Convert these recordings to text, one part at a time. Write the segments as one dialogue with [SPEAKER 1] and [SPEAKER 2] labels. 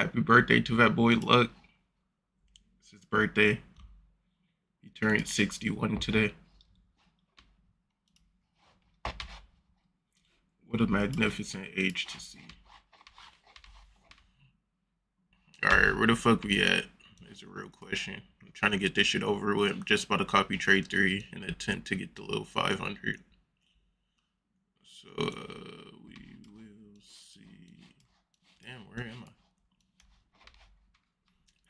[SPEAKER 1] Happy birthday to that boy Luck. It's his birthday. He turned 61 today. What a magnificent age to see. Alright, where the fuck we at? Is a real question. I'm trying to get this shit over with. I'm just about to copy trade 3 in an attempt to get the little 500. So, we will see. Damn, where am I?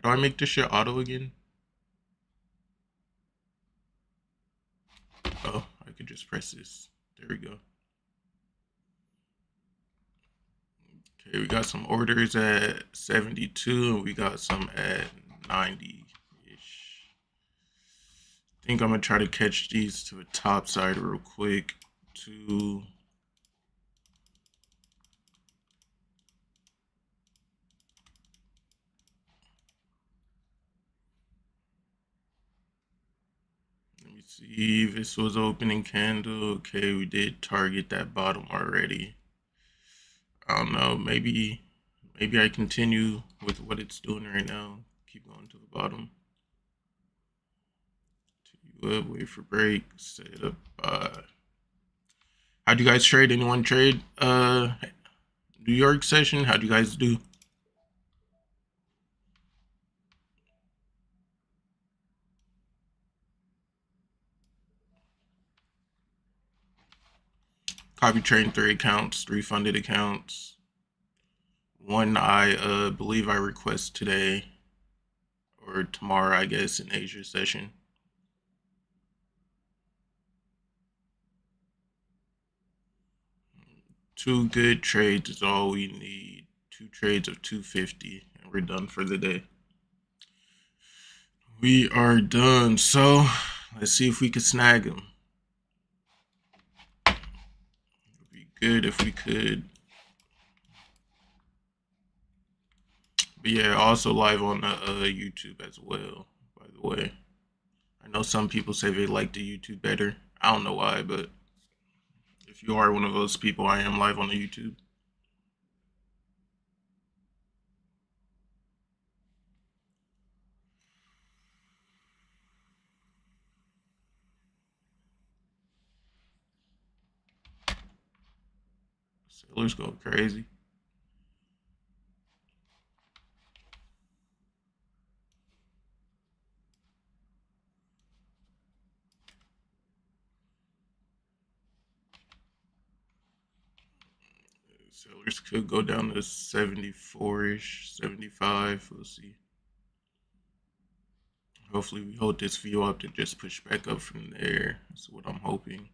[SPEAKER 1] How do I make this shit auto again? Oh, I could just press this. There we go. Okay, we got some orders at 72 and we got some at 90-ish. I think I'm gonna try to catch these to the top side real quick. Let me see, this was opening candle. Okay, we did target that bottom already. I don't know, maybe I continue with what it's doing right now. Keep going to the bottom. Wait for break, set it up. How'd you guys trade? Anyone trade New York session? How'd you guys do? Copy trade 3 accounts, 3 funded accounts. One I believe I request today or tomorrow, I guess, in Asia session. Two good trades is all we need. 2 trades of 250 and we're done for the day. We are done. So let's see if we can snag them. It would be good if we could. But yeah, also live on YouTube as well, by the way. I know some people say they like the YouTube better. I don't know why, but if you are one of those people, I am live on the YouTube. Sellers go crazy. Sellers could go down to 74-ish, 75. We'll see. Hopefully we hold this view up to just push back up from there. That's what I'm hoping.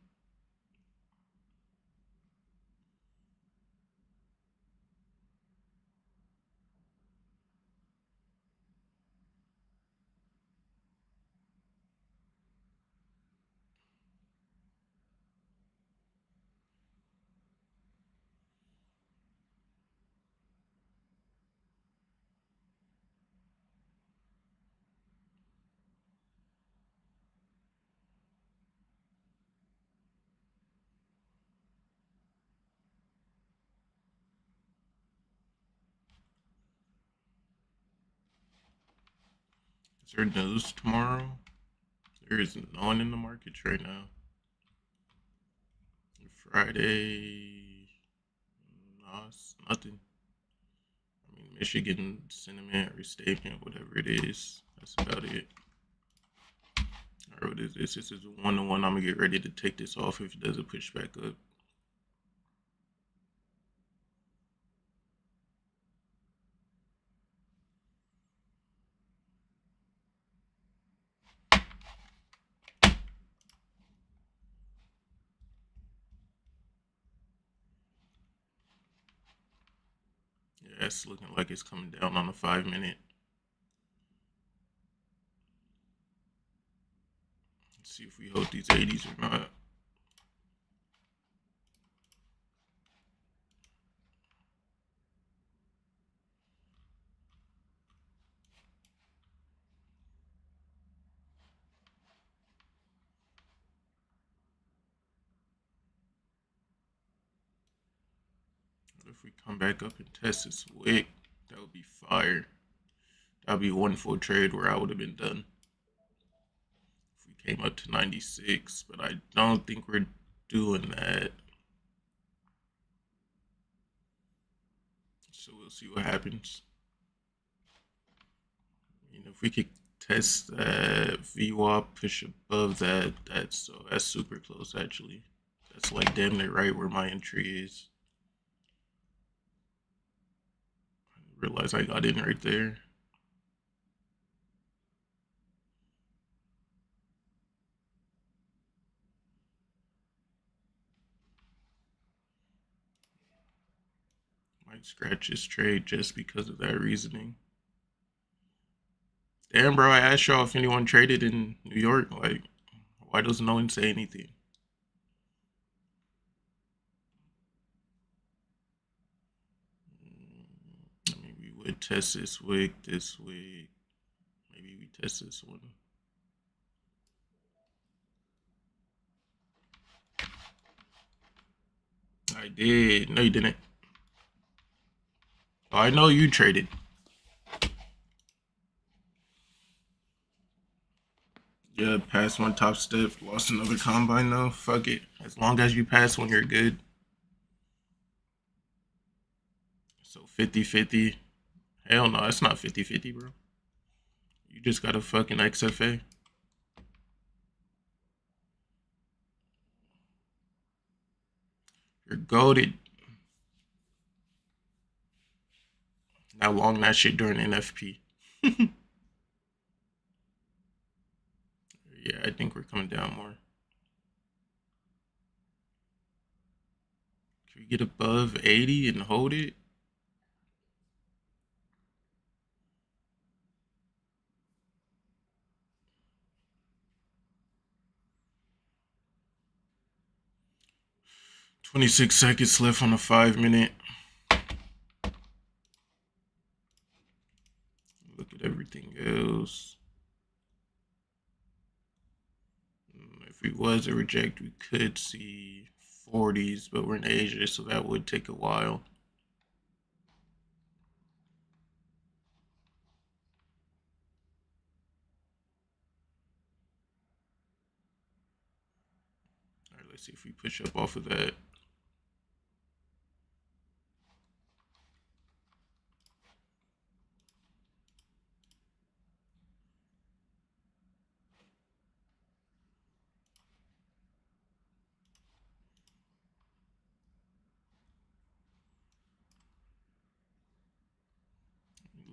[SPEAKER 1] Is there news tomorrow? There is no one in the markets right now. Friday, no, it's nothing. I mean, Michigan sentiment or statement, whatever it is, that's about it. Alright, what is this? This is a 1-1. I'm gonna get ready to take this off if it doesn't push back up. Yeah, it's looking like it's coming down on the 5-minute. Let's see if we hold these 80s or not. If we come back up and test this wick, that would be fire. That'd be one full trade where I would have been done. If we came up to 96, but I don't think we're doing that. So we'll see what happens. I mean, if we could test that VWAP, push above that, that's super close actually. That's like damn near right where my entry is. I realize I got in right there. Might scratch this trade just because of that reasoning. Damn, bro, I asked y'all if anyone traded in New York. Like, why does no one say anything? I mean, we would test this week. Maybe we test this one. I did. No, you didn't. Oh, I know you traded. Yeah, passed one top step, lost another combine though. Fuck it. As long as you pass one, you're good. So 50-50. Hell no, it's not 50-50, bro. You just got a fucking XFA. You're goated. Now long that shit during NFP. Yeah, I think we're coming down more. Can we get above 80 and hold it? "26 seconds left on the 5-minute. Look at everything else. If we was a reject, we could see 40s, but we're in Asia, so that would take a while. All right, let's see if we push up off of that.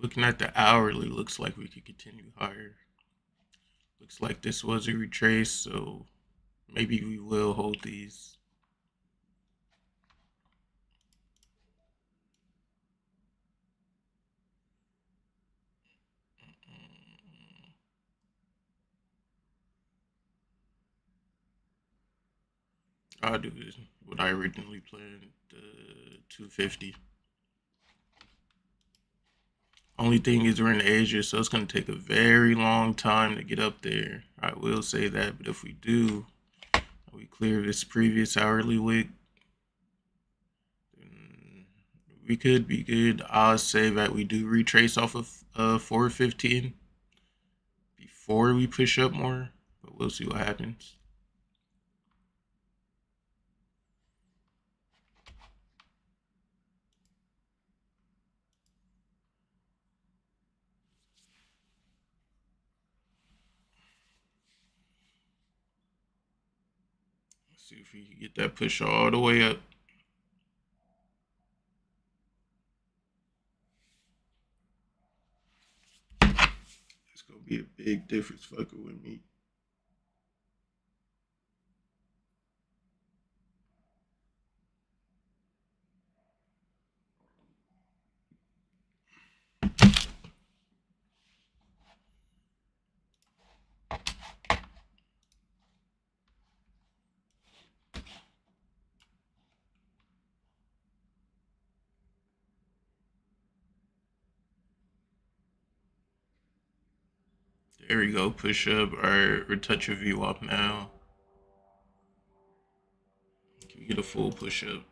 [SPEAKER 1] Looking at the hourly, looks like we could continue higher. Looks like this was a retrace, so maybe we will hold these. I'll do what I originally planned, 250. Only thing is we're in Asia, so it's going to take a very long time to get up there. I will say that, but if we do, we clear this previous hourly wick, we could be good. I'll say that we do retrace off of 415 before we push up more, but we'll see what happens. Let's see if we can get that push all the way up. It's gonna be a big difference fucking with me. There we go, push up. Alright, retouch your VWAP now. Can we get a full push up?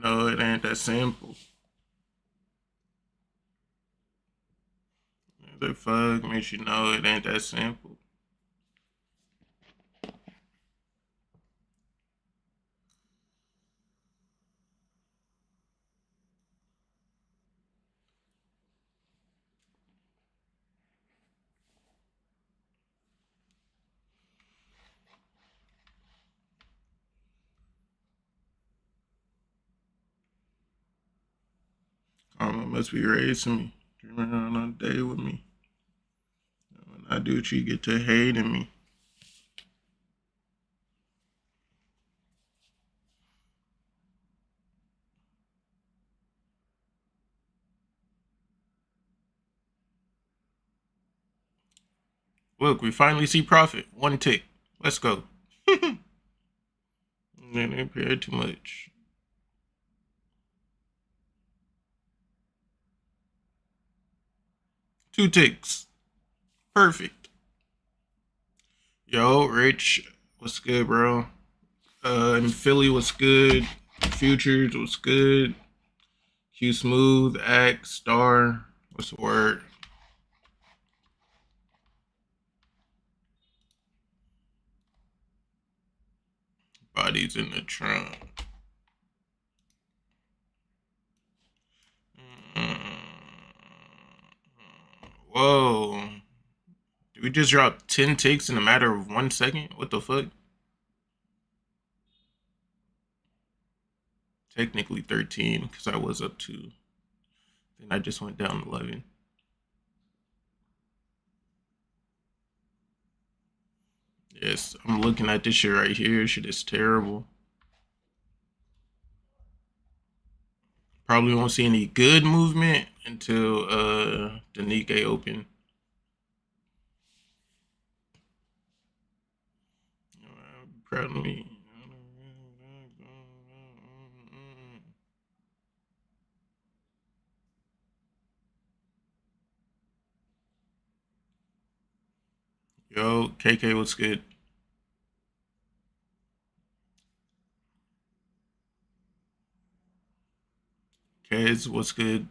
[SPEAKER 1] know it ain't that simple. The fuck makes you know it ain't that simple. Karma must be raising me. Dreaming on a day with me. When I do it, you get to hating me. Look, we finally see profit. One tick. Let's go. They didn't pay too much. Two ticks. Perfect. Yo, Rich, what's good, bro? In Philly, what's good? Futures, what's good? Q Smooth, Axe, Star, what's the word? Bodies in the trunk. Whoa. Did we just drop 10 ticks in a matter of 1 second? What the fuck? Technically 13 because I was up 2. Then I just went down 11. Yes, I'm looking at this shit right here. Shit is terrible. Probably won't see any good movement until the Nikkei open. Proud of me. Yo, KK, what's good? Kez, what's good?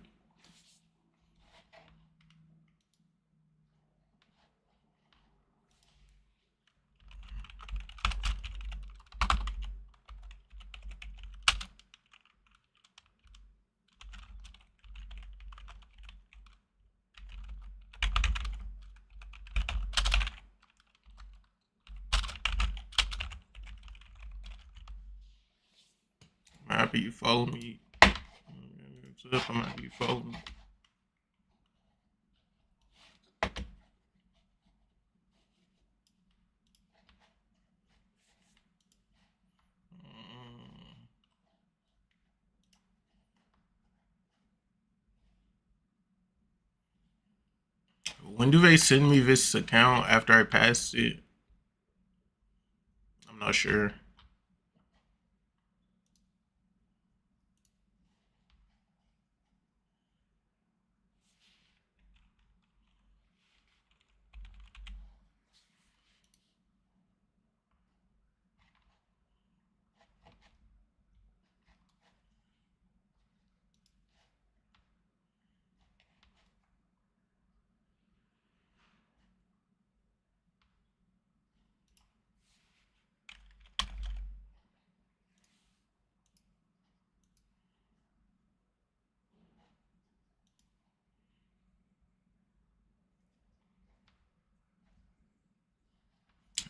[SPEAKER 1] I'm happy you follow me. What's up? I'm happy you follow me. When do they send me this account after I pass it? I'm not sure.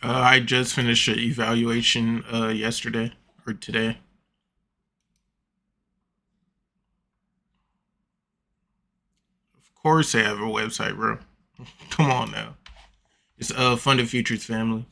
[SPEAKER 1] I just finished an evaluation yesterday or today. Of course, they have a website, bro. Come on now. It's Funded Futures Family.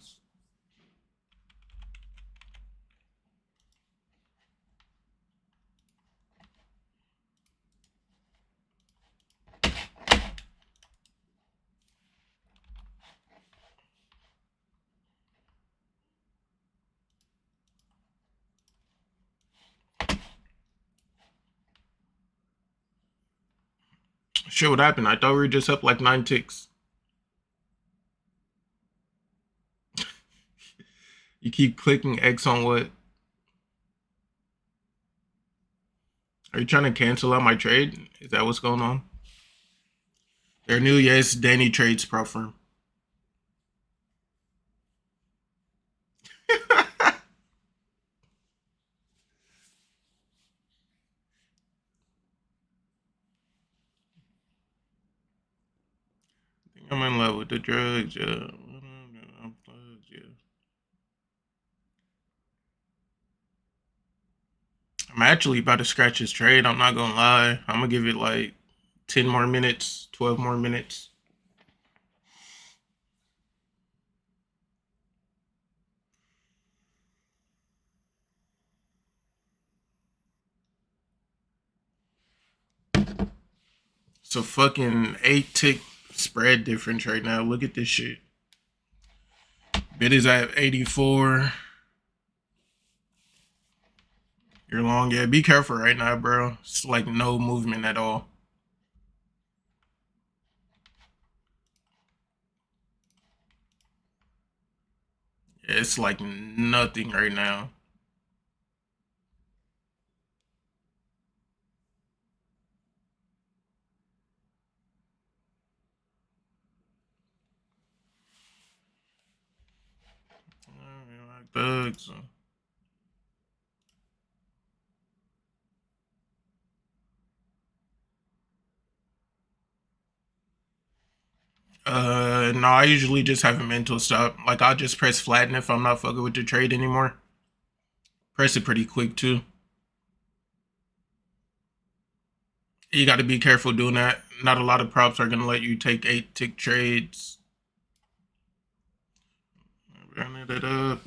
[SPEAKER 1] Shit, what happened? I thought we were just up like 9 ticks. You keep clicking X on what? Are you trying to cancel out my trade? Is that what's going on? They're new, yes. Danny Trades Pro Firm. I'm in love with the drugs, yeah. I'm actually about to scratch his trade. I'm not gonna lie. I'm gonna give it like 10 more minutes, 12 more minutes. It's a fucking 8 tick spread difference right now. Look at this shit. Bid is at 84. You're long. Yeah, be careful right now, bro. It's like no movement at all. Yeah, it's like nothing right now. Like thugs. No, I usually just have a mental stop. Like, I'll just press flatten if I'm not fucking with the trade anymore. Press it pretty quick, too. You got to be careful doing that. Not a lot of props are going to let you take 8 tick trades. Running it up.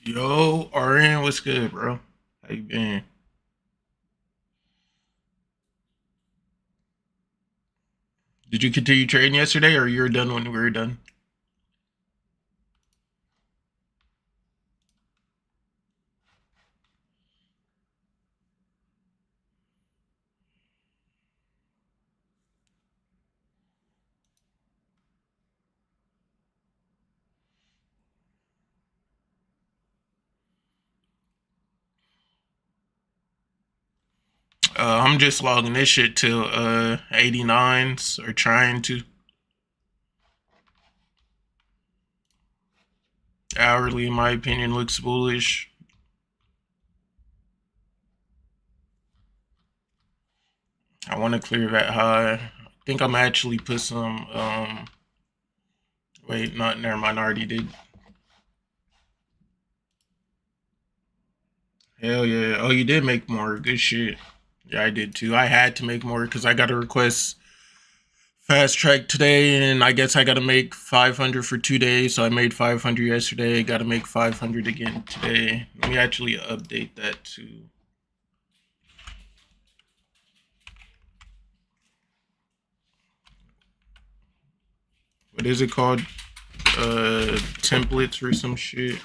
[SPEAKER 1] Yo, RN, what's good, bro? How you been? Did you continue trading yesterday, or you were done when we were done? I'm just logging this shit till 89s, or trying to. Hourly, in my opinion, looks bullish. I want to clear that high. I think I'm actually put some. Wait, not never mind. I already did. Hell yeah! Oh, you did make more. Good shit. Yeah, I did too. I had to make more because I got a request FastTrack today, and I guess I got to make 500 for 2 days. So I made 500 yesterday. Got to make 500 again today. Let me actually update that too. What is it called? Templates or some shit.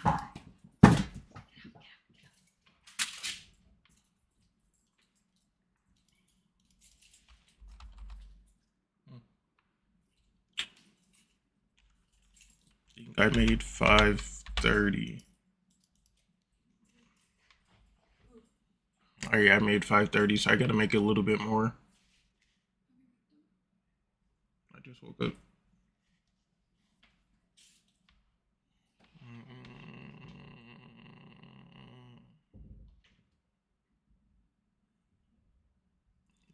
[SPEAKER 1] I made 530. Oh yeah, I made 530, so I gotta make it a little bit more. I just woke up.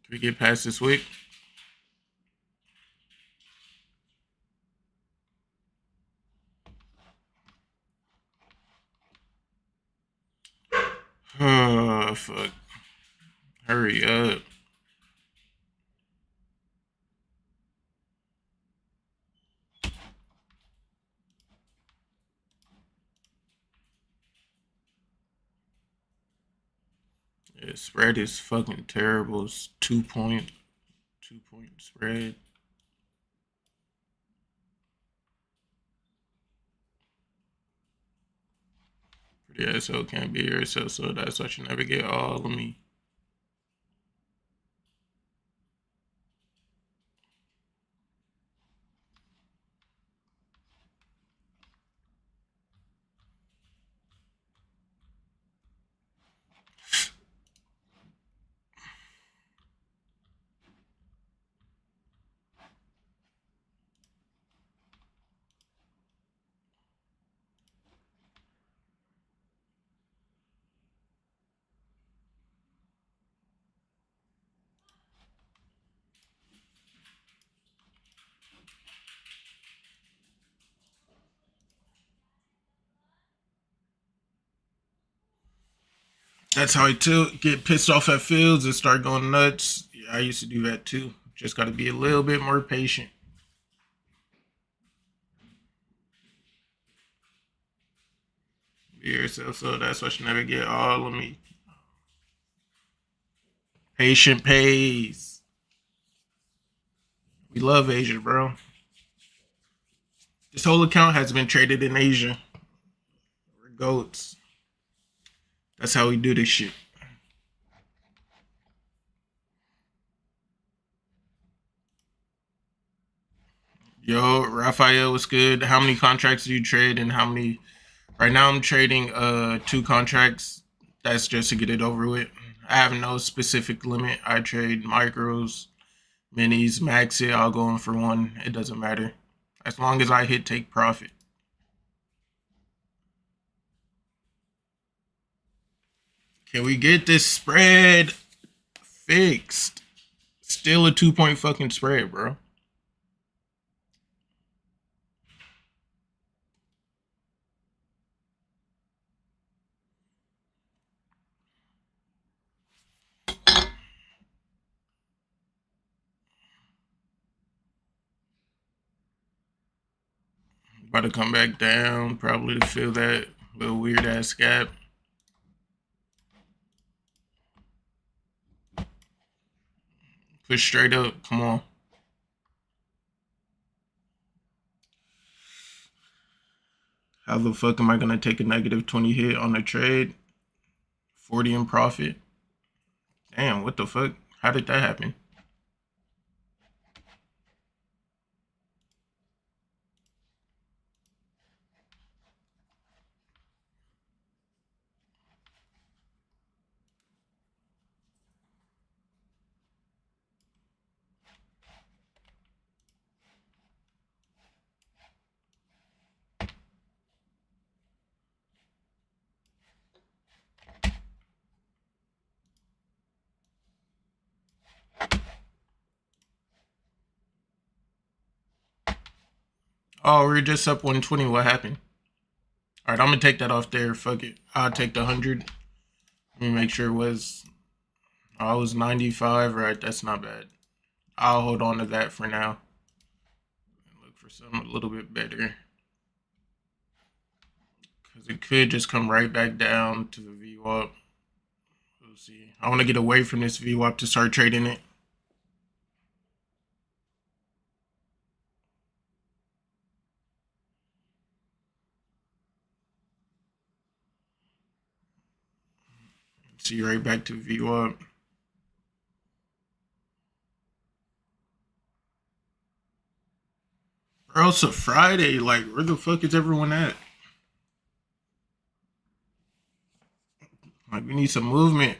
[SPEAKER 1] Can we get past this week? Oh, fuck. Hurry up. Yeah, spread is fucking terrible. It's 2 point spread. Pretty asshole can't be yourself, so that's why you never get all of me. That's how I get pissed off at fields and start going nuts. Yeah, I used to do that too. Just got to be a little bit more patient. Be yourself, so that's why you never get all of me. Patient pays. We love Asia, bro. This whole account has been traded in Asia. We're goats. That's how we do this shit. Yo, Raphael, what's good? How many contracts do you trade and how many? Right now I'm trading 2 contracts. That's just to get it over with. I have no specific limit. I trade micros, minis, max it. I'll go in for one. It doesn't matter. As long as I hit take profit. Can we get this spread fixed? Still a 2 point fucking spread, bro. About to come back down, probably to fill that little weird ass gap. Push straight up. Come on. How the fuck am I gonna take a negative 20 hit on a trade? 40 in profit? Damn, what the fuck? How did that happen? Oh, we're just up 120. What happened? All right, I'm gonna take that off there. Fuck it. I'll take the 100. Let me make sure it was. Oh, it was 95. Right, that's not bad. I'll hold on to that for now. Look for something a little bit better. Because it could just come right back down to the VWAP. We'll see. I want to get away from this VWAP to start trading it. See right back to VWAP. Or else a Friday. Like, where the fuck is everyone at? Like, we need some movement.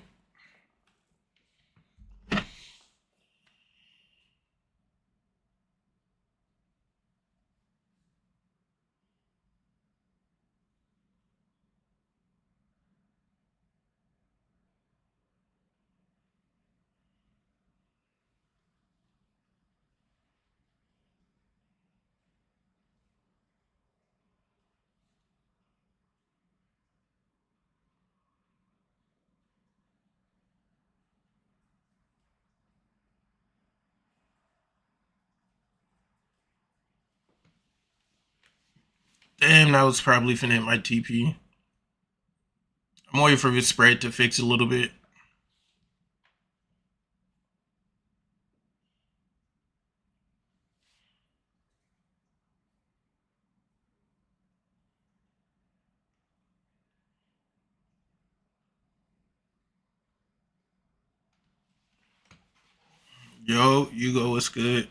[SPEAKER 1] Damn, that was probably finna hit my TP. I'm waiting for this spread to fix a little bit. Yo, Hugo, what's good?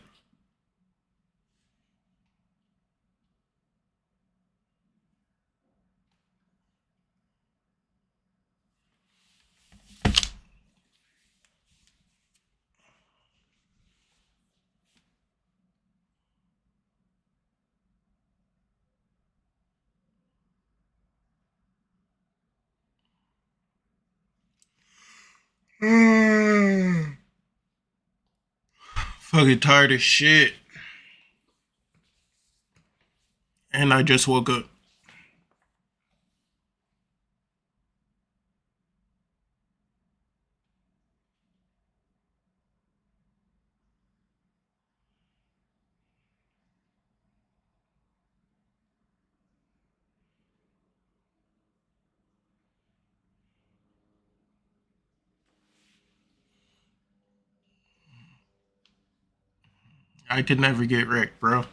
[SPEAKER 1] Fucking tired as shit. And I just woke up. I could never get wrecked, bro.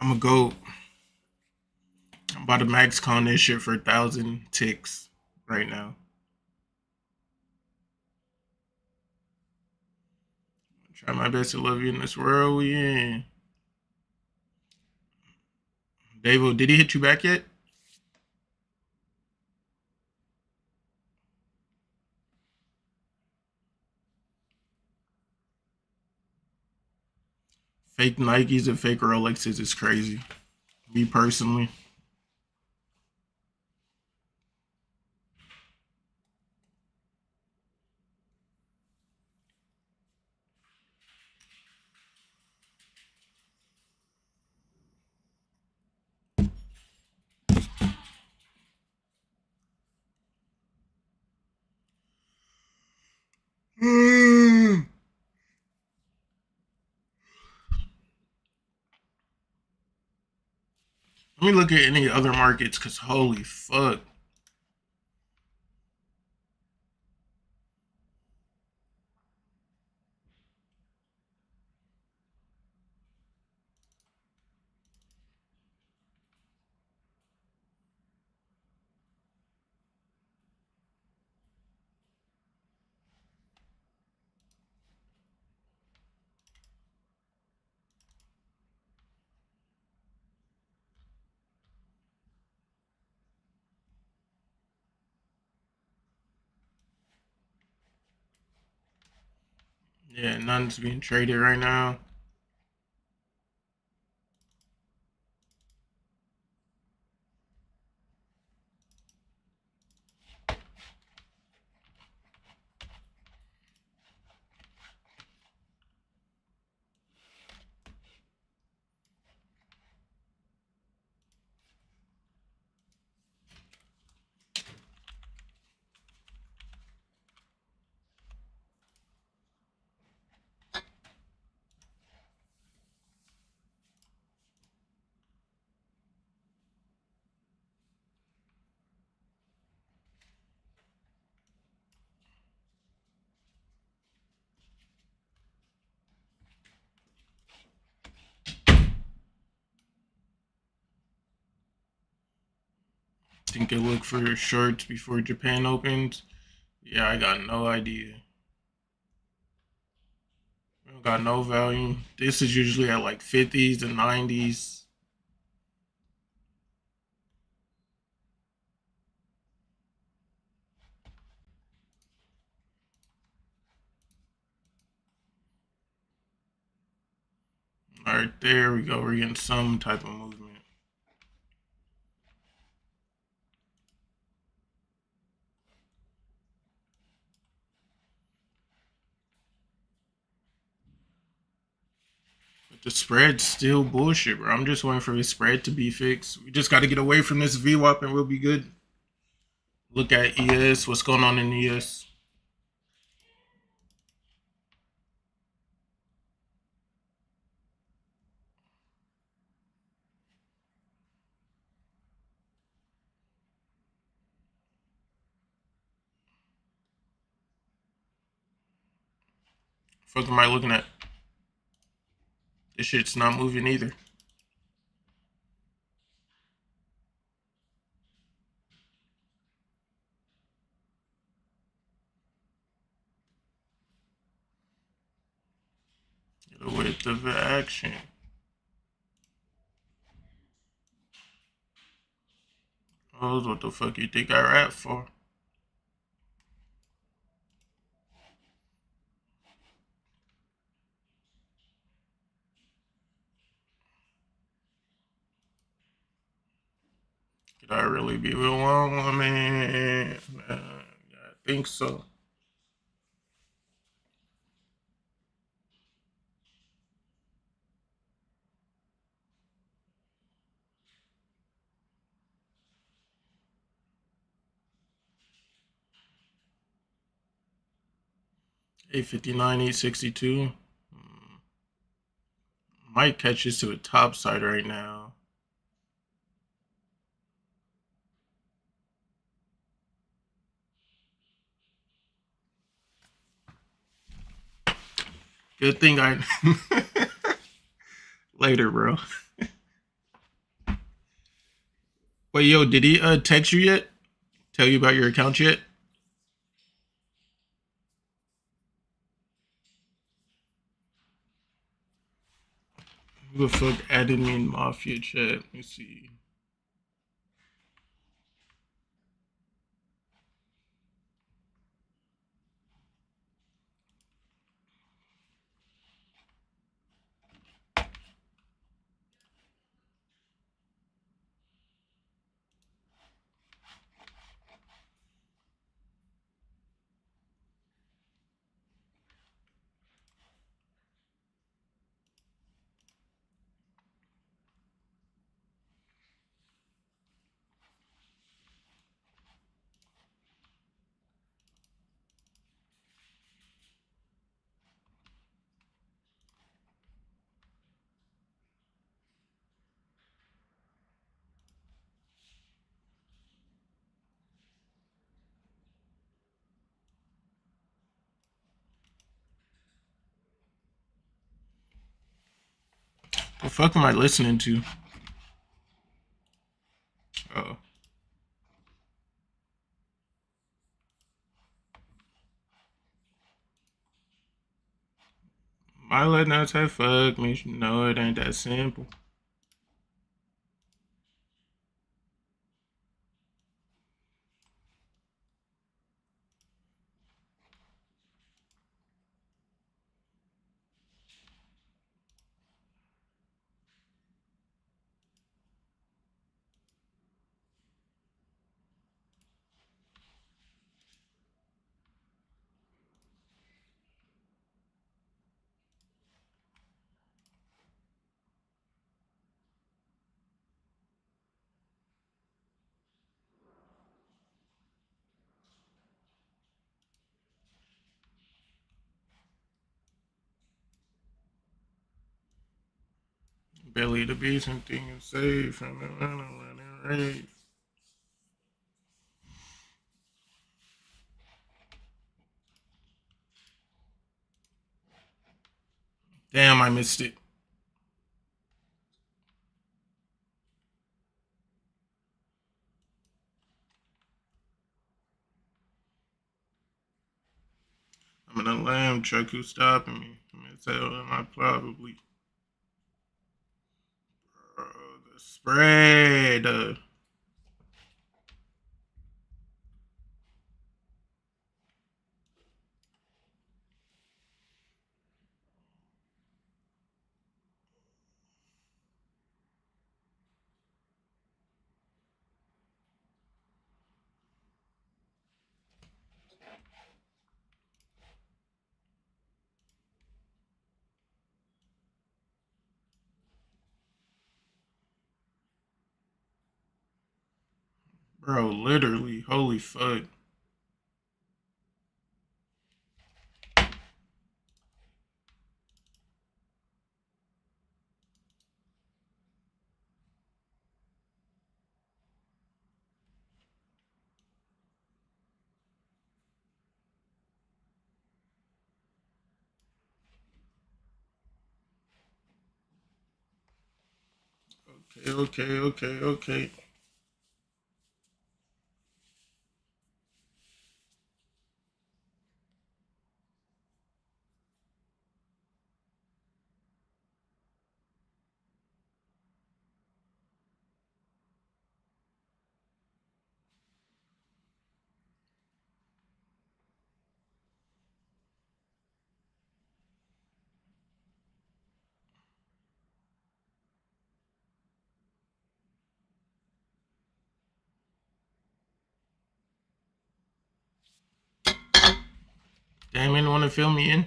[SPEAKER 1] I'm gonna go. I'm about to max con this shit for 1,000 ticks right now. Try my best to love you in this world we in. Davo, did he hit you back yet? Fake Nikes and fake Rolexes is crazy. Me personally. Let me look at any other markets, cause holy fuck. Yeah, none's being traded right now. Think I look for shorts before Japan opens. Yeah, I got no idea. We don't got no value. This is usually at like 50s and 90s. All right, there we go. We're getting some type of movement. But the spread's still bullshit, bro. I'm just waiting for the spread to be fixed. We just got to get away from this VWAP and we'll be good. Look at ES. What's going on in ES? Fuck am I looking at? This shit's not moving either. Get a width of action. Oh, what the fuck you think I rap for? Could I really be with one woman? I think so. $8.59, $8.62. Might catch us to a top side right now. Good thing I later, bro. Wait, yo, did he text you yet? Tell you about your account yet? Who the fuck added me in Mafia chat? Let me see. The fuck am I listening to? Oh. My letting out say fuck me. No, it ain't that simple. Belly the beast and things safe from the running race. Damn, I missed it. I'm in a lamb truck who's stopping me. I'm gonna tell him I probably. Bro, the spread. Bro, literally, holy fuck. Okay. Damn, anyone want to fill me in?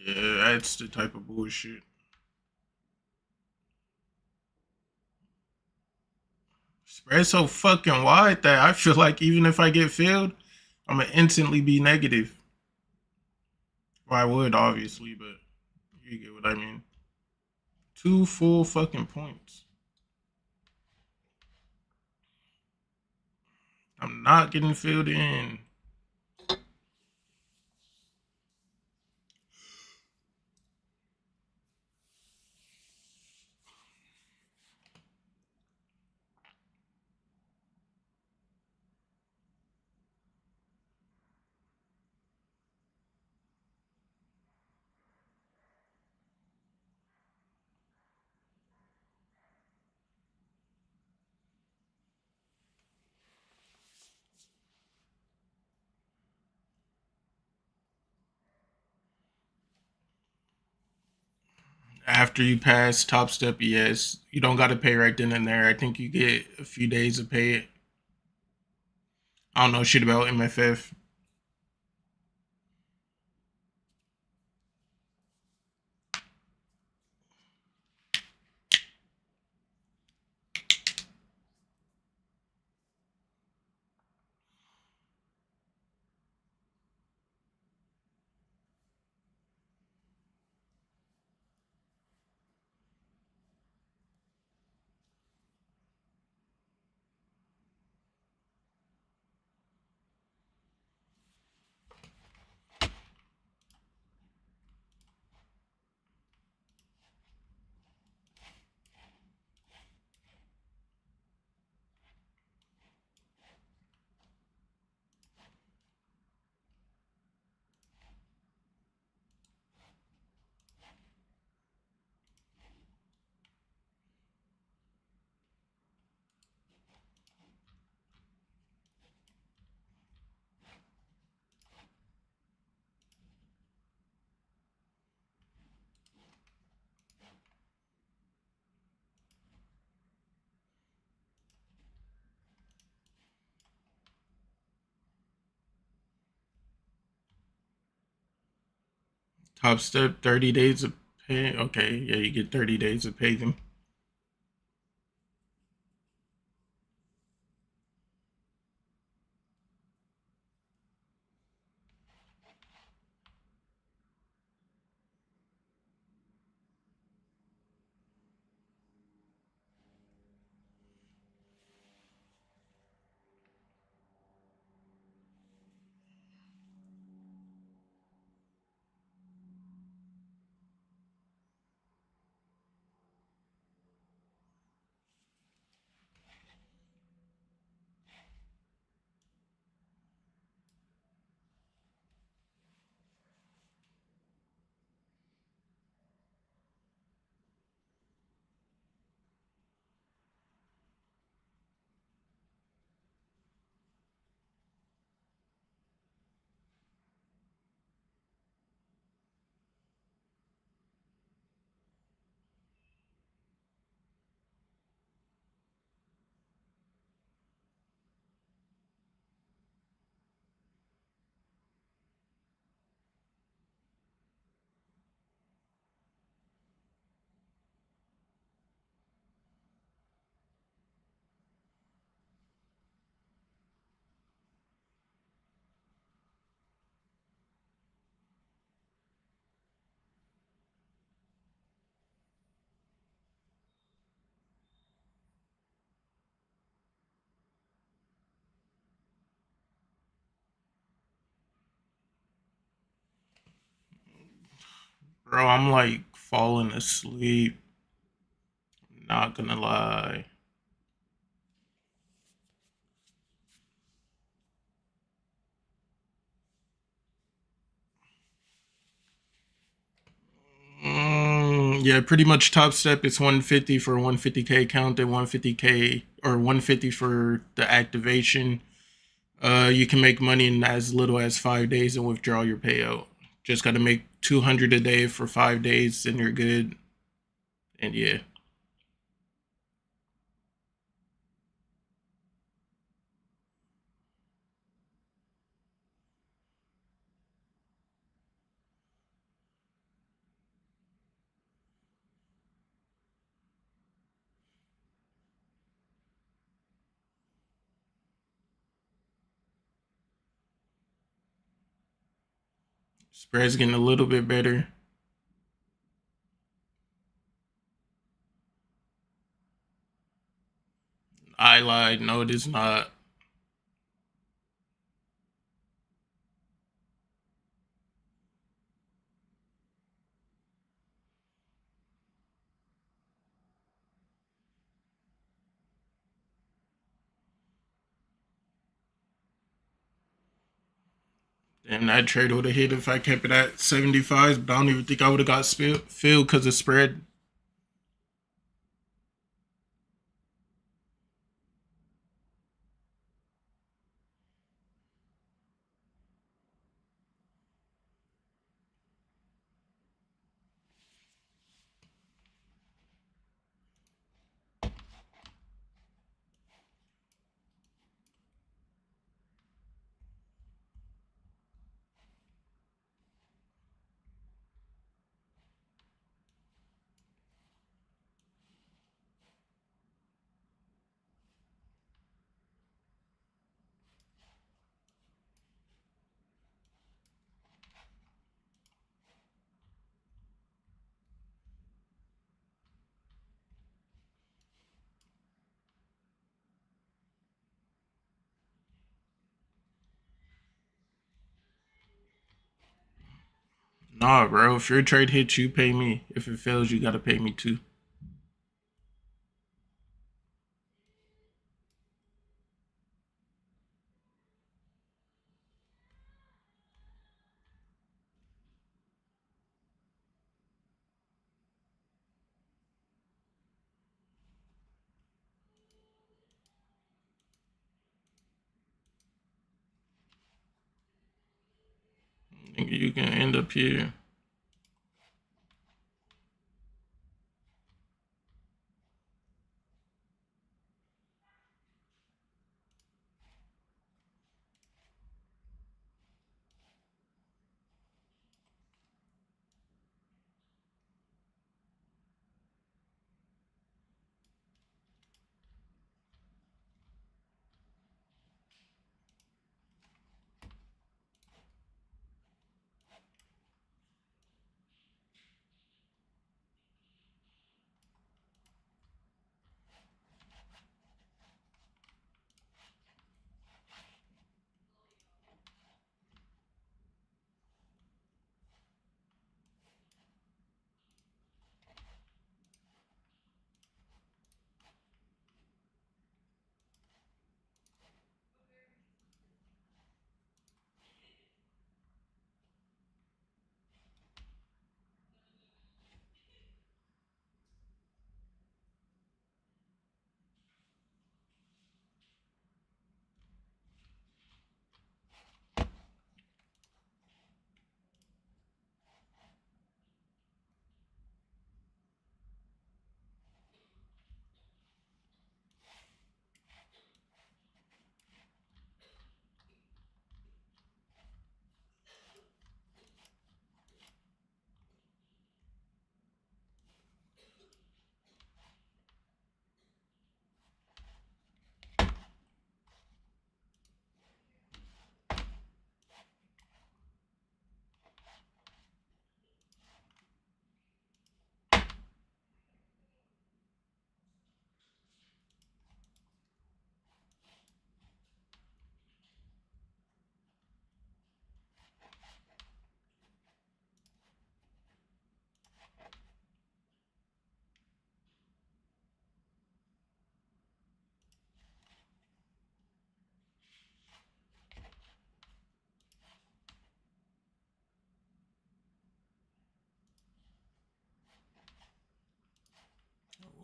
[SPEAKER 1] Yeah, that's the type of bullshit. Spread so fucking wide that I feel like even if I get filled, I'm gonna instantly be negative. Well, I would obviously, but you get what I mean. 2 full fucking points. I'm not getting filled in. After you pass top step, yes, you don't got to pay right then and there. I think you get a few days to pay it. I don't know shit about MFF. Top step, 30 days of pay. Okay, yeah, you get 30 days to pay them. Bro, I'm like falling asleep. Not gonna lie. Yeah, pretty much top step is 150 for a 150K account and 150K or 150 for the activation. You can make money in as little as 5 days and withdraw your payout. Just got to make 200 a day for 5 days and you're good. And yeah. Spread's getting a little bit better. I lied. No, it is not. Damn, that trade would have hit if I kept it at 75, but I don't even think I would have got filled because of spread. Nah, bro. If your trade hits, you pay me. If it fails, you gotta pay me too. You can end up here.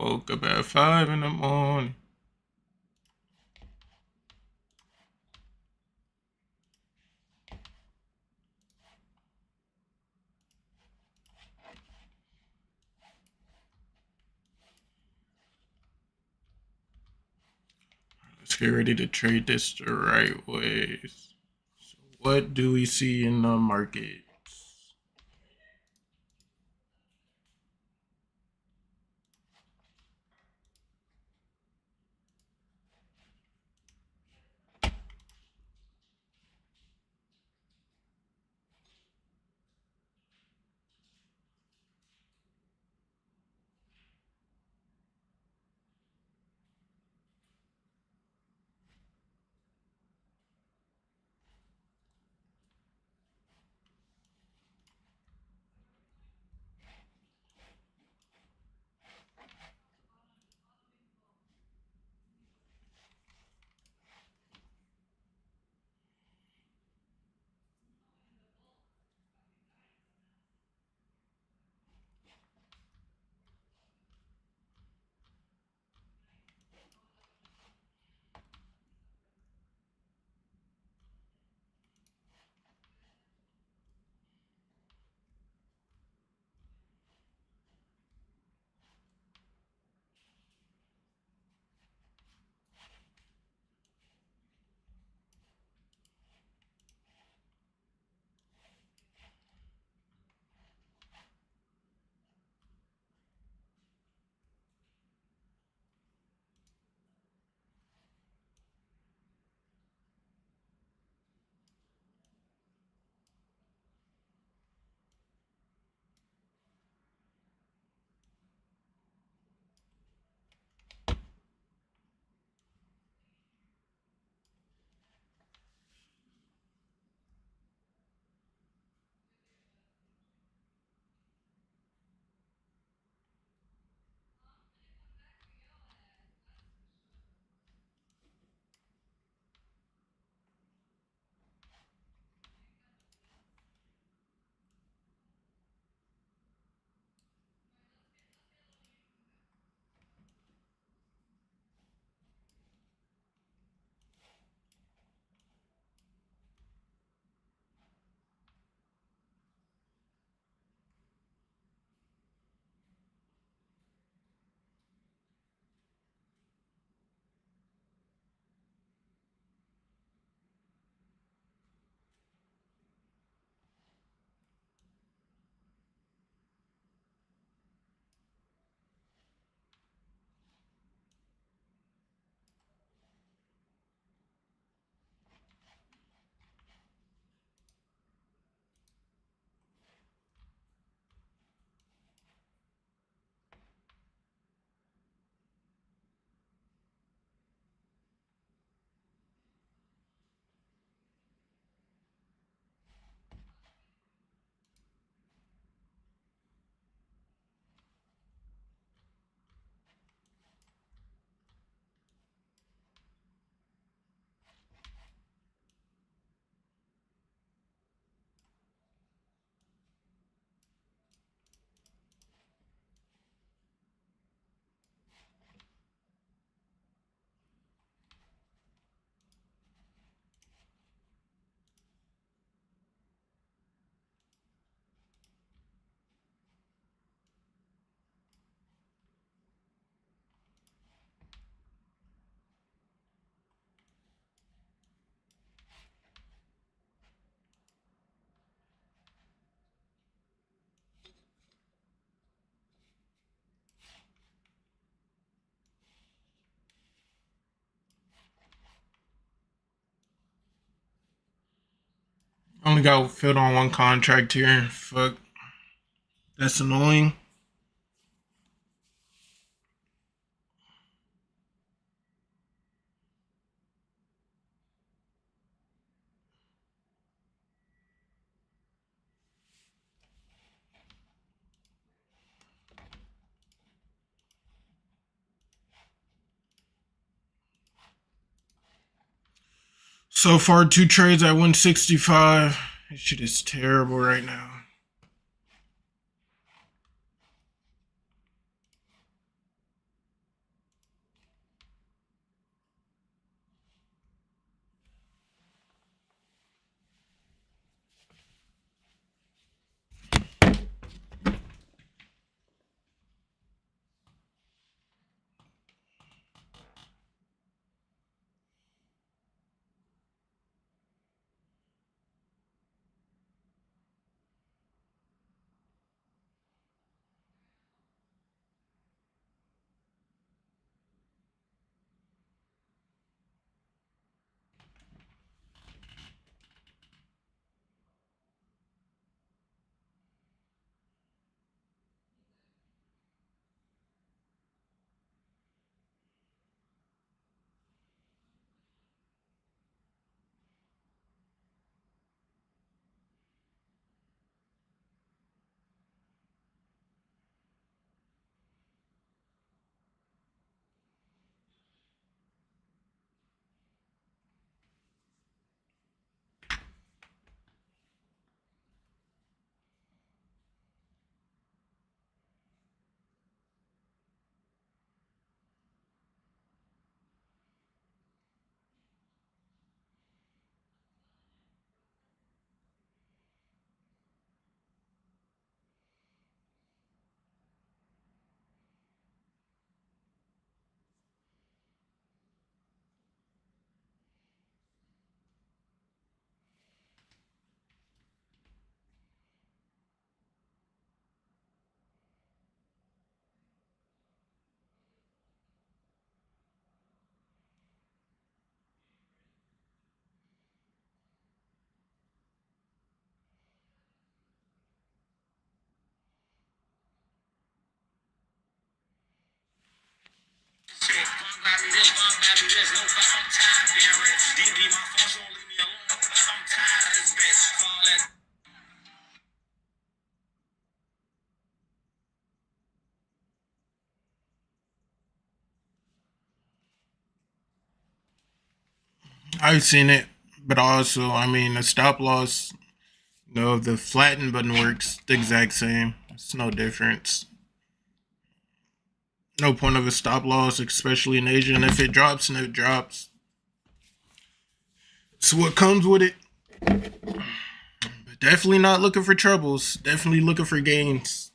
[SPEAKER 1] Woke up at 5 in the morning. Let's get ready to trade this the right way. So what do we see in the market? Only got filled on one contract here. Fuck. That's annoying. So far, 2 trades at 165. This shit is terrible right now. I've seen it, but also, I mean, the stop loss, the flatten button works the exact same. It's no difference. No point of a stop loss, especially in Asia. And if it drops, and it drops. It's what comes with it. But definitely not looking for troubles. Definitely looking for gains.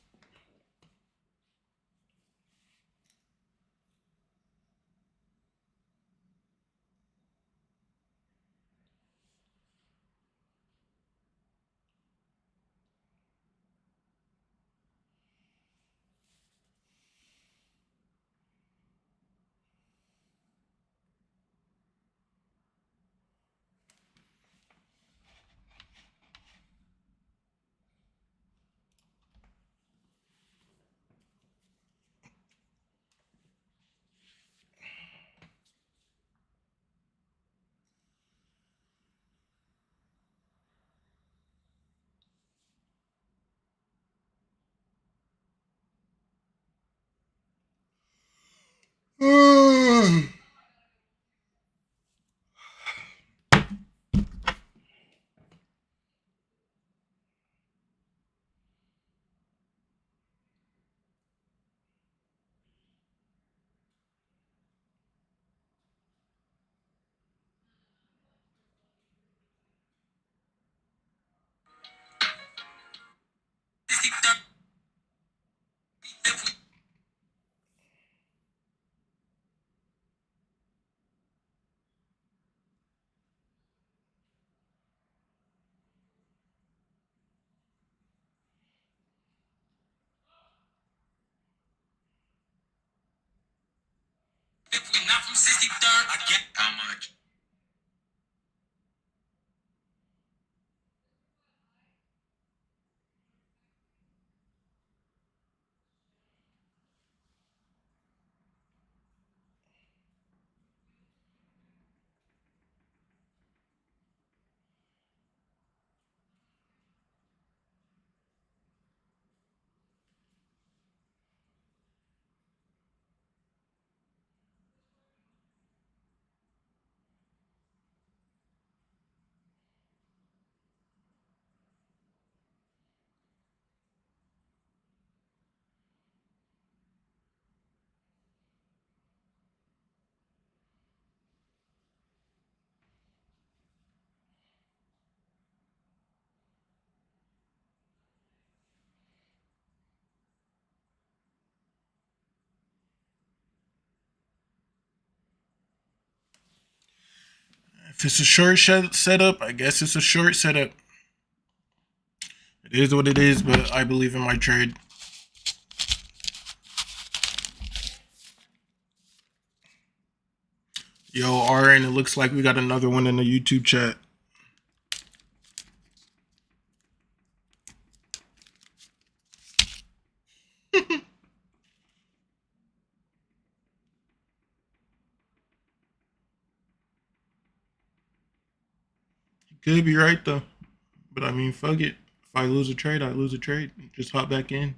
[SPEAKER 2] If we not from 63rd, I get how much.
[SPEAKER 1] If it's a short setup, I guess it's a short setup. It is what it is, but I believe in my trade. Yo, Aaron, it looks like we got another one in the YouTube chat. You could be right, though. But I mean, fuck it. If I lose a trade, I lose a trade. Just hop back in.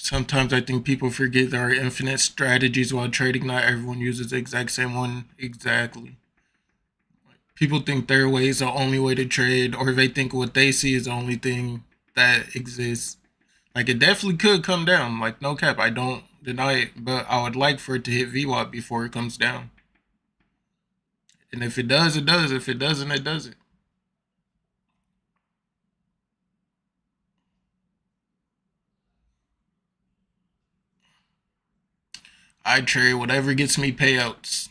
[SPEAKER 1] Sometimes I think people forget there are infinite strategies while trading. Not everyone uses the exact same one exactly. People think their way is the only way to trade, or they think what they see is the only thing that exists. Like, it definitely could come down. Like, no cap, I don't deny it, but I would like for it to hit VWAP before it comes down. And if it does, it does. If it doesn't, it doesn't. I trade whatever gets me payouts.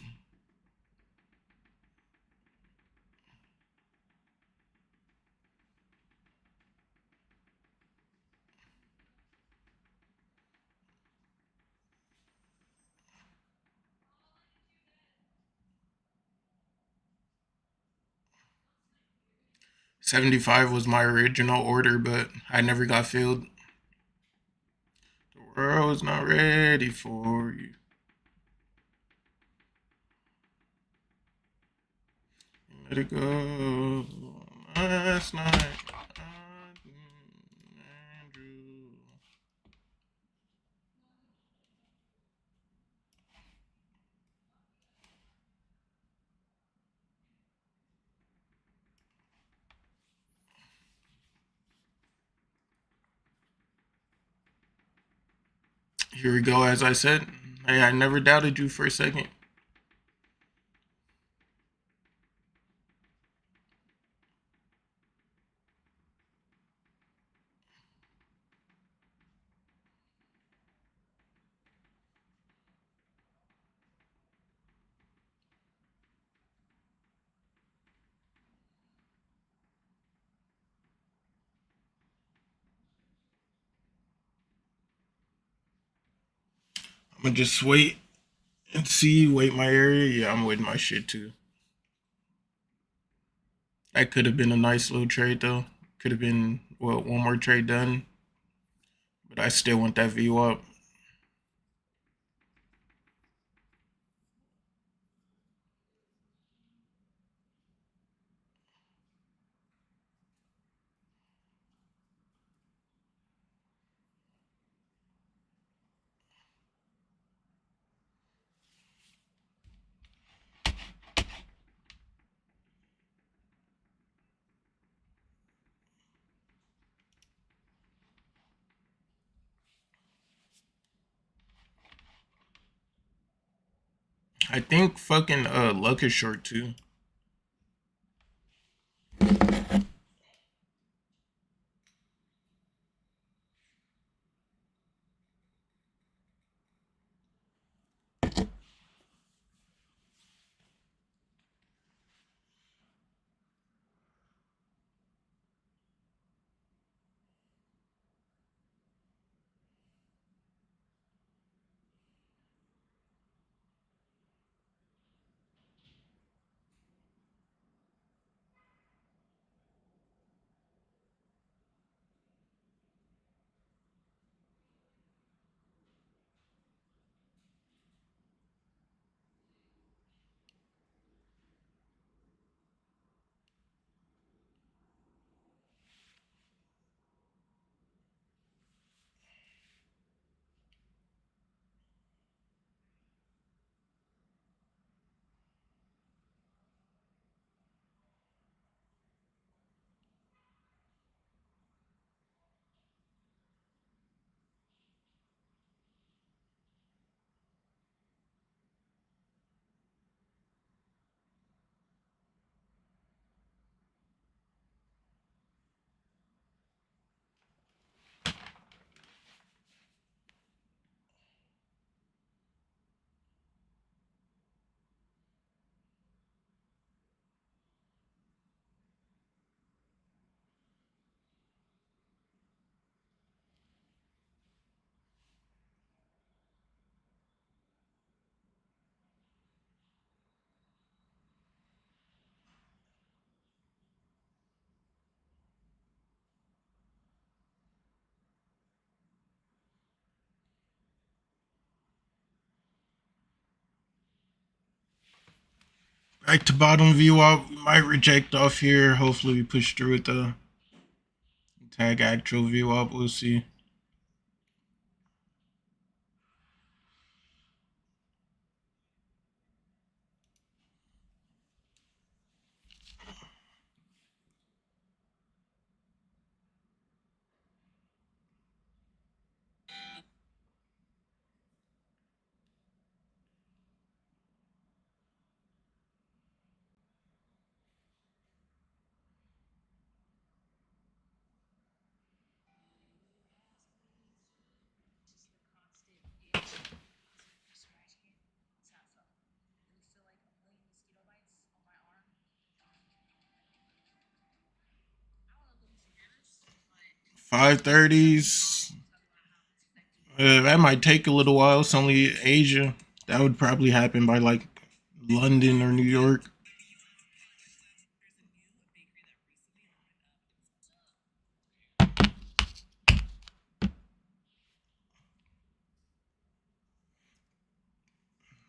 [SPEAKER 1] $75 was my original order, but I never got filled. The world is not ready for you. Let it go. Last night, Andrew. Here we go. As I said, hey, I never doubted you for a second. I'm gonna just wait and see. Wait my area. Yeah, I'm waiting my shit too. That could have been a nice little trade though. Could have been, well, one more trade done. But I still want that VWAP. I think fucking Luck is short too. Back to bottom VWAP. We might reject off here. Hopefully we push through with the tag actual VWAP. We'll see. 530s. That might take a little while. It's only Asia. That would probably happen by like London or New York.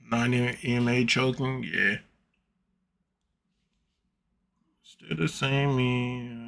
[SPEAKER 1] Non EMA choking, yeah. Still the same.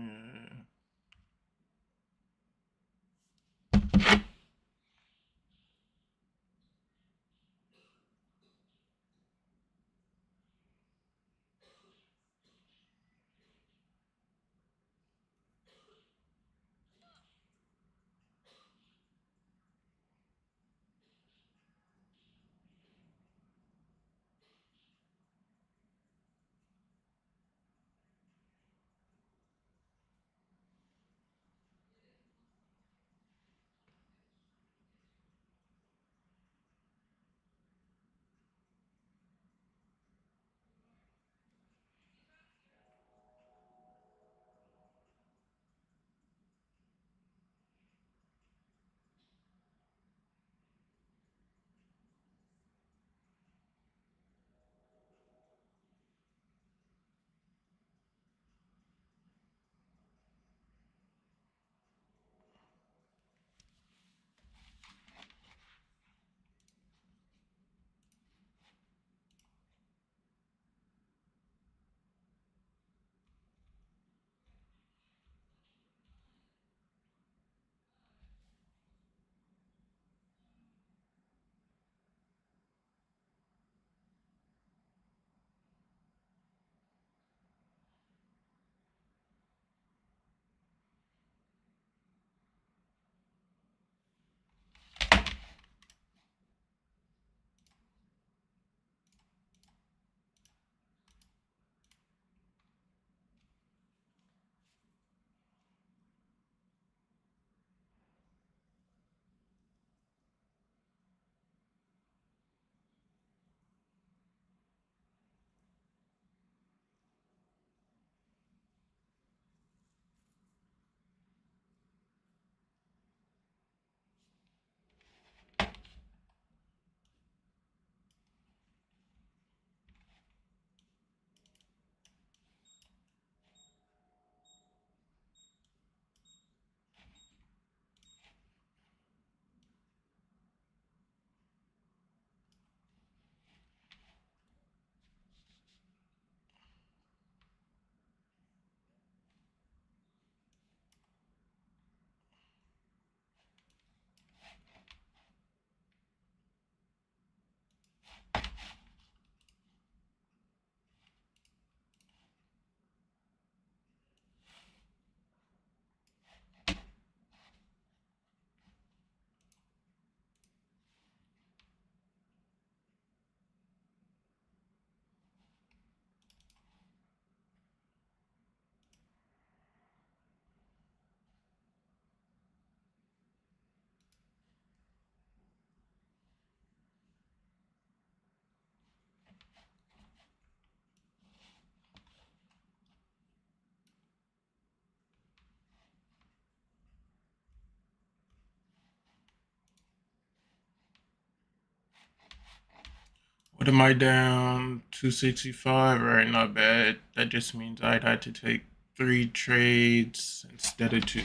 [SPEAKER 1] What am I down? 265. All right, not bad. That just means I'd had to take 3 trades instead of 2.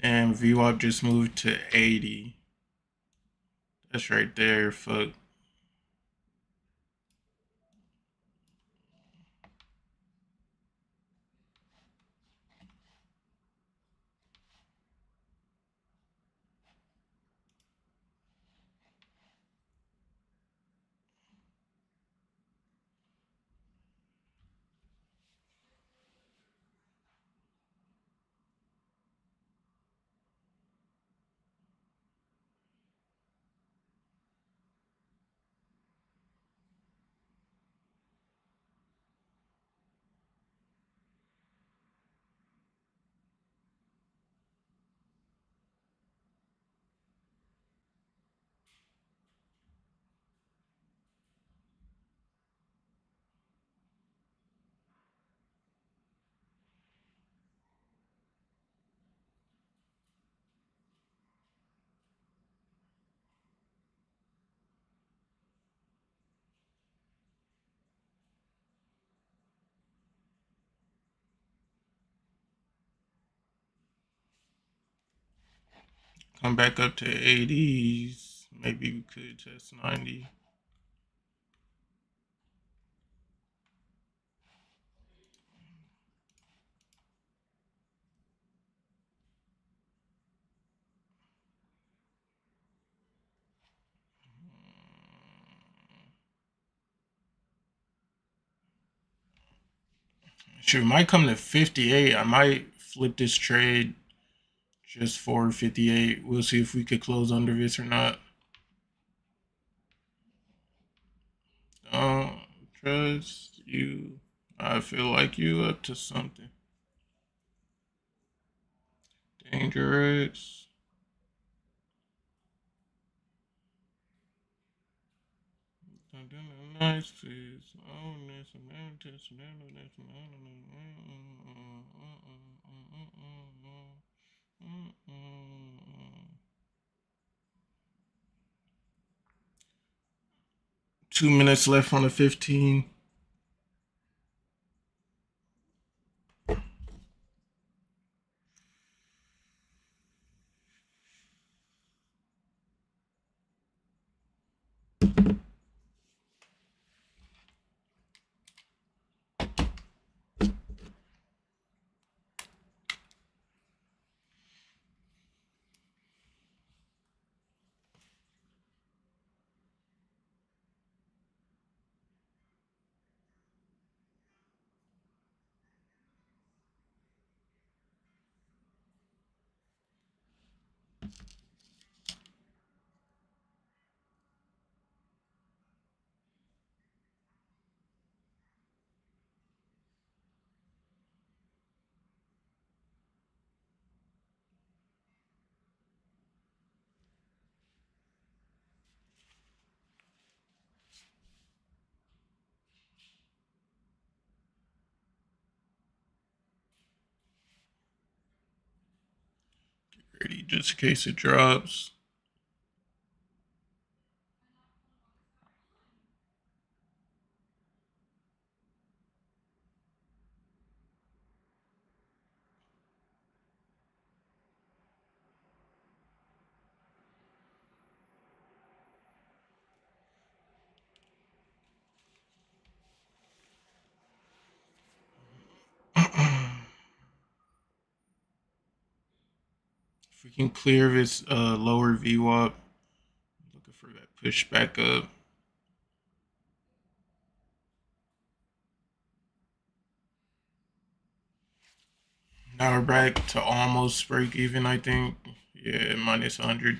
[SPEAKER 1] And VWAP just moved to 80. That's right there. Fuck. come back up to 80s. Maybe we could test 90. Sure, might come to 58. I might flip this trade just for 58. We'll see if we could close under this or not. Don't trust you. I feel like you up to something dangerous. Nice, please. Two minutes left on the 15. Ready just in case it drops. If we can clear this lower VWAP, looking for that push back up. Now we're back to almost break even, I think. Yeah, minus 100.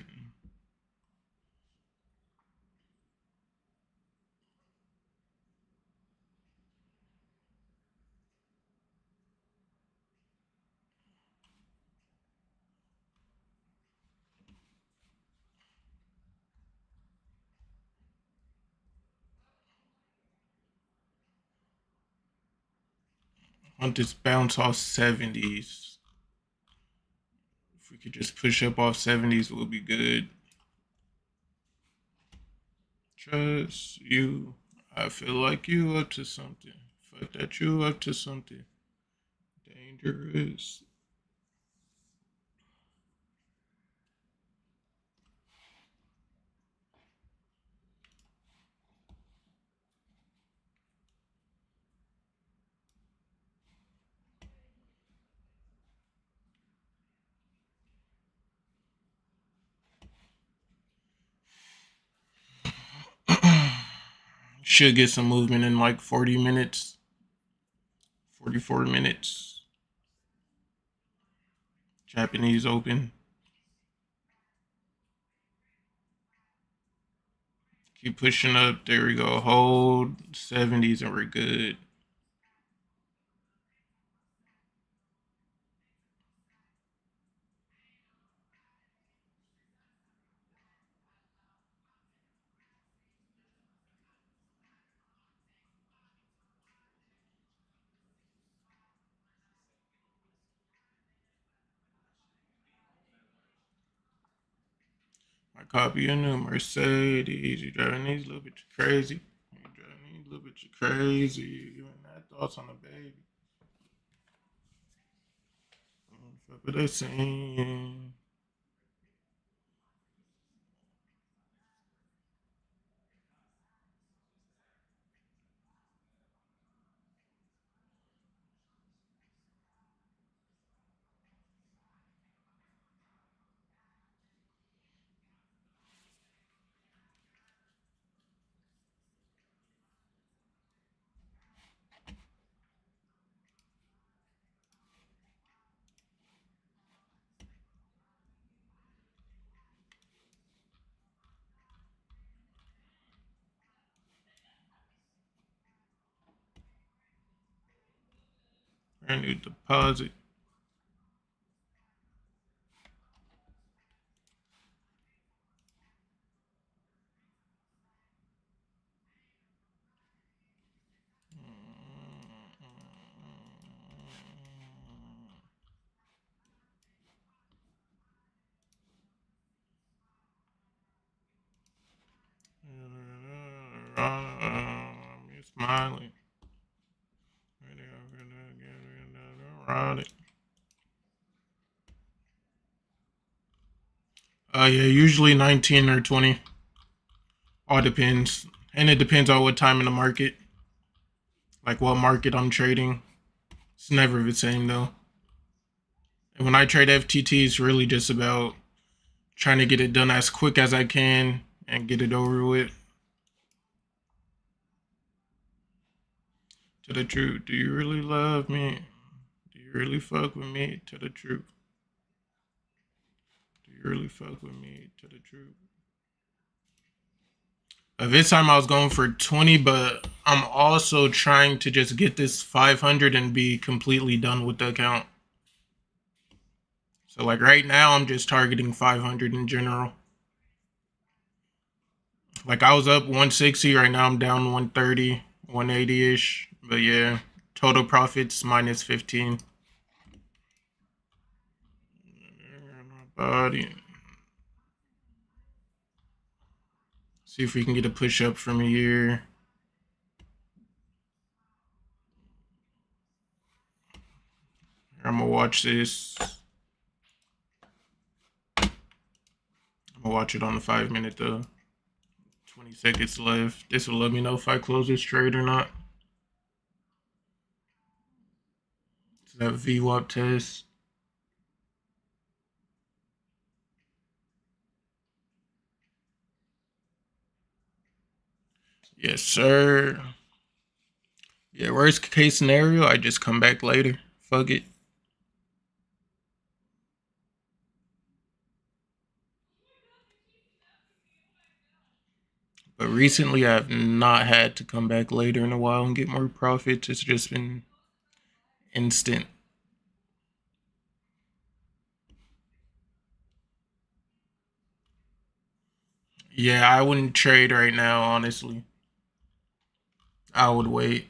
[SPEAKER 1] Want this bounce off 70s. If we could just push up off 70s, we'll be good. Trust you. I feel like you up to something. Fuck that you up to something dangerous. Should get some movement in like 40 minutes, 44 minutes. Japanese open. Keep pushing up. There we go. Hold 70s and we're good. I copy a new Mercedes. You driving these little bit crazy. You driving these little bit crazy. You ain't had thoughts on the baby. Fuck what they saying. Brand new deposit. You're smiling. Yeah, usually 19 or 20. All depends. And it depends on what time in the market. Like what market I'm trading. It's never the same though. And when I trade FTT, it's really just about trying to get it done as quick as I can and get it over with. To the truth, do you really love me? Do you really fuck with me? To the truth. Do you really fuck with me? To the truth. This time I was going for 20, but I'm also trying to just get this 500 and be completely done with the account. So like right now, I'm just targeting 500 in general. Like I was up 160, right now I'm down 130, 180-ish. But yeah, total profits minus 15. Body. See if we can get a push up from here. I'm gonna watch this. I'm gonna watch it on the 5-minute though. 20 seconds left. This will let me know if I close this trade or not. It's that VWAP test. Yes, sir. Yeah, worst case scenario, I just come back later. Fuck it. But recently, I've not had to come back later in a while and get more profits. It's just been instant. Yeah, I wouldn't trade right now, honestly. I would wait.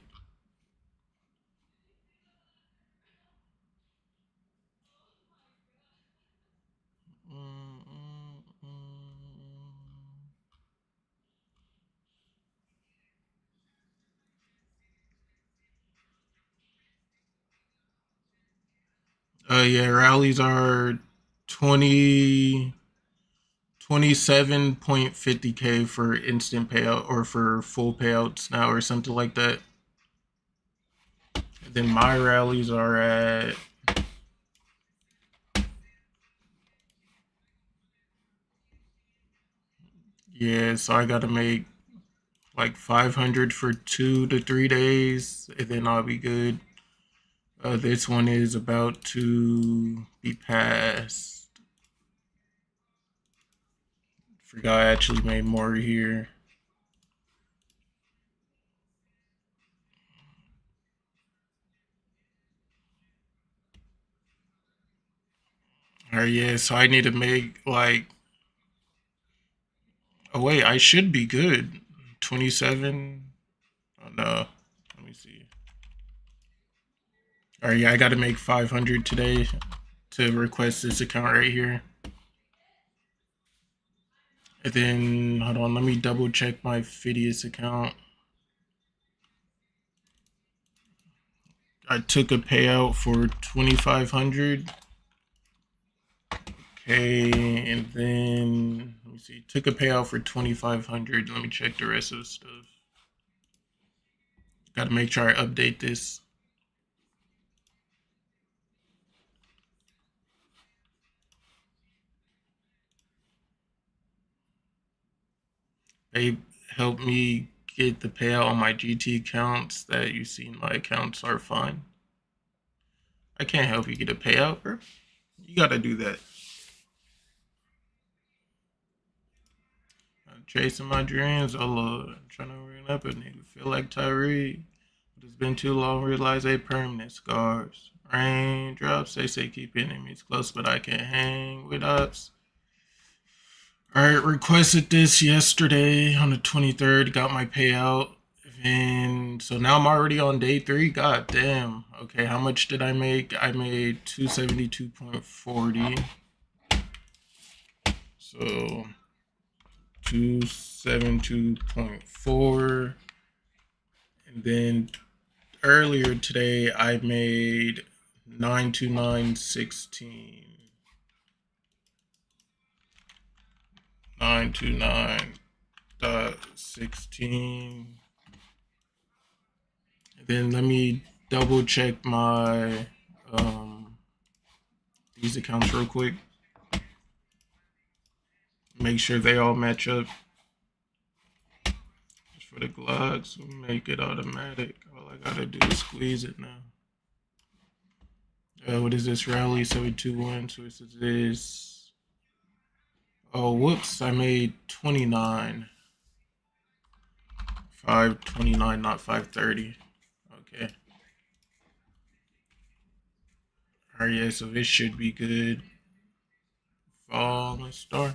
[SPEAKER 1] Yeah, rallies are 20, 27.50K for instant payout or for full payouts now or something like that. And then my rallies are at yeah, so I gotta make like 500 for 2 to 3 days, and then I'll be good. This one is about to be passed. Forgot I actually made more here. Alright, yeah, so I need to make like. Oh, wait, I should be good. 27. Oh, no. Let me see. Alright, yeah, I gotta make 500 today to request this account right here. And then, hold on, let me double check my Phidias account. I took a payout for 2,500. Okay, and then let me see. Took a payout for 2,500. Let me check the rest of the stuff. Got to make sure I update this. They helped me get the payout on my GT accounts that you see in my accounts are fine. I can't help you get a payout, bro. You gotta do that. I'm chasing my dreams, oh Lord. I'm trying to run up a nigga. Feel like Tyree. It's been too long. Realize they permanent scars. Raindrops. They say keep enemies close, but I can't hang with ups. Alright, requested this yesterday on the 23rd. Got my payout. And so now I'm already on day 3. God damn. Okay, how much did I make? I made 272.40. So 272.4. And then earlier today I made 929.16. 929.16. Then let me double check my these accounts real quick. Make sure they all match up. Just for the glogs, we'll make it automatic. All I gotta do is squeeze it now. What is this rally? 721. So this is this. Oh, whoops! I made 29. 529, not 530. Okay. Alright, yeah, so this should be good. Let's start.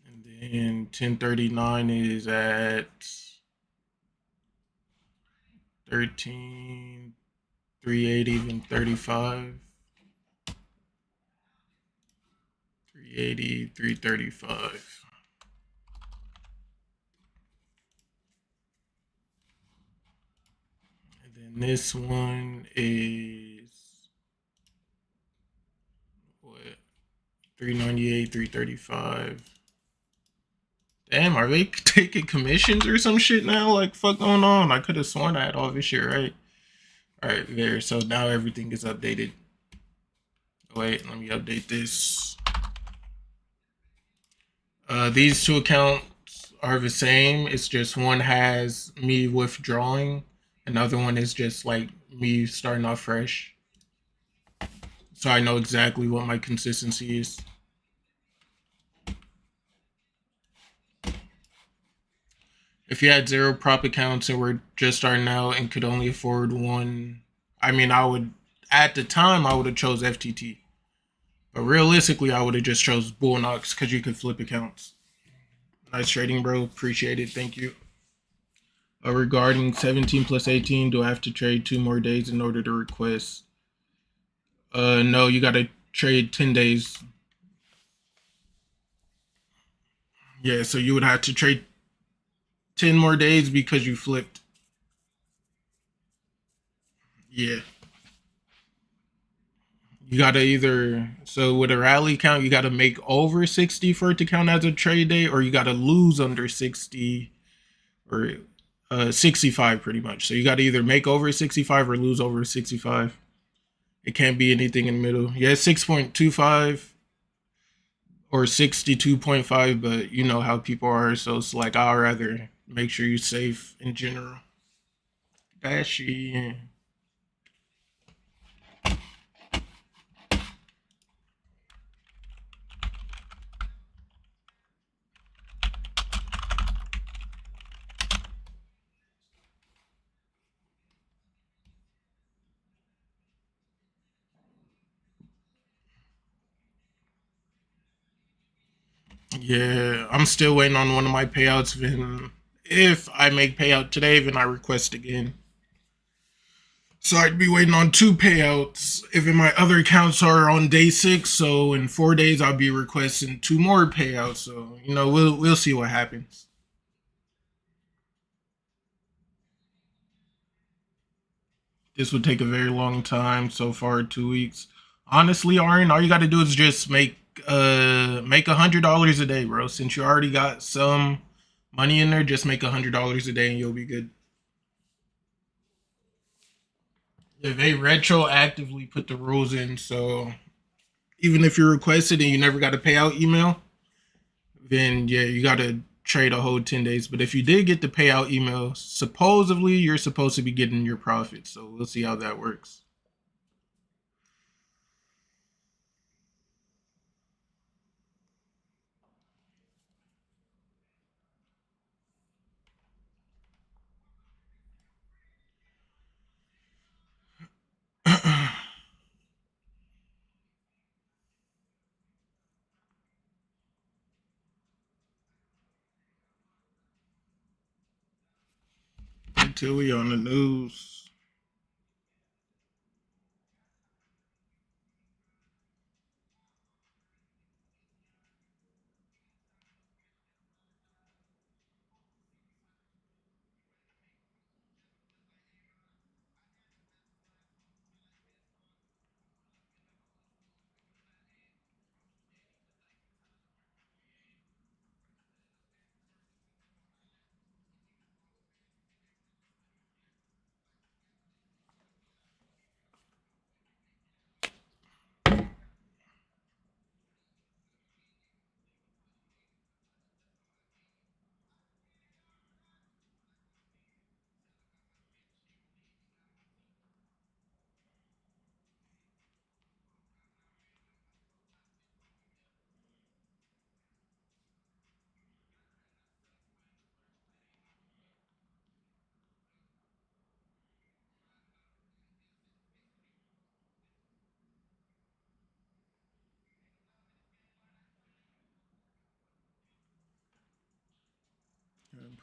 [SPEAKER 1] And then 1039 is at 13, 380, even 35. 380, 335. And then this one is what? 398, 335. Damn, are they taking commissions or some shit now? Like, fuck going on? I could have sworn I had all this shit right. Alright, there. So now everything is updated. Wait, let me update this. These two accounts are the same. It's just one has me withdrawing. Another one is just like me starting off fresh. So I know exactly what my consistency is. If you had 0 prop accounts and were just starting out and could only afford one, I mean, I would, at the time, I would have chose FTT. But realistically, I would have just chose Bullnox because you could flip accounts. Nice trading, bro. Appreciate it. Thank you. Regarding 17 plus 18, do I have to trade 2 more days in order to request? No, you got to trade 10 days. Yeah, so you would have to trade 10 more days because you flipped. Yeah. You gotta either, so with a rally count, you gotta make over 60 for it to count as a trade day, or you gotta lose under 60 or 65 pretty much. So you gotta either make over 65 or lose over 65. It can't be anything in the middle. Yeah, 6.25 or 62.5, but you know how people are, so it's like I'd rather make sure you're safe in general. Dashy. Yeah, I'm still waiting on one of my payouts. Then, if I make payout today, then I request again. So I'd be waiting on 2 payouts. If my other accounts are on day 6, so in 4 days I'll be requesting 2 more payouts. So you know we'll see what happens. This would take a very long time. So far, 2 weeks. Honestly, Arn, all you got to do is just make $100 a day, bro. Since you already got some money in there, just make $100 a day and you'll be good. Yeah, they retroactively put the rules in, so even if you're requested and you never got a payout email, then yeah, you got to trade a whole 10 days. But if you did get the payout email, supposedly you're supposed to be getting your profit. So we'll see how that works. till we on the news.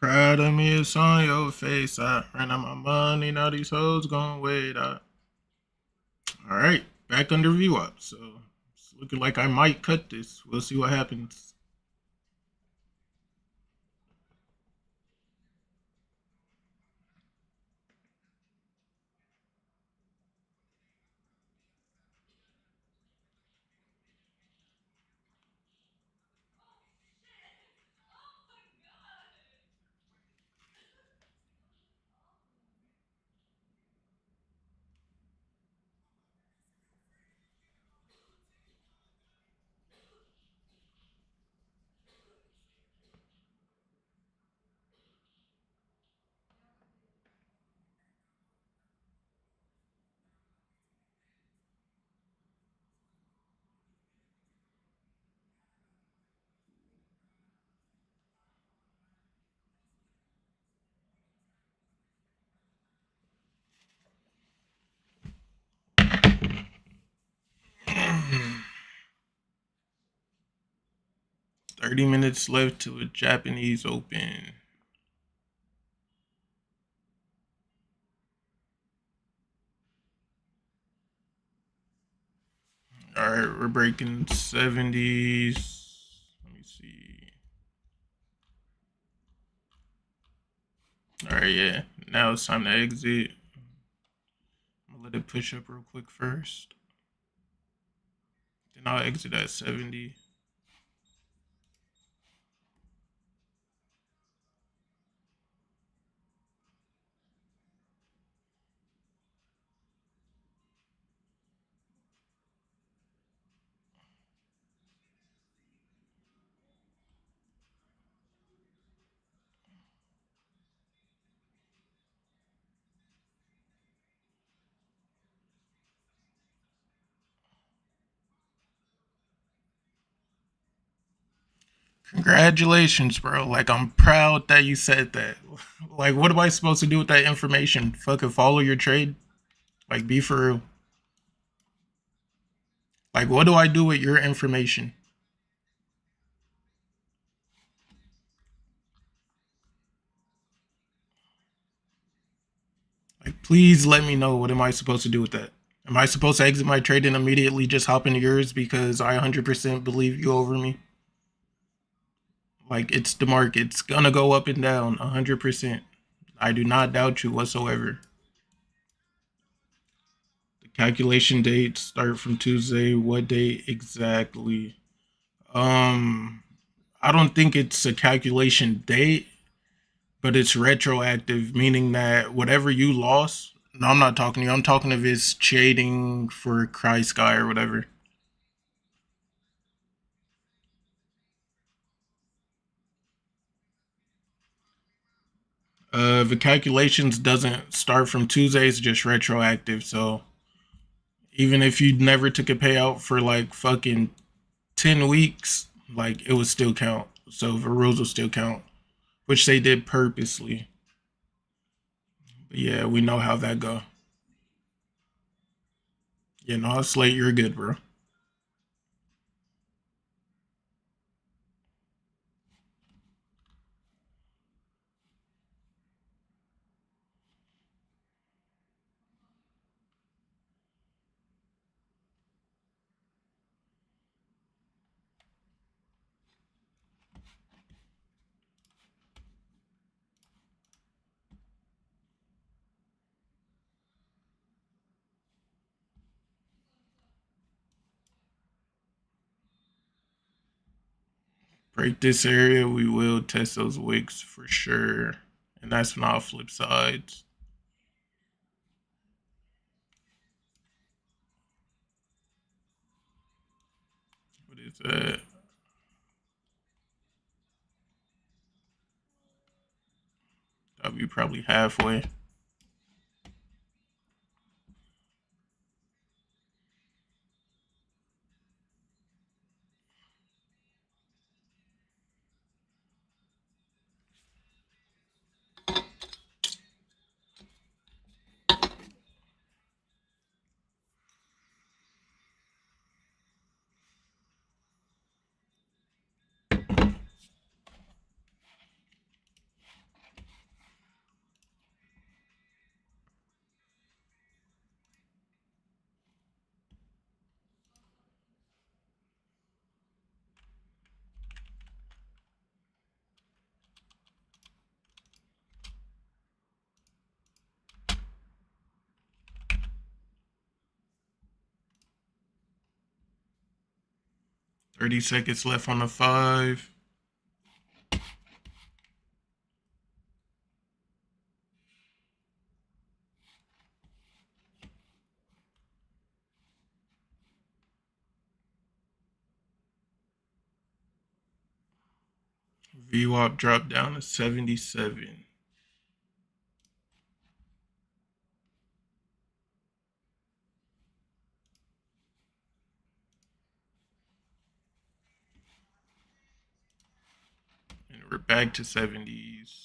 [SPEAKER 1] Proud of me, it's on your face. I ran out my money, now these hoes gon' wait. All right, back under VWAP. So it's looking like I might cut this. We'll see what happens. Mm. 30 minutes left to a Japanese Open. All right, we're breaking 70s. Let me see. All right, yeah. Now it's time to exit. I'm gonna let it push up real quick first. Then I'll exit at 70. Congratulations, bro. Like, I'm proud that you said that. Like, what am I supposed to do with that information? Fucking follow your trade? Like, be for real. Like, what do I do with your information? Like, please let me know. What am I supposed to do with that? Am I supposed to exit my trade and immediately just hop into yours because I 100% believe you over me? Like, it's the market. It's gonna go up and down 100%. I do not doubt you whatsoever. The calculation dates start from Tuesday. What date exactly? Um, I don't think it's a calculation date, but it's retroactive, meaning that whatever you lost. No, I'm not talking to you. I'm talking if it's trading for Cry Sky or whatever. The calculations doesn't start from Tuesday, it's just retroactive. So even if you never took a payout for like fucking 10 weeks, like it would still count. So the rules will still count, which they did purposely. But yeah, we know how that go. Yeah, no, Slate, you're good, bro. break this area, we will test those wicks for sure. And that's when I'll flip sides. What is that? That'll be probably halfway. $30 seconds left on the 5. VWAP dropped down to 77. And we're back to 70s.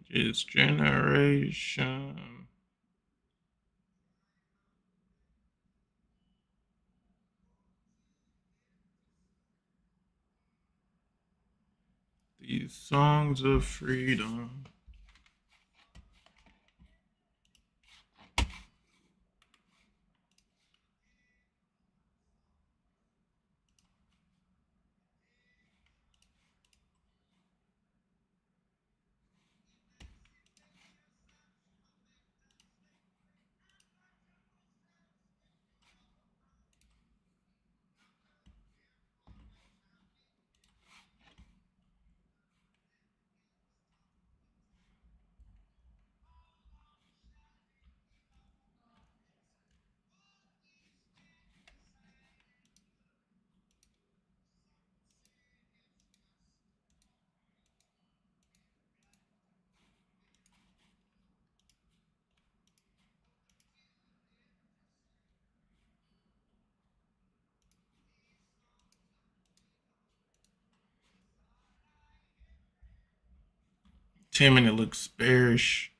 [SPEAKER 1] Just generation. These songs of freedom. Tim and it looks bearish.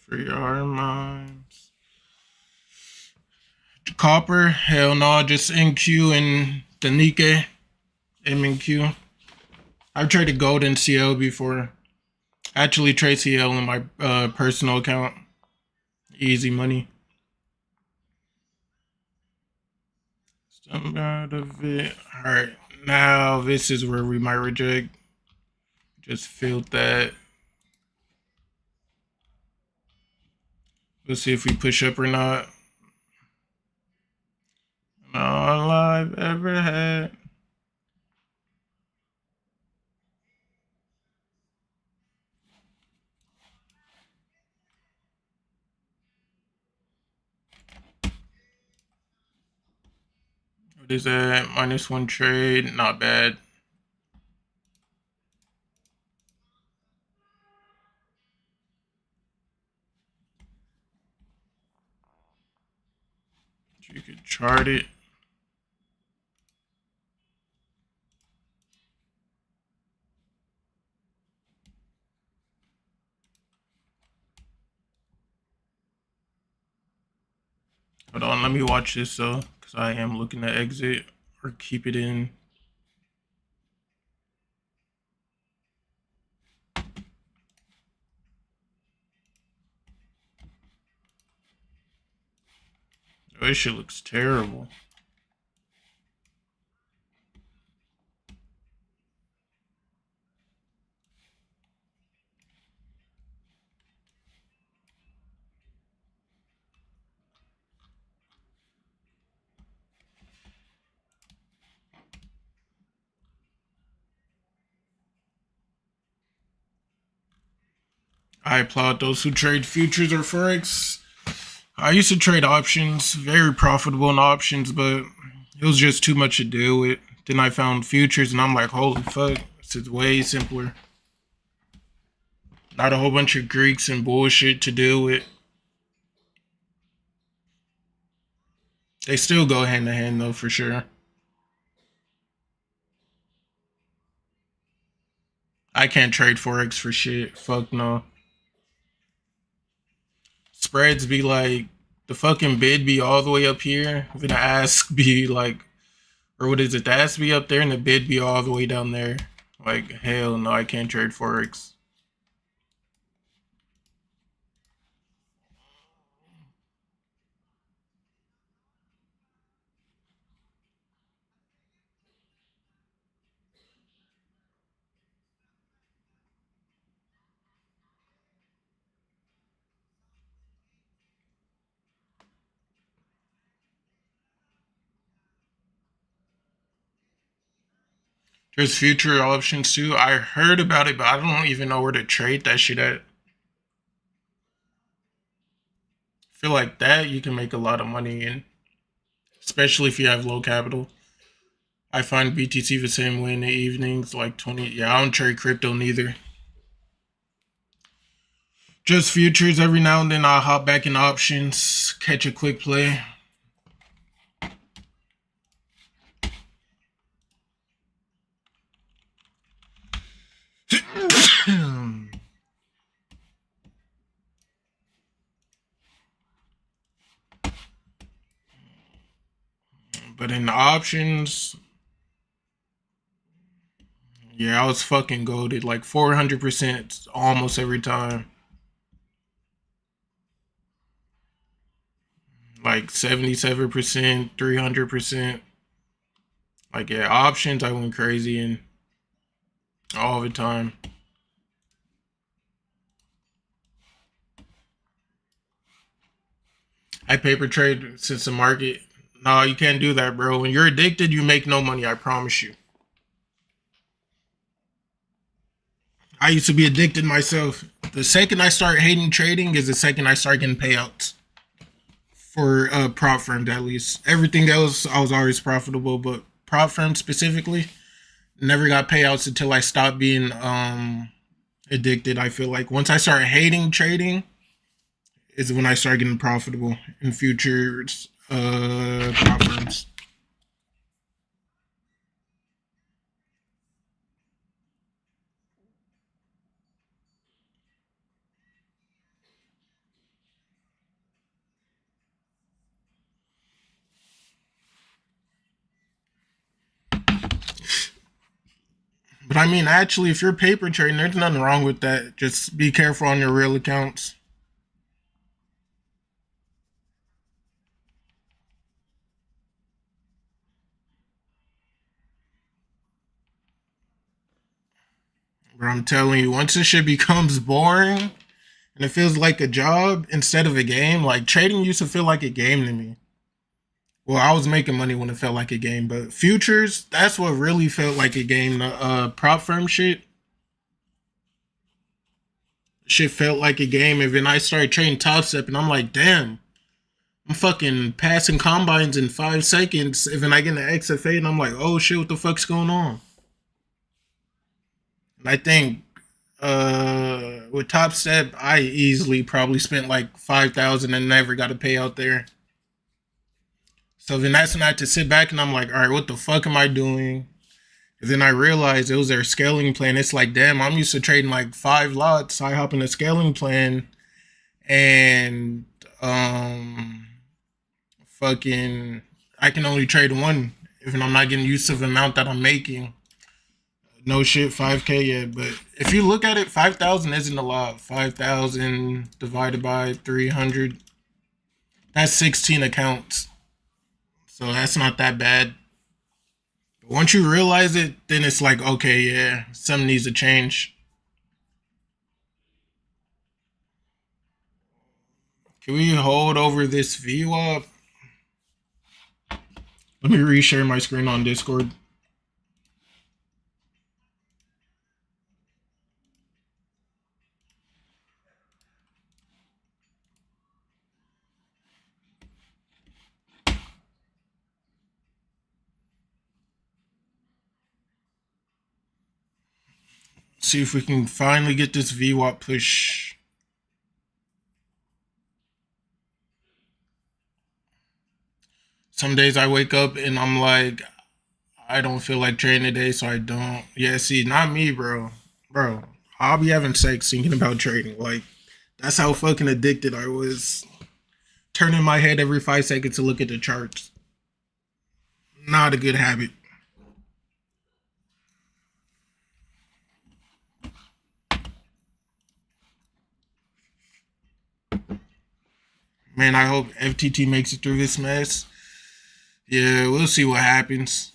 [SPEAKER 1] For your minds. Copper, hell no, just NQ and the Nikkei, MNQ. I've traded gold and CL before. I actually trade CL in my personal account. Easy money. Some out of it. Alright, now this is where we might reject. Just filled that. Let's see if we push up or not. All I've ever had. What is that? -1 trade. Not bad. You could chart it. Hold on, let me watch this though, because I am looking to exit or keep it in. Oh, this shit looks terrible. I applaud those who trade futures or forex. I used to trade options, very profitable in options, but it was just too much to deal with. Then I found futures and I'm like, holy fuck, this is way simpler. Not a whole bunch of Greeks and bullshit to deal with. They still go hand in hand though, for sure. I can't trade forex for shit. Fuck no. Spreads be like, the fucking bid be all the way up here, then the ask be like, or what is it? The ask be up there and the bid be all the way down there. Like, hell no, I can't trade forex. There's future options too. I heard about it, but I don't even know where to trade that shit at. I feel like that you can make a lot of money in, especially if you have low capital. I find BTC the same way in the evenings, like 20. Yeah, I don't trade crypto neither. Just futures. Every now and then I'll hop back in options, catch a quick play. But in the options, yeah, I was fucking goated, like 400% almost every time. Like 77%, 300%. Like, yeah, options I went crazy in all the time. I paper trade since the market. No, you can't do that, bro. When you're addicted, you make no money, I promise you. I used to be addicted myself. The second I start hating trading is the second I start getting payouts. For prop firms, at least. Everything else, I was always profitable, but prop firms specifically, never got payouts until I stopped being addicted. I feel like once I started hating trading, is when I started getting profitable in futures prop firms. But I mean, actually, if you're paper trading, there's nothing wrong with that. Just be careful on your real accounts. But I'm telling you, once this shit becomes boring and it feels like a job instead of a game, like trading used to feel like a game to me. Well, I was making money when it felt like a game, but futures, that's what really felt like a game. The prop firm shit felt like a game. And then I started trading Top Step, and I'm like, damn, I'm fucking passing combines in 5 seconds. And then I get an XFA, and I'm like, oh shit, what the fuck's going on? And I think with Top Step, I easily probably spent like 5,000 and never got a payout there. So then that's when I had to sit back and I'm like, all right, what the fuck am I doing? And then I realized it was their scaling plan. It's like, damn, I'm used to trading like 5 lots. I hop in a scaling plan and fucking I can only trade one if I'm not getting use of the amount that I'm making. No shit, 5K yet, but if you look at it, 5,000 isn't a lot. 5,000 divided by 300, that's 16 accounts. So that's not that bad. But once you realize it, then it's like, okay, yeah, something needs to change. Can we hold over this VWAP? Let me reshare my screen on Discord. See if we can finally get this VWAP push. Some days I wake up and I'm like, I don't feel like trading today, so I don't. Yeah, see, not me, bro. Bro, I'll be having sex thinking about trading. Like, that's how fucking addicted I was. Turning my head every 5 seconds to look at the charts. Not a good habit. Man, I hope FTT makes it through this mess. Yeah, we'll see what happens.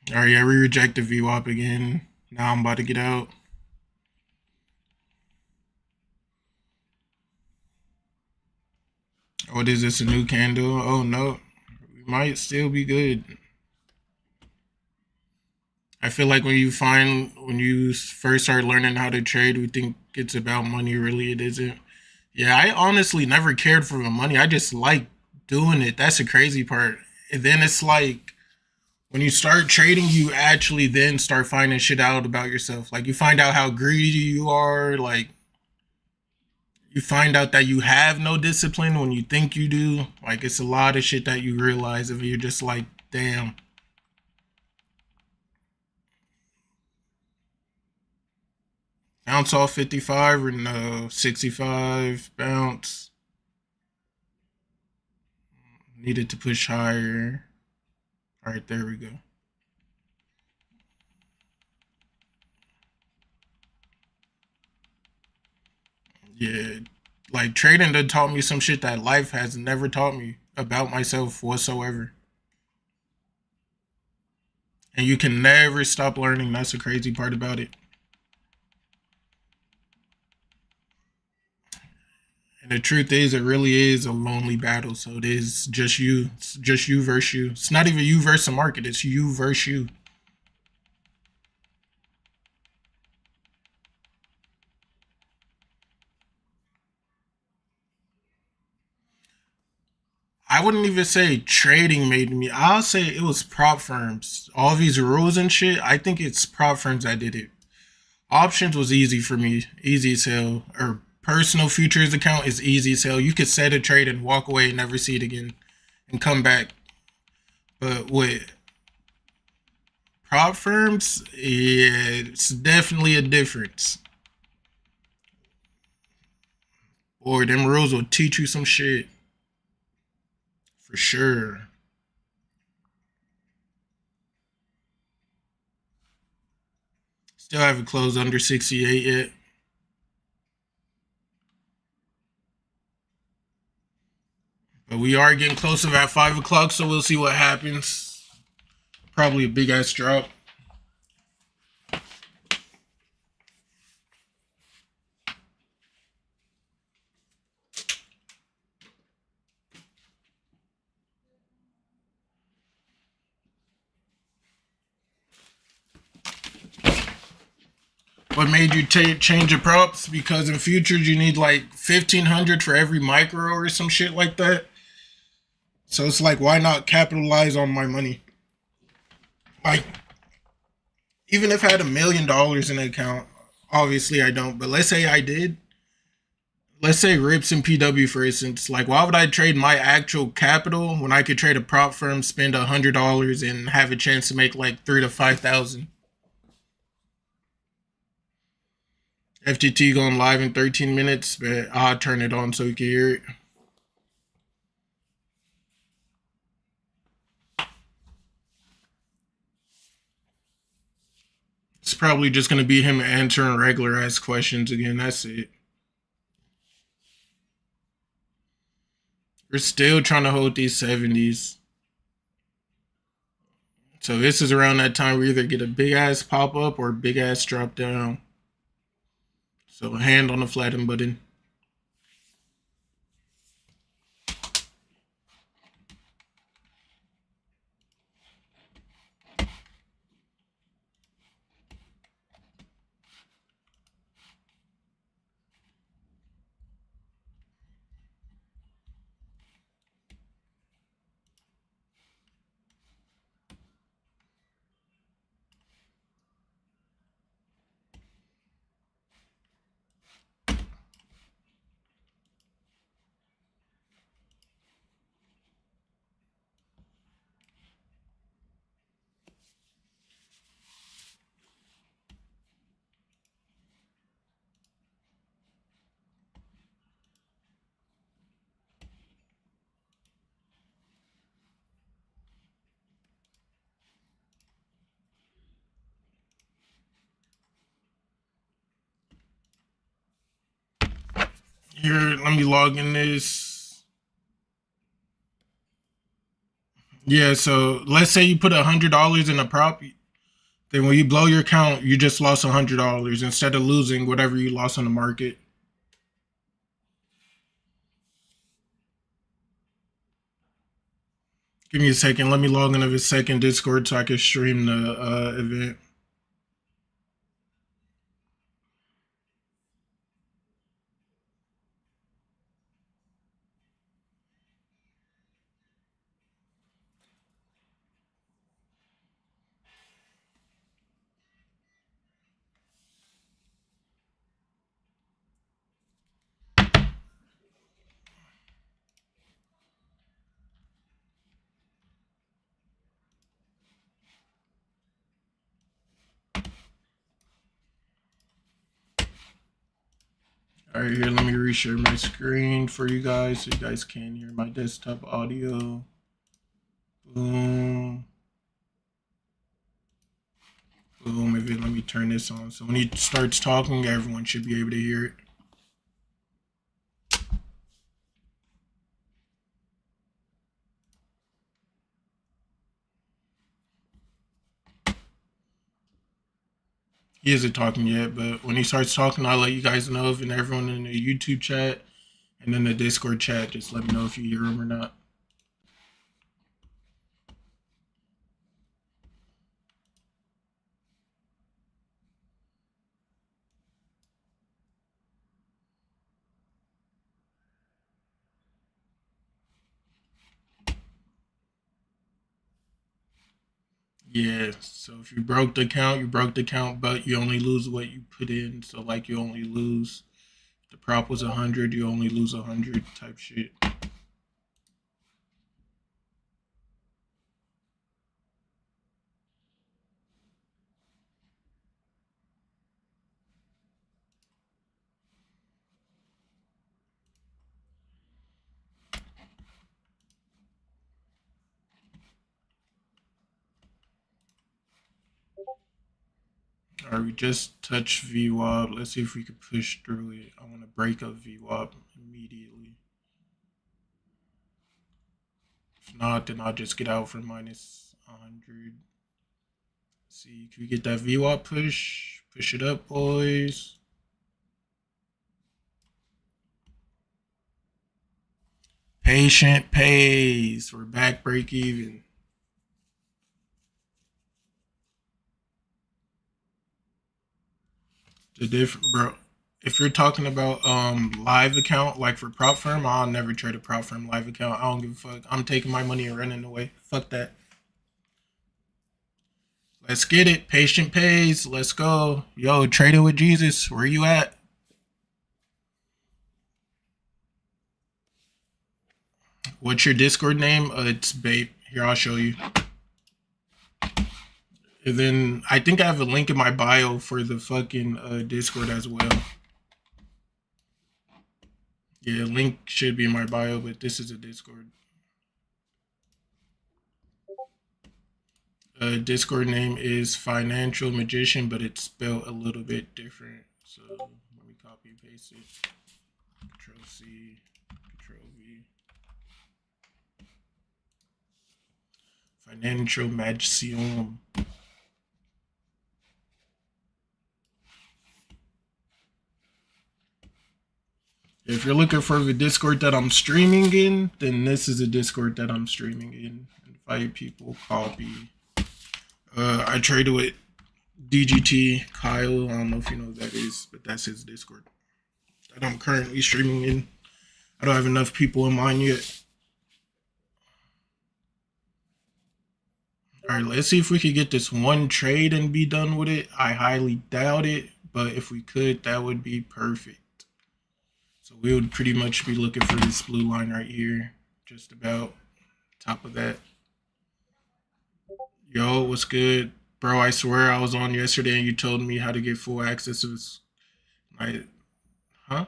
[SPEAKER 1] Alright, yeah, we rejected VWAP again. Now I'm about to get out. What is this, a new candle? Oh no, we might still be good. I feel like when you first start learning how to trade, we think it's about money. Really, it isn't. Yeah, I honestly never cared for the money. I just like doing it. That's the crazy part. And then it's like when you start trading, you actually then start finding shit out about yourself. Like you find out how greedy you are. Like you find out that you have no discipline when you think you do. Like it's a lot of shit that you realize if you're just like, damn. Bounce off 55 or no? 65 bounce. Needed to push higher. All right, there we go. Yeah, like trading done taught me some shit that life has never taught me about myself whatsoever. And you can never stop learning. That's the crazy part about it. And the truth is, it really is a lonely battle. So it is just you. It's just you versus you. It's not even you versus the market. It's you versus you. I wouldn't even say trading made me. I'll say it was prop firms. All these rules and shit. I think it's prop firms that did it. Options was easy for me, easy as hell. Or personal futures account is easy as hell. You could set a trade and walk away and never see it again, and come back. But with prop firms, yeah, it's definitely a difference. Or them rules will teach you some shit for sure. Still haven't closed under 68 yet. But we are getting close to that 5 o'clock, so we'll see what happens. Probably a big ass drop. What made you change your props? Because in futures you need like 1,500 for every micro or some shit like that. So it's like, why not capitalize on my money? Like, even if I had $1,000,000 in an account, obviously I don't. But let's say I did. Let's say Rips and PW for instance. Like, why would I trade my actual capital when I could trade a prop firm, spend $100, and have a chance to make like 3 to 5,000? FTT going live in 13 minutes, but I'll turn it on so you can hear it. It's probably just going to be him answering regular ass questions again. That's it. We're still trying to hold these 70s. So this is around that time we either get a big ass pop up or a big ass drop down. So hand on the flatten button. Here, let me log in this. Yeah, so let's say you put $100 in a prop. Then when you blow your account, you just lost $100 instead of losing whatever you lost on the market. Give me a second. Let me log into his second Discord so I can stream the event. All right, here, let me reshare my screen for you guys so you guys can hear my desktop audio. Boom. Boom. Let me turn this on. So when he starts talking, everyone should be able to hear it. He isn't talking yet, but when he starts talking, I'll let you guys know. And everyone in the YouTube chat and in the Discord chat, just let me know if you hear him or not. Yeah, so if you broke the account, you broke the account, but you only lose what you put in. So like you only lose, if the prop was 100, you only lose 100 type shit. All right, we just touched VWAP. Let's see if we can push through it. I want to break up VWAP immediately. If not, then I'll just get out for minus 100. Let's see, can we get that VWAP push? Push it up, boys. Patient pays. We're back break even. The different, bro. If you're talking about live account, like for prop firm, I'll never trade a prop firm live account. I don't give a fuck. I'm taking my money and running away. Fuck that. Let's get it. Patient pays. Let's go. Yo, trading with Jesus. Where you at? What's your Discord name? It's Babe. Here, I'll show you. And then I think I have a link in my bio for the fucking Discord as well. Yeah, link should be in my bio, but this is a Discord. Discord name is Financial Magician, but it's spelled a little bit different. So let me copy and paste it. Control C, Control V. Financial Magician. If you're looking for the Discord that I'm streaming in, then this is a Discord that I'm streaming in. Invite people, copy. I traded with DGT Kyle. I don't know if you know who that is, but that's his Discord that I'm currently streaming in. I don't have enough people in mine yet. All right, let's see if we could get this one trade and be done with it. I highly doubt it, but if we could, that would be perfect. So we would pretty much be looking for this blue line right here, just about top of that. Yo, what's good? Bro, I swear I was on yesterday and you told me how to get full access to this. Huh?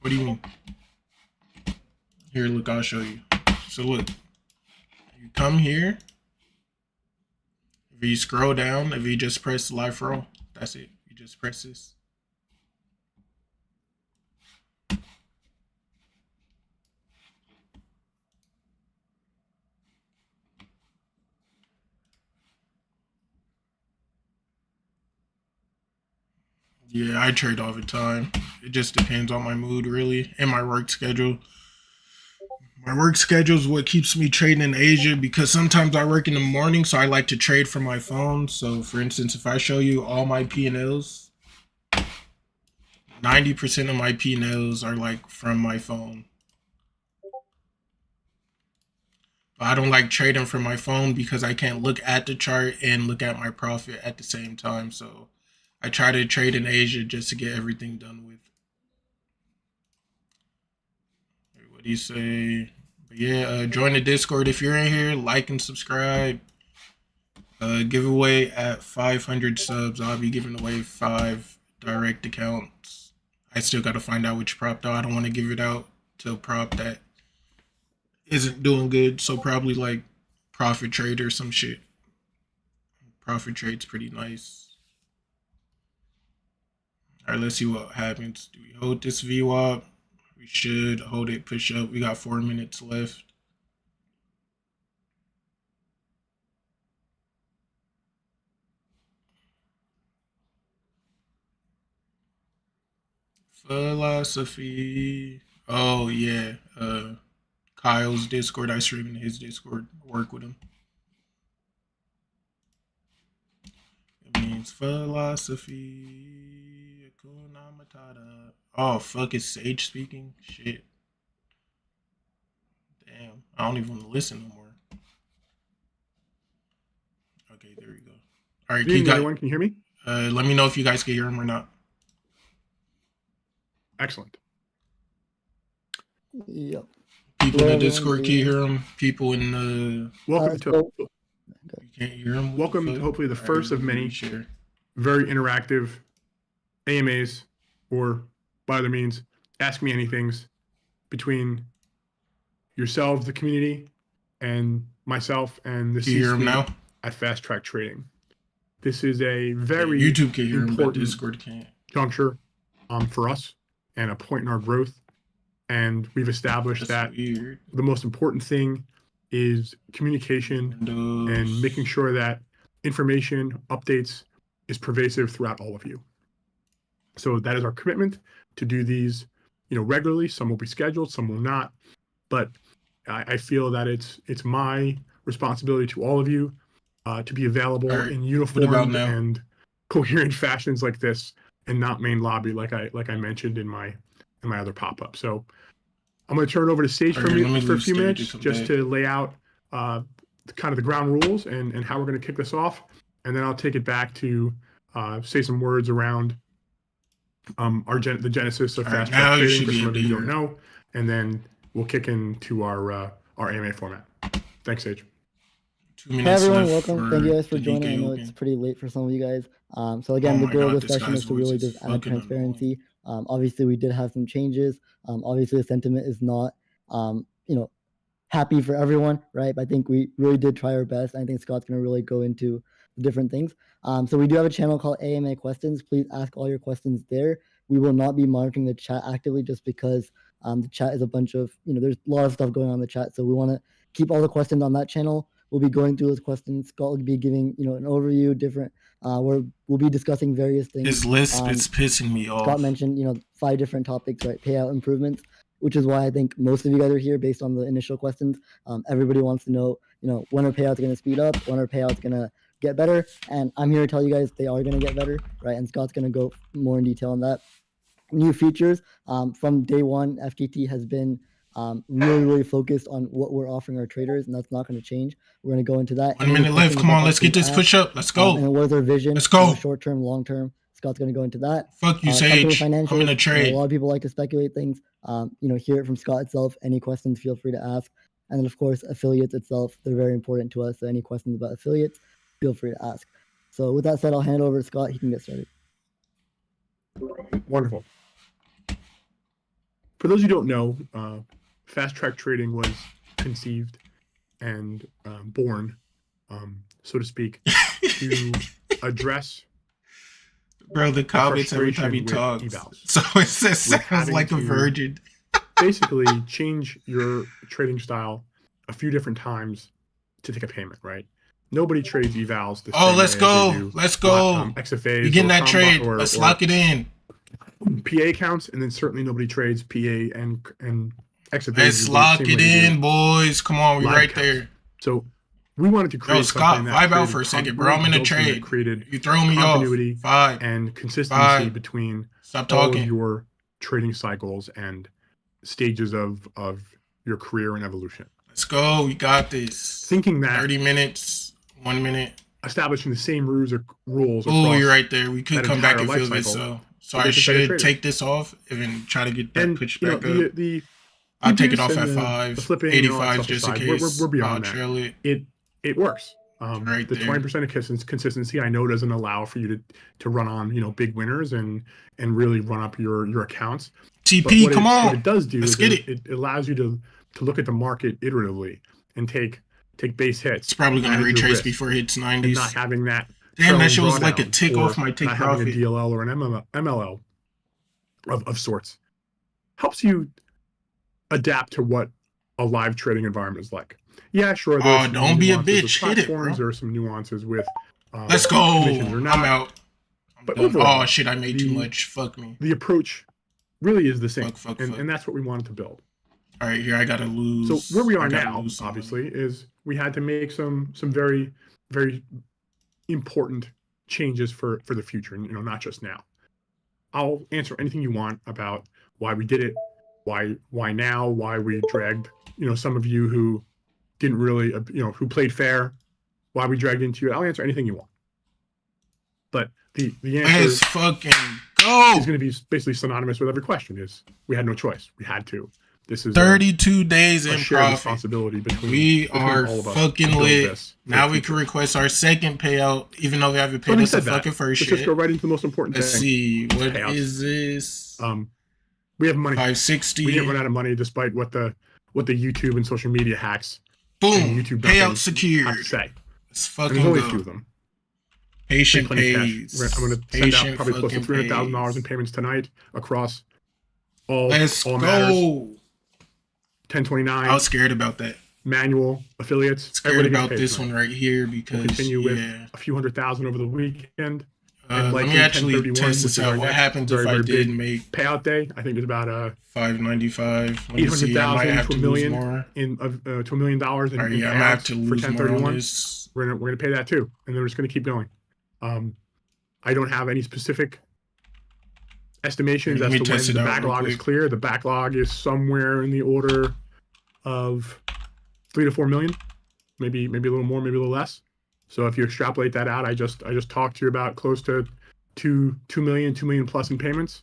[SPEAKER 1] What do you mean? Here, look, I'll show you. So look, you come here. If you scroll down, if you just press live roll, that's it. You just press this. Yeah, I trade all the time. It just depends on my mood, really, and my work schedule. My work schedule is what keeps me trading in Asia because sometimes I work in the morning, so I like to trade from my phone. So, for instance, if I show you all my P&Ls, 90% of my P&Ls are like from my phone. But I don't like trading from my phone because I can't look at the chart and look at my profit at the same time. So I try to trade in Asia just to get everything done with. What do you say? But yeah, join the Discord if you're in here. Like and subscribe. Giveaway at 500 subs. I'll be giving away 5 direct accounts. I still got to find out which prop though. I don't want to give it out to a prop that isn't doing good. So probably like Profit Trade or some shit. Profit Trade's pretty nice. All right, let's see what happens. Do we hold this VWAP? We should hold it, push up. We got 4 minutes left. Philosophy. Oh, yeah. Kyle's Discord. I stream in his Discord. Work with him. It means philosophy. Hakuna Matata. Oh, fuck. Is Sage speaking? Shit. Damn. I don't even want to listen no more. Okay, there we go. All right,
[SPEAKER 3] everyone, can you hear me?
[SPEAKER 1] Let me know if you guys can hear him or not.
[SPEAKER 3] Excellent.
[SPEAKER 4] Yep.
[SPEAKER 1] People in the Discord, can you hear him? People in the...
[SPEAKER 3] Welcome to...
[SPEAKER 1] You can't hear him?
[SPEAKER 3] Welcome to hopefully the first of many very interactive AMAs, or by other means, Ask Me Anythings between yourselves, the community, and myself and the C-suite at FastTrack Trading. This is a very
[SPEAKER 1] YouTube can hear him, but
[SPEAKER 3] important
[SPEAKER 1] Discord can't.
[SPEAKER 3] juncture for us and a point in our growth. And we've established that the most important thing is communication and making sure that information, updates is pervasive throughout all of you. So that is our commitment to do these, regularly. Some will be scheduled, some will not. But I feel that it's my responsibility to all of you to be available in uniform and coherent fashions like this, and not main lobby like I mentioned in my other pop-up. So I'm going to turn it over to Sage for a few minutes just to lay out kind of the ground rules and how we're going to kick this off, and then I'll take it back to say some words around the genesis of FastTrack Trading for some of you who don't know, and then we'll kick into our AMA format. Thanks, Sage.
[SPEAKER 1] 2 minutes. Hey
[SPEAKER 4] everyone, welcome. Thank you guys for joining. I know it's pretty late for some of you guys. So again, the goal of this session is to really just add transparency. Obviously, we did have some changes. Obviously, the sentiment is not, happy for everyone, right? But I think we really did try our best. I think Scott's going to really go into the different things. So we do have a channel called AMA Questions. Please ask all your questions there. We will not be monitoring the chat actively just because the chat is a bunch of, there's a lot of stuff going on in the chat. So we want to keep all the questions on that channel. We'll be going through those questions. Scott will be giving, an overview, different, where we'll be discussing various things.
[SPEAKER 1] His list is pissing me off.
[SPEAKER 4] Scott mentioned, 5 different topics, right? Payout improvements, which is why I think most of you guys are here based on the initial questions. Everybody wants to know, when are payouts going to speed up? When are payouts going to get better? And I'm here to tell you guys they are going to get better, right? And Scott's going to go more in detail on that. New features from day one, FTT has been really focused on what we're offering our traders, and that's not going to change. We're going to go into that.
[SPEAKER 1] 1 minute left. Come on, let's get this push up. Let's go.
[SPEAKER 4] And what is our vision?
[SPEAKER 1] Let's go.
[SPEAKER 4] Short term, long term. Scott's going to go into that.
[SPEAKER 1] Fuck you, Sage. I'm in a trade.
[SPEAKER 4] A lot of people like to speculate things. Hear it from Scott itself. Any questions, feel free to ask. And then, of course, affiliates itself. They're very important to us. So any questions about affiliates, feel free to ask. So with that said, I'll hand it over to Scott. He can get started.
[SPEAKER 3] Wonderful. For those who don't know, FastTrack trading was conceived and born, so to speak, to address.
[SPEAKER 1] Bro, the comments every time you talk. So it sounds like a virgin.
[SPEAKER 3] Basically, change your trading style a few different times to take a payment, right? Nobody trades evals.
[SPEAKER 1] Let's go. Let's go.
[SPEAKER 3] XFAs.
[SPEAKER 1] You getting that trade? Let's lock it in.
[SPEAKER 3] PA accounts, and then certainly nobody trades PA and XFAs.
[SPEAKER 1] Let's lock it in, boys. Come on, we right there.
[SPEAKER 3] So we wanted to create
[SPEAKER 1] Scott, vibe out for a second, bro. I'm in a trade. You throwing me off. 5
[SPEAKER 3] and consistency between
[SPEAKER 1] Stop talking.
[SPEAKER 3] all of your trading cycles and stages of your career and evolution.
[SPEAKER 1] Let's go. We got this.
[SPEAKER 3] Thinking that
[SPEAKER 1] 30 minutes, 1 minute.
[SPEAKER 3] Establishing the same rules.
[SPEAKER 1] Oh, you're right there. We could come back and feel this. So I should take this off and try to get that pitch back up. I'll take it off at 5. 85 just in case.
[SPEAKER 3] We're beyond that. It works.
[SPEAKER 1] Right
[SPEAKER 3] the 20% of consistency I know doesn't allow for you to run on big winners and really run up your accounts.
[SPEAKER 1] TP, come on.
[SPEAKER 3] What it does do is
[SPEAKER 1] it
[SPEAKER 3] allows you to look at the market iteratively and take base hits.
[SPEAKER 1] It's probably going to retrace before it hits 90s.
[SPEAKER 3] And not having that.
[SPEAKER 1] Damn, that shows like a tick off my take profit.
[SPEAKER 3] Having a DLL or an MLL of sorts helps you adapt to what a live trading environment is like. Yeah, sure.
[SPEAKER 1] Don't be a bitch. Hit it, bro.
[SPEAKER 3] There are some nuances with.
[SPEAKER 1] Let's go. I'm out.
[SPEAKER 3] But overall,
[SPEAKER 1] shit, I made too much. Fuck me.
[SPEAKER 3] The approach really is the same, and that's what we wanted to build.
[SPEAKER 1] All right, here I gotta lose.
[SPEAKER 3] So where we are now, obviously, is we had to make some very, very important changes for the future, not just now. I'll answer anything you want about why we did it, why now, why we dragged, some of you who didn't really, who played fair, why we dragged into it. I'll answer anything you want. But the answer
[SPEAKER 1] is fucking go.
[SPEAKER 3] Is going to be basically synonymous with every question. Is we had no choice. We had to. This is
[SPEAKER 1] 32 days in
[SPEAKER 3] shared
[SPEAKER 1] profit.
[SPEAKER 3] Responsibility between
[SPEAKER 1] we are
[SPEAKER 3] all of us
[SPEAKER 1] fucking lit. Now we can request our second payout, even though we haven't paid us a fucking first shit.
[SPEAKER 3] Let's just go right into the most important thing.
[SPEAKER 1] Let's see. What is this?
[SPEAKER 3] We have money.
[SPEAKER 1] 560.
[SPEAKER 3] We didn't run out of money despite what the YouTube and social media hacks.
[SPEAKER 1] Boom.
[SPEAKER 3] YouTube
[SPEAKER 1] payout secured.
[SPEAKER 3] Have to say.
[SPEAKER 1] Let's fucking
[SPEAKER 3] there's only
[SPEAKER 1] go.
[SPEAKER 3] a few of them.
[SPEAKER 1] Patient pays.
[SPEAKER 3] I'm going to send out probably close to $300,000 in payments tonight across all.
[SPEAKER 1] Let's
[SPEAKER 3] all
[SPEAKER 1] go.
[SPEAKER 3] Matters. 1029.
[SPEAKER 1] I was scared about that.
[SPEAKER 3] Manual affiliates.
[SPEAKER 1] Scared about this one right here because
[SPEAKER 3] we'll continue with a few $100,000 over the weekend.
[SPEAKER 1] Let me actually test this out. What happens if I did make
[SPEAKER 3] payout day? I think it's about
[SPEAKER 1] $595.
[SPEAKER 3] $800,000 to $1 million to $1 million in
[SPEAKER 1] I'm have to lose for 1031.
[SPEAKER 3] We're gonna pay that too, and then we're just gonna keep going. I don't have any specific estimations as to when the backlog is clear. The backlog is somewhere in the order of 3 to 4 million, maybe a little more, maybe a little less. So if you extrapolate that out, I just talked to you about close to 2 million plus in payments.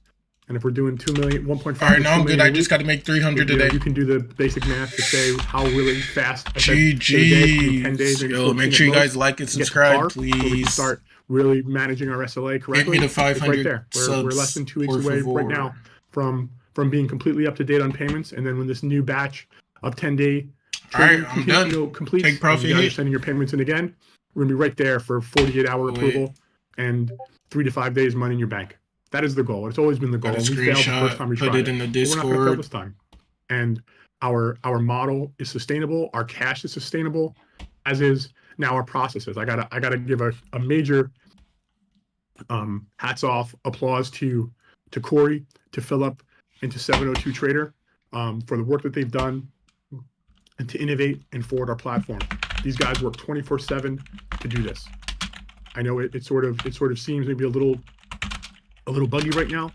[SPEAKER 3] And if we're doing 2 million, 1.5.
[SPEAKER 1] All right, no, I'm good. I just got to make 300 today.
[SPEAKER 3] You can do the basic math to say how really fast.
[SPEAKER 1] GG.
[SPEAKER 3] 10 days.
[SPEAKER 1] Yo, make sure you guys like and subscribe, please.
[SPEAKER 3] So we can start really managing our SLA correctly.
[SPEAKER 1] Get me to 500
[SPEAKER 3] right there. We're less than 2 weeks away right now from being completely up to date on payments. And then when this new batch of 10-day
[SPEAKER 1] right, I'm done.
[SPEAKER 3] Completes.
[SPEAKER 1] Take profit
[SPEAKER 3] You guys are
[SPEAKER 1] hit.
[SPEAKER 3] sending your payments in again. We're gonna be right there for 48-hour approval and 3 to 5 days money in your bank. That is the goal. It's always been the goal.
[SPEAKER 1] Got a
[SPEAKER 3] We failed the first
[SPEAKER 1] screenshot,
[SPEAKER 3] time we
[SPEAKER 1] put
[SPEAKER 3] tried
[SPEAKER 1] it in the
[SPEAKER 3] but we're not gonna fail
[SPEAKER 1] Discord.
[SPEAKER 3] this time. And our model is sustainable. Our cash is sustainable, as is now our processes. I gotta give a major hats off, applause to Corey, to Philip, and to 702 Trader for the work that they've done and to innovate and forward our platform. These guys work 24/7 to do this. I know it sort of seems maybe a little buggy right now,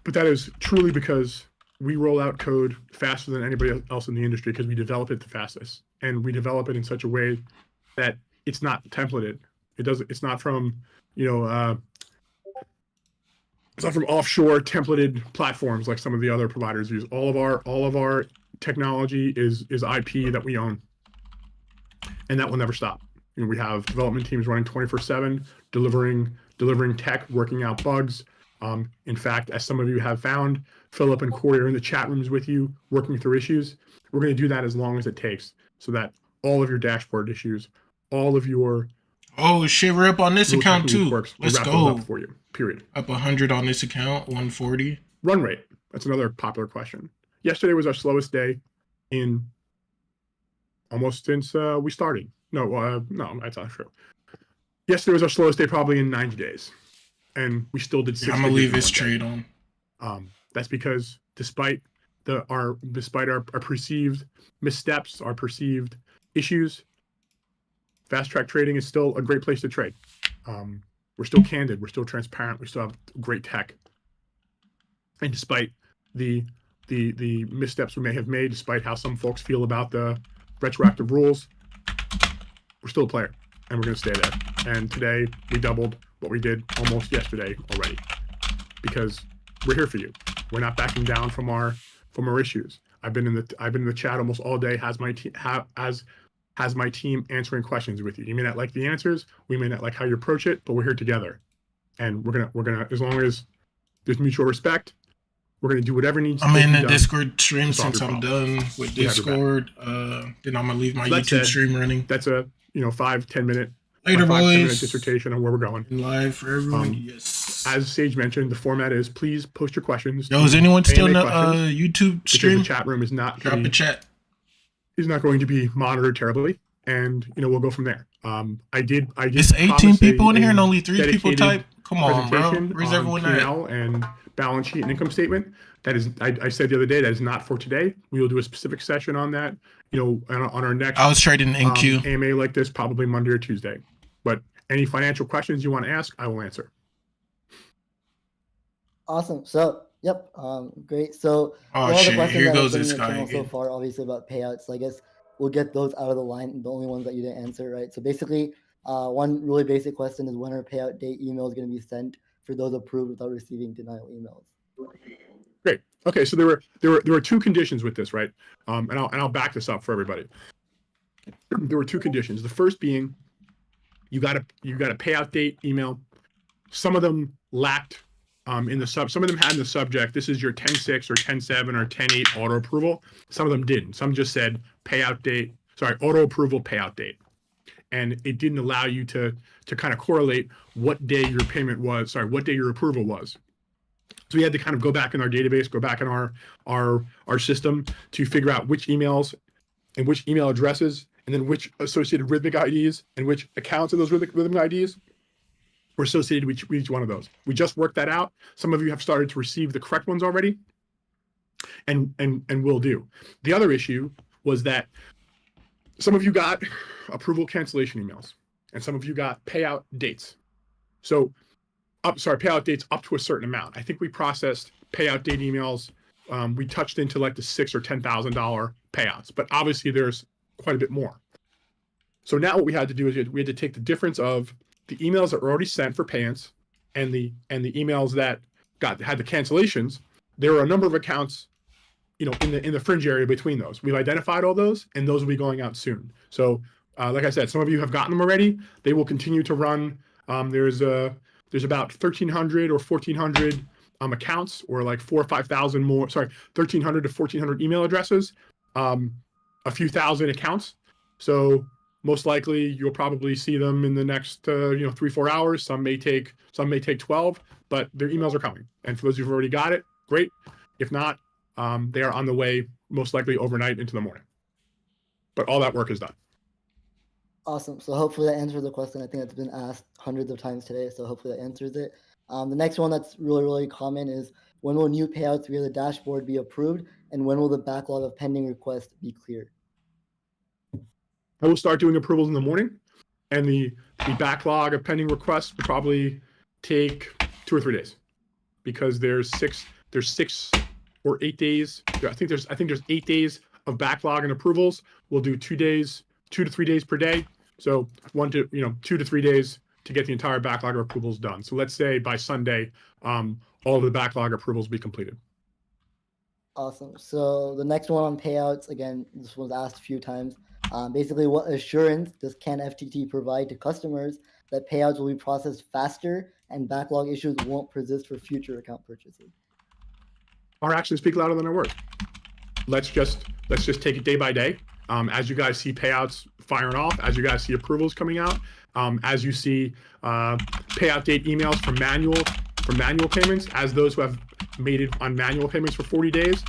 [SPEAKER 3] but that is truly because we roll out code faster than anybody else in the industry because we develop it the fastest, and we develop it in such a way that it's not templated. It's not from it's not from offshore templated platforms like some of the other providers use. All of our technology is IP that we own, and that will never stop. We have development teams running 24/7, delivering tech, working out bugs. In fact, as some of you have found, Philip and Corey are in the chat rooms with you, working through issues. We're going to do that as long as it takes, so that all of your dashboard issues, all of your
[SPEAKER 1] shit, we're up on this account too. Let's go.
[SPEAKER 3] up for you. Period.
[SPEAKER 1] Up 100 on this account, 140.
[SPEAKER 3] Run rate. That's another popular question. Yesterday was our slowest day in almost since we started. No, that's not true. Yesterday was our slowest day probably in 90 days. And we still did 6
[SPEAKER 1] I'm gonna leave this trade on.
[SPEAKER 3] That's because despite our perceived missteps, our perceived issues, FastTrack trading is still a great place to trade. We're still candid, we're still transparent, we still have great tech. And despite the missteps we may have made, despite how some folks feel about the retroactive rules, we're still a player, and we're going to stay there. And today we doubled what we did almost yesterday already, because we're here for you. We're not backing down from our issues. I've been in the chat almost all day. Has my team answering questions with you. You may not like the answers, we may not like how you approach it, but we're here together, and we're gonna as long as there's mutual respect, we're gonna do whatever needs.
[SPEAKER 1] I'm in the
[SPEAKER 3] done.
[SPEAKER 1] Discord stream since I'm done with Discord. Then I'm gonna leave my YouTube stream running.
[SPEAKER 3] That's a 5-10 minute
[SPEAKER 1] later, boys.
[SPEAKER 3] Dissertation on where we're going.
[SPEAKER 1] Live for everyone. Yes.
[SPEAKER 3] As Sage mentioned, the format is please post your questions.
[SPEAKER 1] Yo, is anyone still in the YouTube stream?
[SPEAKER 3] The chat room is not.
[SPEAKER 1] Drop a chat.
[SPEAKER 3] Is not going to be monitored terribly, and we'll go from there. I did.
[SPEAKER 1] It's 18 people in here and only 3 people type. Come on, bro. Where's everyone at?
[SPEAKER 3] And balance sheet and income statement. That is, I said the other day, that is not for today. We will do a specific session on that. On our next.
[SPEAKER 1] I was trading NQ
[SPEAKER 3] AMA like this probably Monday or Tuesday. But any financial questions you want to ask, I will answer.
[SPEAKER 4] Awesome. So, yep. Great. So,
[SPEAKER 1] all the questions here goes this guy
[SPEAKER 4] so far, obviously about payouts. So I guess we'll get those out of the line. The only ones that you didn't answer, right? So basically, one really basic question is when are payout date emails going to be sent for those approved without receiving denial emails?
[SPEAKER 3] Great. Okay. So there were 2 conditions with this, right? And I'll back this up for everybody. There were 2 conditions. The first being you got a payout date email. Some of them lacked in the some of them had in the subject, this is your 10/6 or 10/7 or 10/8 auto approval. Some of them didn't. Some just said auto approval payout date. And it didn't allow you to kind of correlate what day your payment was, what day your approval was. So we had to kind of go back in our database, go back in our system to figure out which emails and which email addresses, and then which associated rhythmic IDs and which accounts of those rhythmic IDs were associated with each one of those. We just worked that out. Some of you have started to receive the correct ones already, and will do. The other issue was that some of you got approval cancellation emails, and some of you got payout dates. So, payout dates up to a certain amount. I think we processed payout date emails. We touched into like the $6,000 or $10,000 payouts, but obviously there's quite a bit more. So now what we had to do is we had to take the difference of the emails that were already sent for payments and the emails that had the cancellations. There were a number of accounts, in the fringe area between those. We've identified all those, and those will be going out soon. So, like I said, some of you have gotten them already. They will continue to run. There's about 1,300 or 1,400 accounts, or like 4,000 or 5,000 more. 1,300 to 1,400 email addresses. a few thousand accounts. So most likely you'll probably see them in the next 3-4 hours. Some may take 12, but their emails are coming. And for those who've already got it, great. If not, they are on the way, most likely overnight into the morning. But all that work is done.
[SPEAKER 4] Awesome. So hopefully that answers the question. I think it's been asked hundreds of times today. So hopefully that answers it. The next one that's really, really common is, when will new payouts via the dashboard be approved? And when will the backlog of pending requests be cleared?
[SPEAKER 3] I will start doing approvals in the morning, and the backlog of pending requests will probably take 2 or 3 days, because there's 6 or 8 days. I think there's 8 days of backlog and approvals. We'll do 2 to 3 days per day. So 2 to 3 days to get the entire backlog of approvals done. So let's say by Sunday, all of the backlog approvals will be completed.
[SPEAKER 4] Awesome. So the next one on payouts, again, this was asked a few times. Basically, what assurance does CanFTT provide to customers that payouts will be processed faster and backlog issues won't persist for future account purchases?
[SPEAKER 3] Our actions speak louder than our words. Let's just take it day by day. As you guys see payouts firing off, as you guys see approvals coming out, as you see payout date emails for manual payments, as those who have made it on manual payments for 40 days,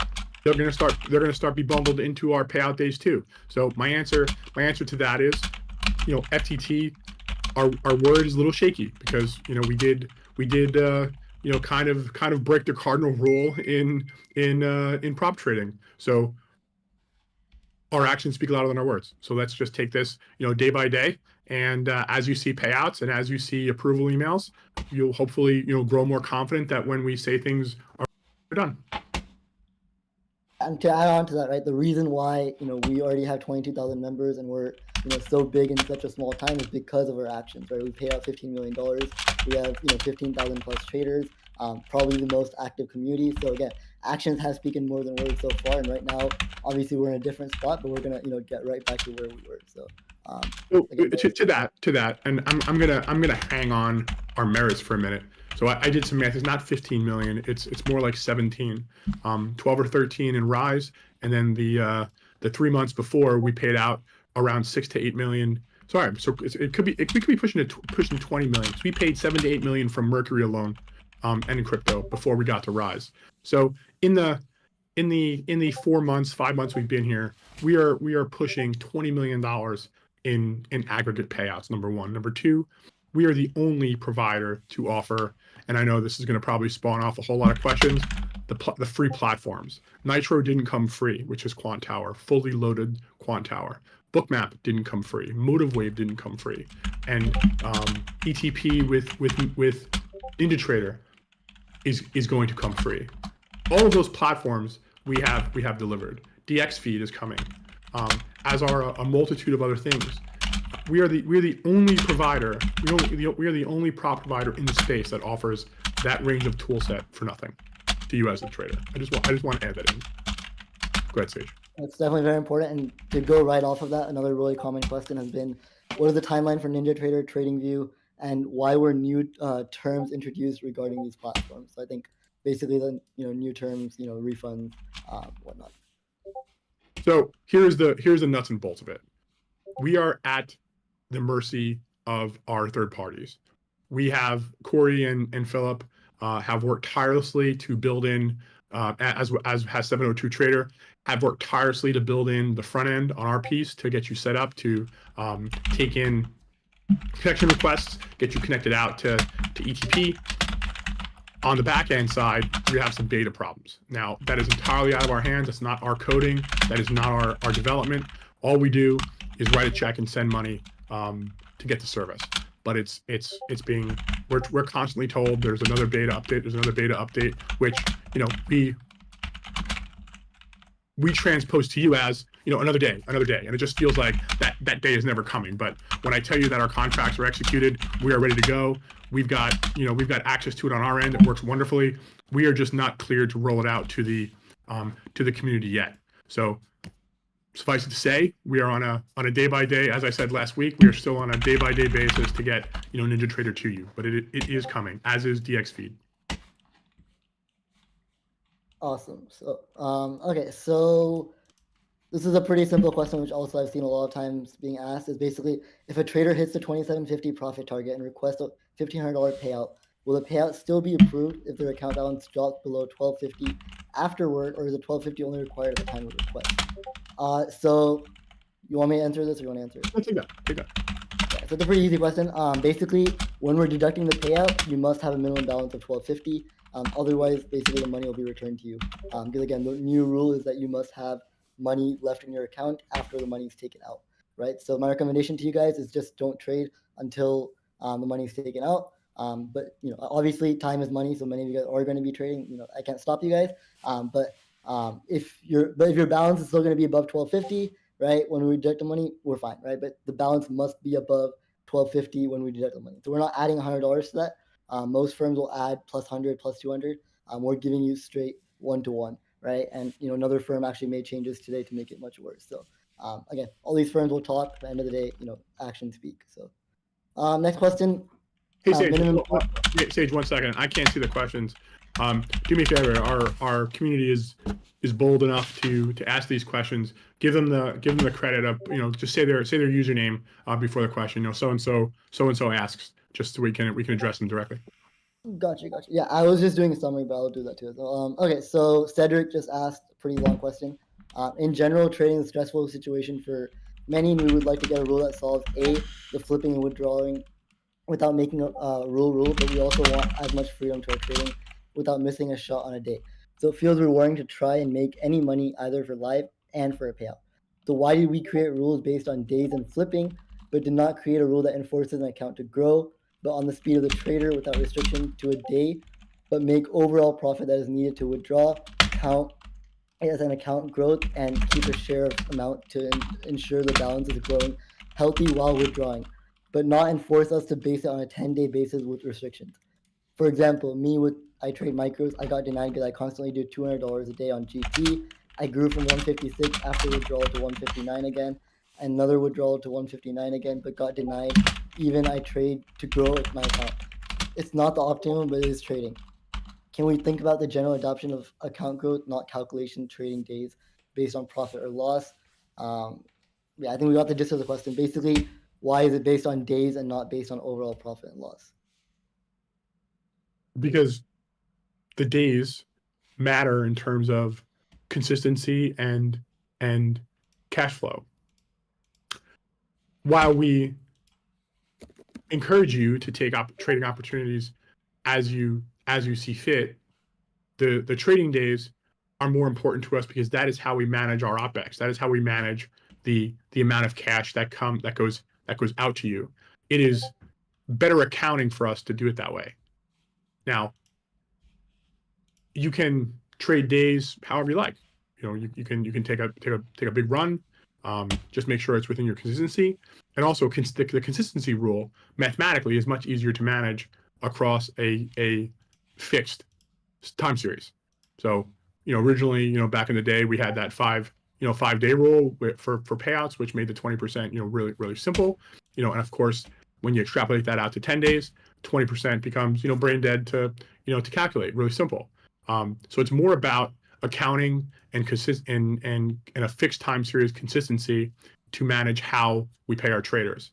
[SPEAKER 3] they're going to start be bundled into our payout days too. So my answer to that is, FTT, our word is a little shaky, because we did kind of break the cardinal rule in prop trading. So our actions speak louder than our words. So let's just take this day by day, and as you see payouts and as you see approval emails, you'll hopefully grow more confident that when we say things are done.
[SPEAKER 4] And to add on to that, right, the reason why we already have 22,000 members and we're so big in such a small time is because of our actions, right? We paid out $15 million. We have 15,000 plus traders, probably the most active community. So again, actions have spoken more than words so far. And right now, obviously, we're in a different spot, but we're gonna get right back to where we were. So again,
[SPEAKER 3] to that, and I'm gonna hang on our merits for a minute. So I did some math. It's not 15 million. It's more like 17, 12 or 13 in Rise, and then the 3 months before we paid out around 6 to 8 million. Sorry, so we could be pushing 20 million. So we paid 7 to 8 million from Mercury alone, and in crypto before we got to Rise. So in the 5 months we've been here, we are pushing $20 million in aggregate payouts. Number one. Number two, we are the only provider to offer, and I know this is going to probably spawn off a whole lot of questions, the free platforms. Nitro didn't come free, which is Quant Tower, fully loaded Quant Tower. Bookmap didn't come free. MotiveWave didn't come free, and ETP with NinjaTrader is going to come free. All of those platforms we have delivered. DXFeed is coming, as are a multitude of other things. We are the only provider. We are the only prop provider in the space that offers that range of tool set for nothing to you as a trader. I just want to add that in. Go ahead, Sage.
[SPEAKER 4] That's definitely very important. And to go right off of that, another really common question has been, what is the timeline for NinjaTrader, TradingView, and why were new terms introduced regarding these platforms? So I think basically the new terms, refunds, whatnot.
[SPEAKER 3] So here's the nuts and bolts of it. We are at the mercy of our third parties. We have Corey and Philip have worked tirelessly to build in, as has 702 Trader, have worked tirelessly to build in the front end on our piece to get you set up to take in connection requests, get you connected out to ETP. On the back end side, we have some data problems. Now, that is entirely out of our hands. That's not our coding. That is not our development. All we do is write a check and send money to get the service. But we're constantly told there's another beta update, which we transpose to you as another day, and it just feels like that day is never coming. But when I tell you that our contracts are executed, we are ready to go. We've got access to it on our end. It works wonderfully. We are just not cleared to roll it out to the community yet. So suffice it to say, we are on a day by day. As I said last week, we are still on a day by day basis to get NinjaTrader to you, but it is coming, as is DXFeed.
[SPEAKER 4] Awesome. So okay, so This is a pretty simple question, which also I've seen a lot of times being asked. Is basically if a trader hits the 2750 profit target and requests a $1,500 payout, will the payout still be approved if their account balance drops below 1250 afterward, or is the 1250 only required at the time of request? So you want me to answer this, or you want to answer it?
[SPEAKER 3] Let's take that. Take that.
[SPEAKER 4] Yeah, so it's a pretty easy question. Basically, when we're deducting the payout, you must have a minimum balance of 1250. Otherwise, basically, the money will be returned to you. Because again, the new rule is that you must have money left in your account after the money is taken out, right? So my recommendation to you guys is just don't trade until the money is taken out. But obviously, time is money, so many of you guys are going to be trading. I can't stop you guys. But if your balance is still going to be above 1250, right? When we deduct the money, we're fine, right? But the balance must be above 1250 when we deduct the money. So we're not adding $100 to that. Most firms will add plus 100, plus 200. We're giving you straight 1-to-1, right? And another firm actually made changes today to make it much worse. So again, all these firms will talk. At the end of the day, actions speak. So next question.
[SPEAKER 3] Hey, Sage, 1 second. I can't see the questions. Do me a favor. Our community is bold enough to ask these questions. Give them the credit of just say their username before the question. So and so asks, just so we can address them directly.
[SPEAKER 4] Gotcha. Yeah, I was just doing a summary, but I'll do that too. So, okay, so Cedric just asked a pretty long question. In general, trading is a stressful situation for many, and we would like to get a rule that solves A, the flipping and withdrawing without making a rule, but we also want as much freedom to our trading without missing a shot on a day. So it feels rewarding to try and make any money either for live and for a payout. So why did we create rules based on days and flipping, but did not create a rule that enforces an account to grow, but on the speed of the trader without restriction to a day, but make overall profit that is needed to withdraw, count as an account growth, and keep a share of amount to ensure the balance is growing healthy while withdrawing, but not enforce us to base it on a 10-day basis with restrictions. For example, I trade micros. I got denied because I constantly do $200 a day on GT. I grew from 156 after withdrawal to 159 again. Another withdrawal to 159 again, but got denied. Even I trade to grow my account. It's not the optimum, but it is trading. Can we think about the general adoption of account growth, not calculation trading days based on profit or loss? Yeah, I think we got the gist of the question. Basically, why is it based on days and not based on overall profit and loss?
[SPEAKER 3] Because the days matter in terms of consistency and cash flow. While we encourage you to take trading opportunities as you see fit, the trading days are more important to us because that is how we manage our OpEx. That is how we manage the amount of cash that goes out to you. It is better accounting for us to do it that way. Now, you can trade days however you like. You can take a big run. Just make sure it's within your consistency, and also the consistency rule mathematically is much easier to manage across a fixed time series. So originally back in the day we had that 5-day rule for payouts, which made the 20% really simple. And of course when you extrapolate that out to 10 days, 20% becomes brain dead to calculate, really simple. So it's more about accounting and a fixed time series consistency to manage how we pay our traders.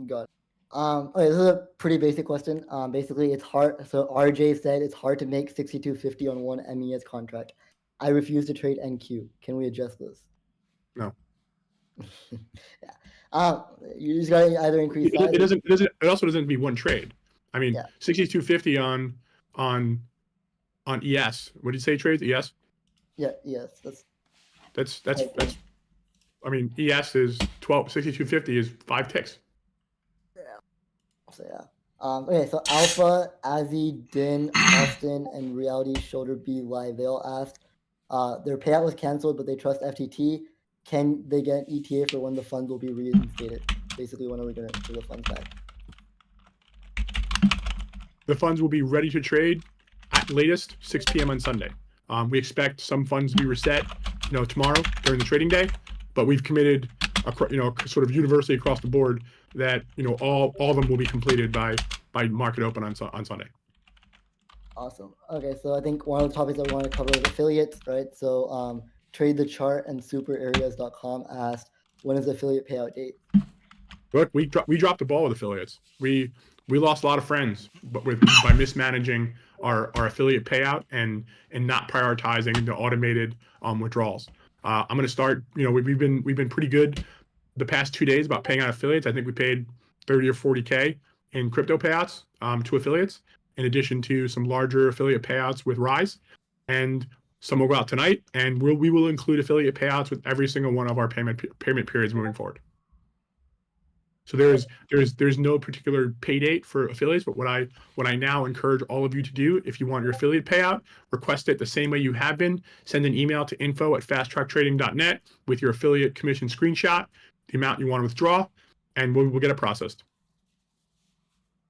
[SPEAKER 4] Got it. Okay, this is a pretty basic question. Basically, it's hard. So RJ said it's hard to make 6250 on one MES contract. I refuse to trade NQ. Can we adjust this?
[SPEAKER 3] No.
[SPEAKER 4] Yeah. You just gotta either increase.
[SPEAKER 3] It also doesn't be one trade. I mean, 6250 on ES. What did you say trades? ES?
[SPEAKER 4] Yeah, ES.
[SPEAKER 3] That's I mean, ES is 6250 is 5 ticks.
[SPEAKER 4] Yeah. So yeah. Okay, so Alpha, Azzy, Din, Austin, and Reality Shoulder B Live, they all asked, their payout was canceled, but they trust FTT. Can they get an ETA for when the funds will be reinstated? Basically, when are we going to get the funds back?
[SPEAKER 3] The funds will be ready to trade at latest 6 p.m. on Sunday. We expect some funds to be reset, tomorrow during the trading day, but we've committed, sort of universally across the board that all of them will be completed by market open on Sunday. Awesome.
[SPEAKER 4] Okay, so I think one of the topics that we want to cover is affiliates, right? So Trade the Chart and superareas.com asked, when is the affiliate payout date?
[SPEAKER 3] Look, we dropped the ball with affiliates. We lost a lot of friends, but by mismanaging our affiliate payout and not prioritizing the automated withdrawals. I'm going to start. We've been pretty good the past 2 days about paying out affiliates. I think we paid 30 or 40K in crypto payouts to affiliates, in addition to some larger affiliate payouts with Rise, and some will go out tonight. And we will include affiliate payouts with every single one of our payment periods moving forward. So there's no particular pay date for affiliates, but what I now encourage all of you to do, if you want your affiliate payout, request it the same way you have been. Send an email to info@fasttracktrading.net with your affiliate commission screenshot, the amount you want to withdraw, and we'll get it processed.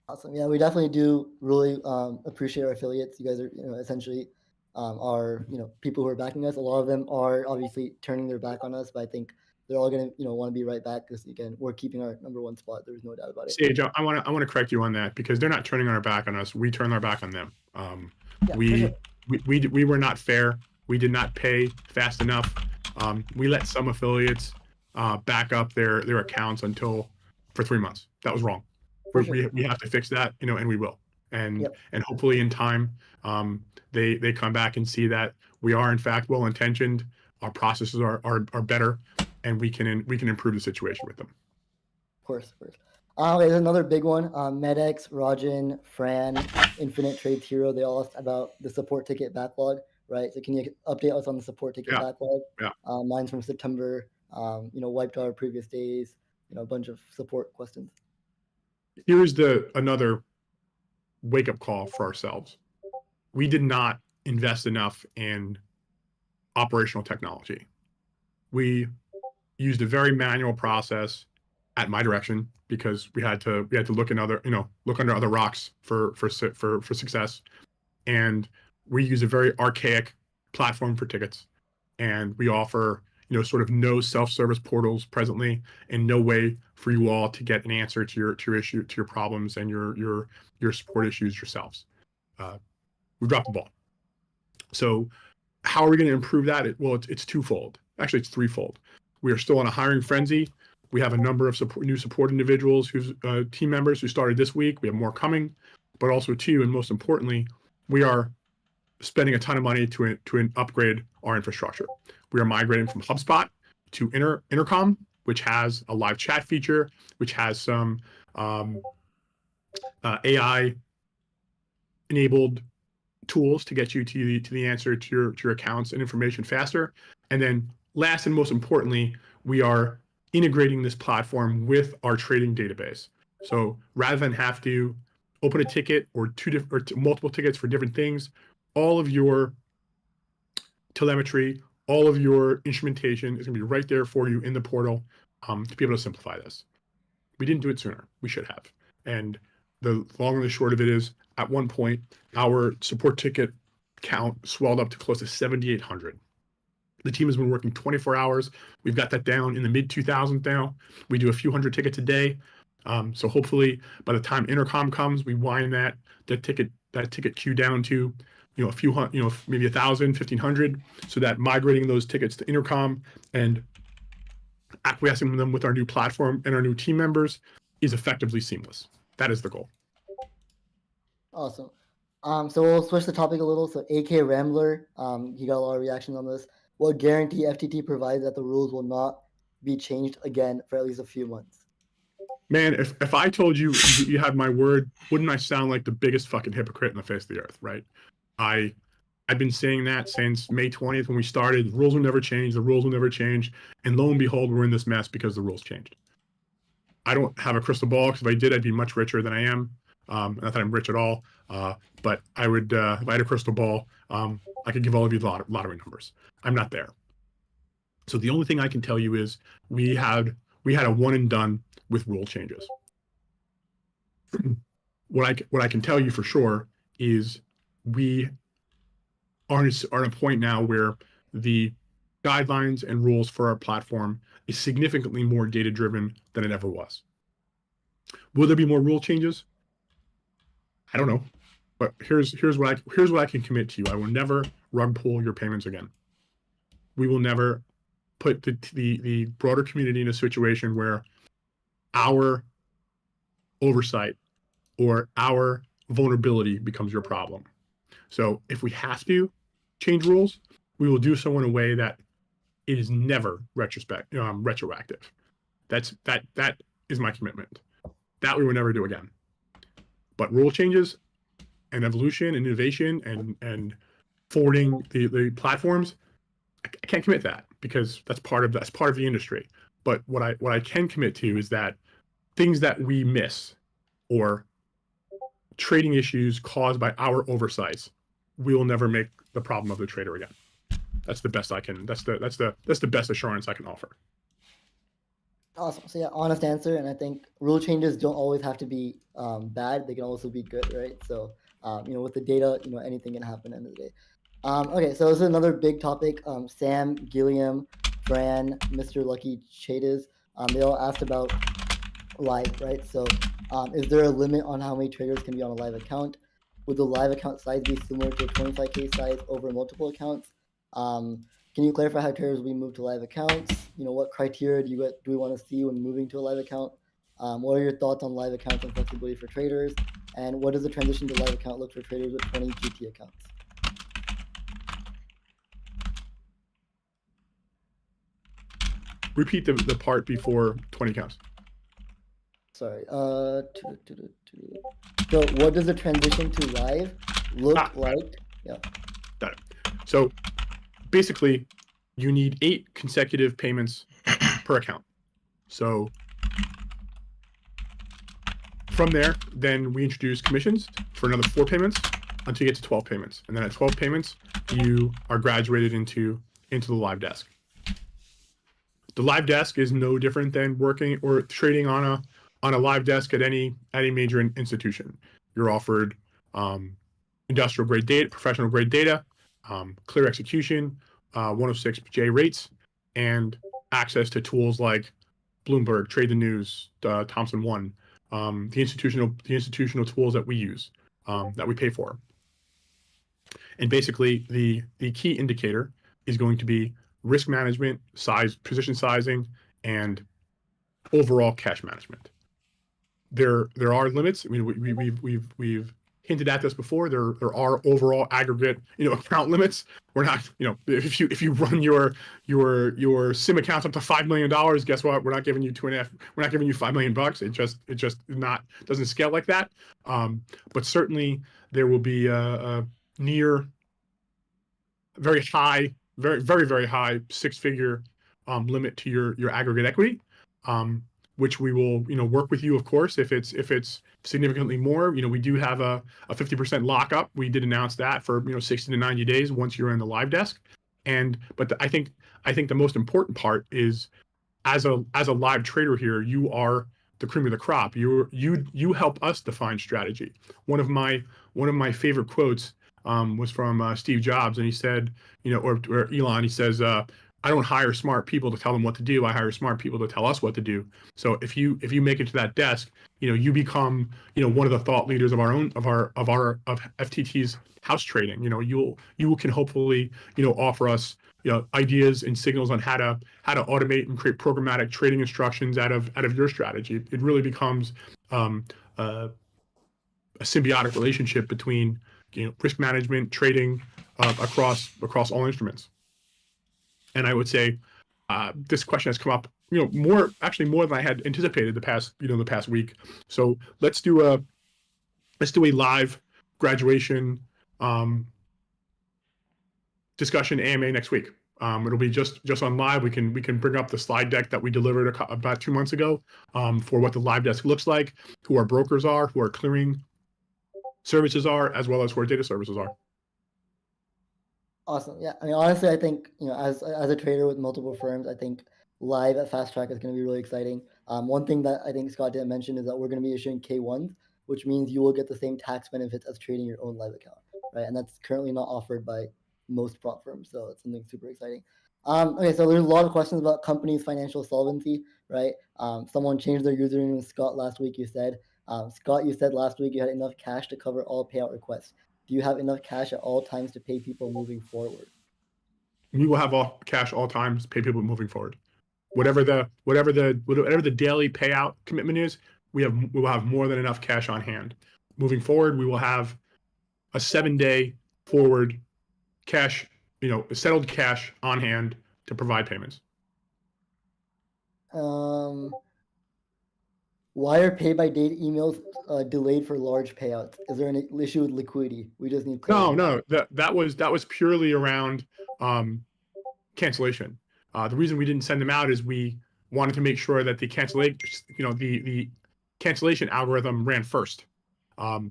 [SPEAKER 4] Awesome. Yeah, we definitely do really appreciate our affiliates. You guys are, essentially are, people who are backing us. A lot of them are obviously turning their back on us, but I think they're all going to, want to be right back because, again, we're keeping our #1 spot. There's no doubt about it.
[SPEAKER 3] Sage, I want to correct you on that, because they're not turning our back on us. We turn our back on them.
[SPEAKER 4] Yeah,
[SPEAKER 3] we were not fair. We did not pay fast enough. We let some affiliates back up their accounts for 3 months. That was wrong. We have to fix that, and we will. And hopefully in time, they come back and see that we are in fact well intentioned. Our processes are better, and we can improve the situation with them.
[SPEAKER 4] Of course. There's another big one. Medex, Rajan, Fran, Infinite Trades Hero, they all asked about the support ticket backlog, right? So can you update us on the support ticket backlog?
[SPEAKER 3] Yeah.
[SPEAKER 4] Mine's from September, wiped our previous days, a bunch of support questions.
[SPEAKER 3] Here's another wake-up call for ourselves. We did not invest enough in operational technology. We used a very manual process at my direction, because we had to look under other rocks for success. And we use a very archaic platform for tickets, and we offer sort of no self-service portals presently, and no way for you all to get an answer to your issue, to your problems and your support issues yourselves. We dropped the ball. So how are we going to improve that? It's twofold. Actually, it's threefold. We are still on a hiring frenzy. We have a number of new support individuals who's team members who started this week. We have more coming, but also too, and most importantly, we are spending a ton of money to upgrade our infrastructure. We are migrating from HubSpot to Intercom, which has a live chat feature, which has some AI enabled tools to get you to the answer to your accounts and information faster. And then last and most importantly, we are integrating this platform with our trading database. So rather than have to open a ticket or multiple tickets for different things, all of your telemetry, all of your instrumentation is going to be right there for you in the portal to be able to simplify this. We didn't do it sooner. We should have. And the long and the short of it is, at one point, our support ticket count swelled up to close to 7,800. The team has been working 24 hours. We've got that down in the mid 2000s now. We do a few hundred tickets a day. So hopefully by the time Intercom comes, we wind that ticket queue down to a few hundred, maybe 1,000, 1,500, so that migrating those tickets to Intercom and acquiescing them with our new platform and our new team members is effectively seamless. That is the goal.
[SPEAKER 4] Awesome. So we'll switch the topic a little. So AK Rambler, he got a lot of reactions on this. What guarantee FTT provides that the rules will not be changed again for at least a few months?
[SPEAKER 3] Man, if I told you you had my word, wouldn't I sound like the biggest fucking hypocrite in the face of the earth, right? I've been saying that since May 20th when we started. The rules will never change. The rules will never change. And lo and behold, we're in this mess because the rules changed. I don't have a crystal ball, because if I did, I'd be much richer than I am. Not that I'm rich at all, but I would, if I had a crystal ball, I could give all of you the lottery numbers. I'm not there. So the only thing I can tell you is we had a one and done with rule changes. What I can tell you for sure is we are at a point now where the guidelines and rules for our platform is significantly more data driven than it ever was. Will there be more rule changes? I don't know, but here's what I can commit to you. I will never rug pull your payments again. we will never put the broader community in a situation where our oversight or our vulnerability becomes your problem. So if we have to change rules, we will do so in a way that it is never retroactive. That is my commitment. That we will never do again. But rule changes and evolution and innovation and forwarding the platforms, I can't commit that because that's part of the industry. But what I can commit to is that things that we miss or trading issues caused by our oversights, we will never make the problem of the trader again. That's the best I can. That's the best assurance I can offer.
[SPEAKER 4] Awesome. So yeah, honest answer. And I think rule changes don't always have to be bad. They can also be good, right? So with the data, anything can happen at the end of the day. Okay, so this is another big topic. Sam, Gilliam, Fran, Mr. Lucky Chades, they all asked about live, right? So is there a limit on how many traders can be on a live account? Would the live account size be similar to a 25K size over multiple accounts? Can you clarify how traders will be moved to live accounts? What criteria do we want to see when moving to a live account? What are your thoughts on live accounts and flexibility for traders? And what does the transition to live account look for traders with 20 GT accounts?
[SPEAKER 3] Repeat the part before 20 counts.
[SPEAKER 4] Sorry. So what does the transition to live look like? Yeah.
[SPEAKER 3] Got it. So basically, you need 8 consecutive payments per account. So from there, then we introduce commissions for another 4 payments until you get to 12 payments. And then at 12 payments, you are graduated into the live desk. The live desk is no different than working or trading on a live desk at any major institution. You're offered industrial grade data, professional grade data, clear execution, 106J rates, and access to tools like Bloomberg, Trade the News, Thomson One, the institutional tools that we use, that we pay for. And basically, the key indicator is going to be risk management, position sizing, and overall cash management. There are limits. I mean, we've hinted at this before. There are overall aggregate account limits. We're not if you run your sim accounts up to $5 million, guess what? We're not giving you 2.5. We're not giving you $5 million. It just doesn't scale like that. But certainly there will be a near very high, very high 6-figure limit to your aggregate equity, which we will work with you, of course, if it's significantly more. We do have a 50% lockup. We did announce that for 60 to 90 days once you're in the live desk. But I think the most important part is as a live trader here, you are the cream of the crop. You help us define strategy. One of my favorite quotes was from Steve Jobs, and he said, or Elon, he says, I don't hire smart people to tell them what to do. I hire smart people to tell us what to do. So if you make it to that desk, you become one of the thought leaders of FTT's house trading. You can hopefully offer us ideas and signals on how to automate and create programmatic trading instructions out of your strategy. It really becomes a symbiotic relationship between risk management, trading across all instruments. And I would say this question has come up, more than I had anticipated the past week. So let's do a live graduation discussion AMA next week. It'll be just on live. We can bring up the slide deck that we delivered about 2 months ago for what the live desk looks like, who our brokers are, who our clearing services are, as well as who our data services are.
[SPEAKER 4] Awesome. Yeah. I mean, honestly, I think, as a trader with multiple firms, I think live at FastTrack is going to be really exciting. One thing that I think Scott didn't mention is that we're going to be issuing K1s, which means you will get the same tax benefits as trading your own live account, right? And that's currently not offered by most prop firms. So it's something super exciting. Okay, so there's a lot of questions about companies' financial solvency, right? Someone changed their username, Scott, last week, you said. Scott, you said last week you had enough cash to cover all payout requests. Do you have enough cash at all times to pay people moving forward?
[SPEAKER 3] we will have all cash all times, pay people moving forward. Whatever the daily payout commitment is, we will have more than enough cash on hand. Moving forward, we will have a 7-day forward cash, settled cash on hand to provide payments.
[SPEAKER 4] Why are pay by date emails delayed for large payouts? Is there an issue with liquidity? We just need clarity.
[SPEAKER 3] No, that was purely around cancellation. The reason we didn't send them out is we wanted to make sure that the cancellation, the cancellation algorithm ran first. And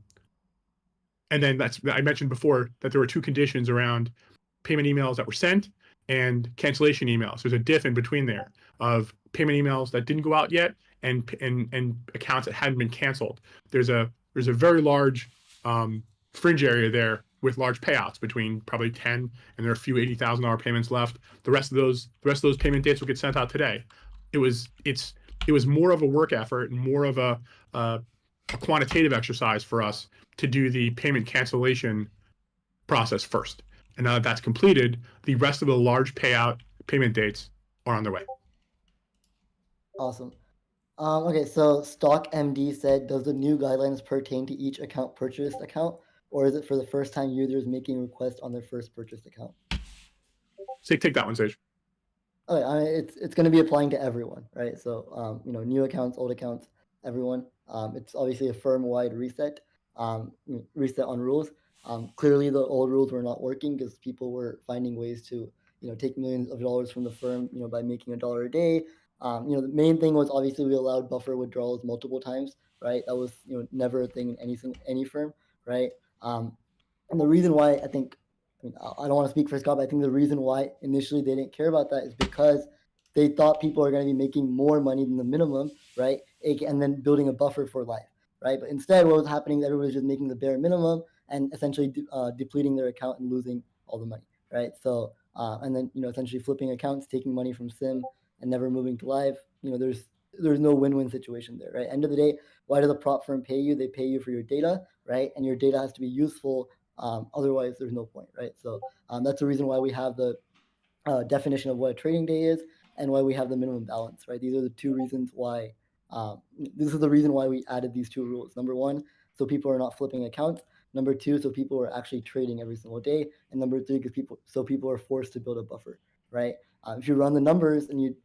[SPEAKER 3] then I mentioned before that there were 2 conditions around payment emails that were sent and cancellation emails. There's a diff in between there of payment emails that didn't go out yet and accounts that hadn't been canceled. There's a very large fringe area there with large payouts between probably 10 and there are a few $80,000 payments left. The rest of those payment dates will get sent out today. It was more of a work effort and more of a quantitative exercise for us to do the payment cancellation process first. And now that that's completed, the rest of the large payout payment dates are on their way.
[SPEAKER 4] Awesome. Okay, so Stock MD said, does the new guidelines pertain to each account purchased account, or is it for the first time users making requests on their first purchased account?
[SPEAKER 3] Take that one, Sage.
[SPEAKER 4] Okay, it's going to be applying to everyone, right? So, new accounts, old accounts, everyone. It's obviously a firm-wide reset, reset on rules. Clearly, the old rules were not working because people were finding ways to, take millions of dollars from the firm, by making $1 a day. The main thing was obviously we allowed buffer withdrawals multiple times, right? That was, never a thing in any firm, right? And the reason why I don't want to speak for Scott, but I think the reason why initially they didn't care about that is because they thought people are going to be making more money than the minimum, right? And then building a buffer for life, right? But instead, what was happening is everybody was just making the bare minimum and essentially depleting their account and losing all the money, right? So, and then, essentially flipping accounts, taking money from SIM and never moving to live, there's no win-win situation there, right? End of the day, why does a prop firm pay you? They pay you for your data, right? And your data has to be useful. Otherwise, there's no point, right? So that's the reason why we have the definition of what a trading day is and why we have the minimum balance, right? These are the 2 reasons why. This is the reason why we added these 2 rules. Number 1, so people are not flipping accounts. Number 2, so people are actually trading every single day. And number 3, because people are forced to build a buffer, right? If you run the numbers and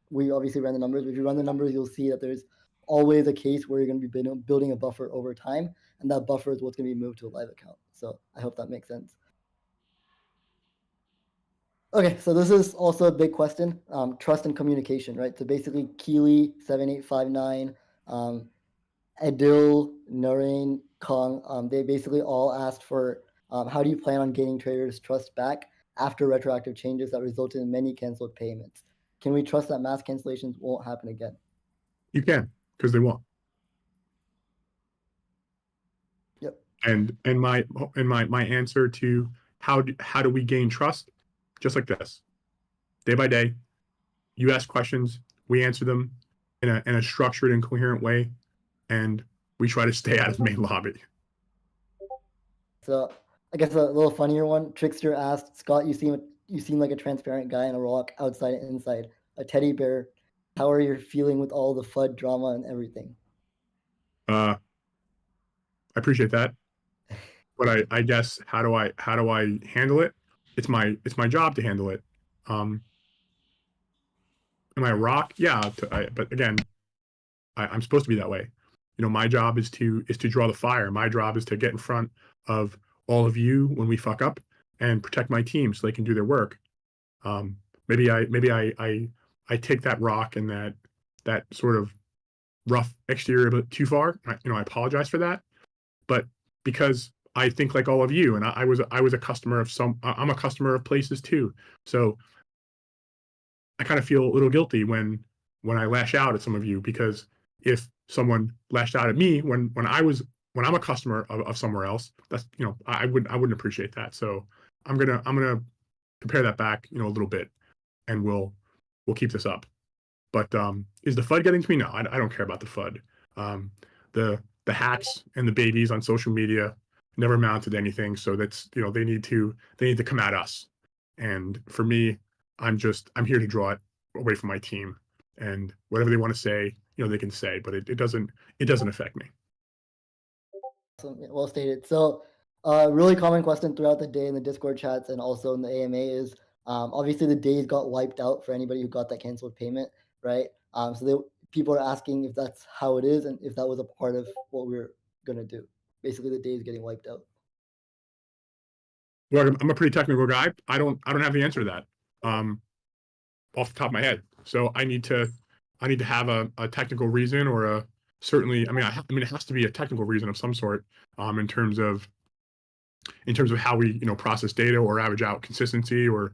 [SPEAKER 4] we obviously ran the numbers, but if you run the numbers, you'll see that there's always a case where you're going to be building a buffer over time, and that buffer is what's going to be moved to a live account. So I hope that makes sense. Okay, so this is also a big question, trust and communication, right? So basically Keely 7859, Adil, Narain, Kong, they basically all asked for how do you plan on gaining traders' trust back after retroactive changes that resulted in many canceled payments? Can we trust that mass cancellations won't happen again?
[SPEAKER 3] You can, because they won't.
[SPEAKER 4] Yep.
[SPEAKER 3] And my answer to how do we gain trust? Just like this, day by day, you ask questions, we answer them in a structured and coherent way, and we try to stay out of the main lobby.
[SPEAKER 4] So I guess a little funnier one. Trickster asked, Scott, you seem like a transparent guy in a rock, outside and inside, a teddy bear. How are you feeling with all the FUD drama and everything?
[SPEAKER 3] I appreciate that, but I guess how do I handle it? It's my job to handle it. Am I a rock? Yeah, but again, I'm supposed to be that way. My job is to draw the fire. My job is to get in front of all of you when we fuck up and protect my team so they can do their work. Maybe I take that rock and that sort of rough exterior a bit too far. I apologize for that, but because I think like all of you, and I was a customer of I'm a customer of places too. So I kind of feel a little guilty when I lash out at some of you, because if someone lashed out at me when I'm a customer of somewhere else, that's I wouldn't appreciate that. So I'm gonna compare that back a little bit, and we'll keep this up. But is the FUD getting to me? No, I don't care about the FUD. The hacks and the babies on social media never amounted to anything. So that's they need to come at us. And for me, I'm here to draw it away from my team, and whatever they want to say, they can say, but it doesn't affect me.
[SPEAKER 4] Awesome. Yeah, well stated. So, really common question throughout the day in the Discord chats and also in the AMA is, obviously the days got wiped out for anybody who got that canceled payment, right? People are asking if that's how it is and if that was a part of what we're gonna do. Basically, the days getting wiped out.
[SPEAKER 3] Well, I'm a pretty technical guy. I don't have the answer to that off the top of my head. So I need to have a technical reason, or certainly, I mean, it has to be a technical reason of some sort, in terms of how we process data or average out consistency, or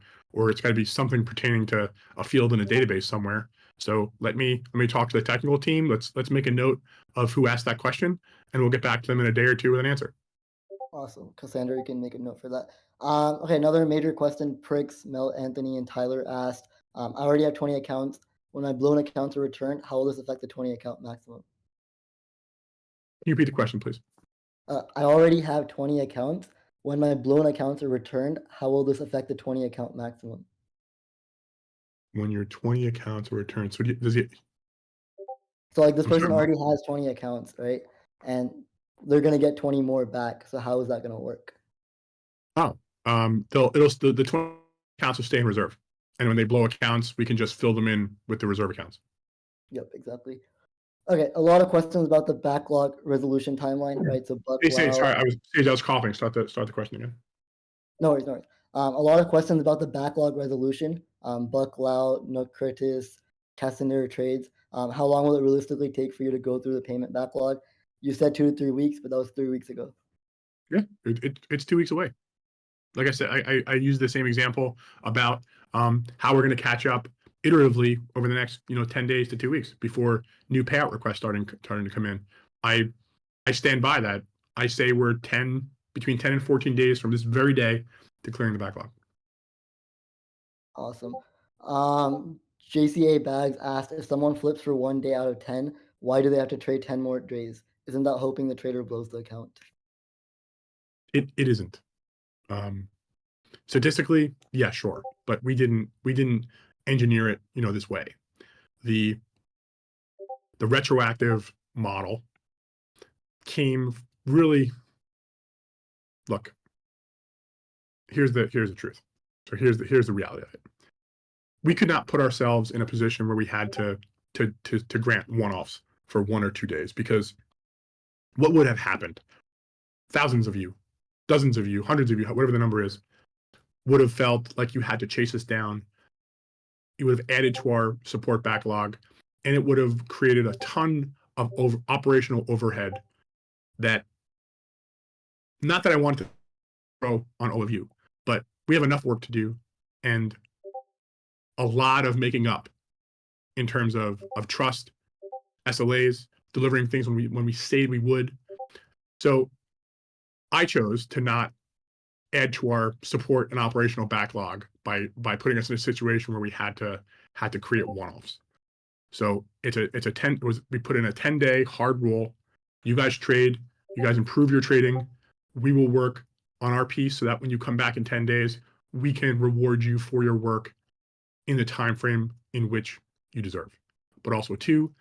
[SPEAKER 3] it's got to be something pertaining to a field in a database somewhere. So let me talk to the technical team. Let's make a note of who asked that question, and we'll get back to them in a day or two with an answer.
[SPEAKER 4] Awesome. Cassandra, you can make a note for that. Okay, another major question Pricks, Mel, Anthony, and Tyler asked. I already have 20 accounts. When my blown accounts are returned, how will this affect the 20 account maximum?
[SPEAKER 3] Can you repeat the question, please?
[SPEAKER 4] I already have 20 accounts. When my blown accounts are returned, how will this affect the 20 account maximum?
[SPEAKER 3] When your 20 accounts are returned, so
[SPEAKER 4] So like this
[SPEAKER 3] I'm
[SPEAKER 4] person
[SPEAKER 3] sorry,
[SPEAKER 4] already has 20 accounts, right? And they're gonna get 20 more back. So how is that gonna work?
[SPEAKER 3] the 20 accounts will stay in reserve, and when they blow accounts, we can just fill them in with the reserve accounts.
[SPEAKER 4] Yep, exactly. Okay, a lot of questions about the backlog resolution timeline, right? So
[SPEAKER 3] Hey, Sage, sorry,
[SPEAKER 4] Bucklow.
[SPEAKER 3] I was coughing. Start the question again.
[SPEAKER 4] No worries, no worries. A lot of questions about the backlog resolution. Bucklow, Nukritis, Cassandra trades. How long will it realistically take for you to go through the payment backlog? You said 2 to 3 weeks, but that was 3 weeks ago.
[SPEAKER 3] Yeah, it's 2 weeks away. Like I said, I use the same example about how we're going to catch up iteratively over the next 10 days to 2 weeks before new payout requests starting to come in. I stand by that. I say we're between 10 and 14 days from this very day to clearing the backlog.
[SPEAKER 4] Awesome. JCA Bags asked, if someone flips for 1 day out of 10, why do they have to trade 10 more days? Isn't that hoping the trader blows the account?
[SPEAKER 3] It isn't. Statistically, yeah, sure, but we didn't engineer it this way. The retroactive model came really, look, here's the truth. So here's the reality of it. We could not put ourselves in a position where we had to grant one-offs for 1 or 2 days, because what would have happened? Thousands of you, dozens of you, hundreds of you, whatever the number is, would have felt like you had to chase us down. You would have added to our support backlog, and it would have created a ton of operational overhead that, not that I want to throw on all of you, but we have enough work to do and a lot of making up in terms of trust, SLAs, delivering things when we said we would. So I chose to not add to our support and operational backlog by putting us in a situation where we had to create one-offs. So we put in a 10-day hard rule. You guys trade, you guys improve your trading. We will work on our piece so that when you come back in 10 days, we can reward you for your work in the time frame in which you deserve. But also, 2,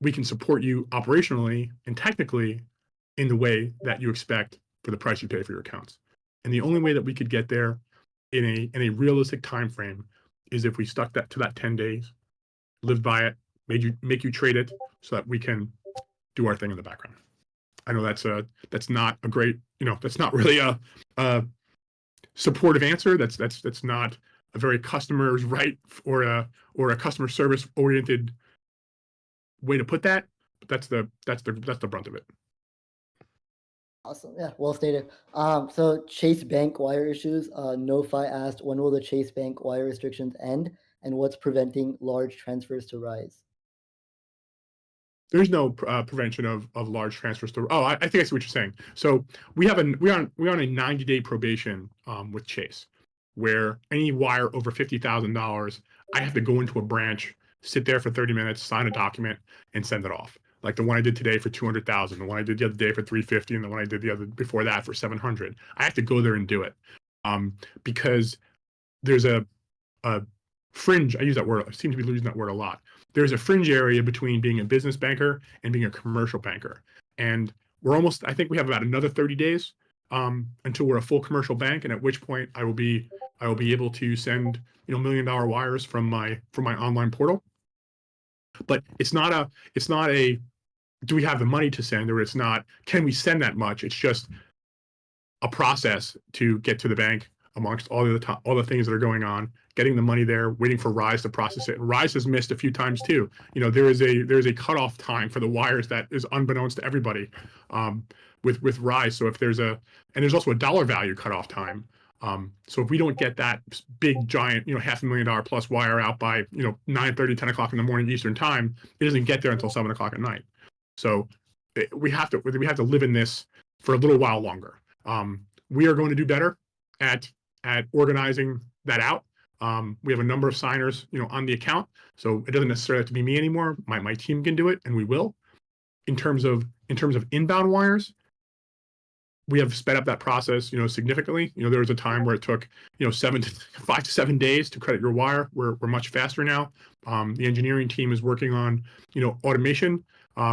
[SPEAKER 3] we can support you operationally and technically in the way that you expect for the price you pay for your accounts. And the only way that we could get there in a realistic time frame is if we stuck to that 10 days, lived by it, make you trade it, so that we can do our thing in the background. I know that's not a great, that's not really a supportive answer. That's not a very customer's right or a customer service oriented way to put that. But that's the brunt of it.
[SPEAKER 4] Awesome. Yeah, well stated. So Chase Bank wire issues. NoFi asked, when will the Chase Bank wire restrictions end, and what's preventing large transfers to rise?
[SPEAKER 3] There's no prevention of large transfers to. Oh, I think I see what you're saying. So we're on a 90-day probation with Chase, where any wire over $50,000, I have to go into a branch, sit there for 30 minutes, sign a document, and send it off. Like the one I did today for 200,000, the one I did the other day for 350, and the one I did the other before that for 700. I have to go there and do it. because there's a fringe. I use that word. I seem to be using that word a lot. There's a fringe area between being a business banker and being a commercial banker, and we're almost. I think we have about another 30 days until we're a full commercial bank, and at which point I will be able to send $1 million wires from my online portal. But it's not a do we have the money to send, or it's not can we send that much. It's just a process to get to the bank amongst all the things that are going on, getting the money there, waiting for Rise to process it. And Rise has missed a few times too. There is a cutoff time for the wires that is unbeknownst to everybody with Rise. So if there's also a dollar value cutoff time. So if we don't get that big giant $500,000 plus wire out by 9:30, 10 o'clock in the morning Eastern time, it doesn't get there until 7 o'clock at night. So we have to live in this for a little while longer. We are going to do better at organizing that out. We have a number of signers, on the account, so it doesn't necessarily have to be me anymore. My team can do it, and we will. In terms of inbound wires, we have sped up that process, significantly. There was a time where it took, 5 to 7 days to credit your wire. We're much faster now. The engineering team is working on, automation,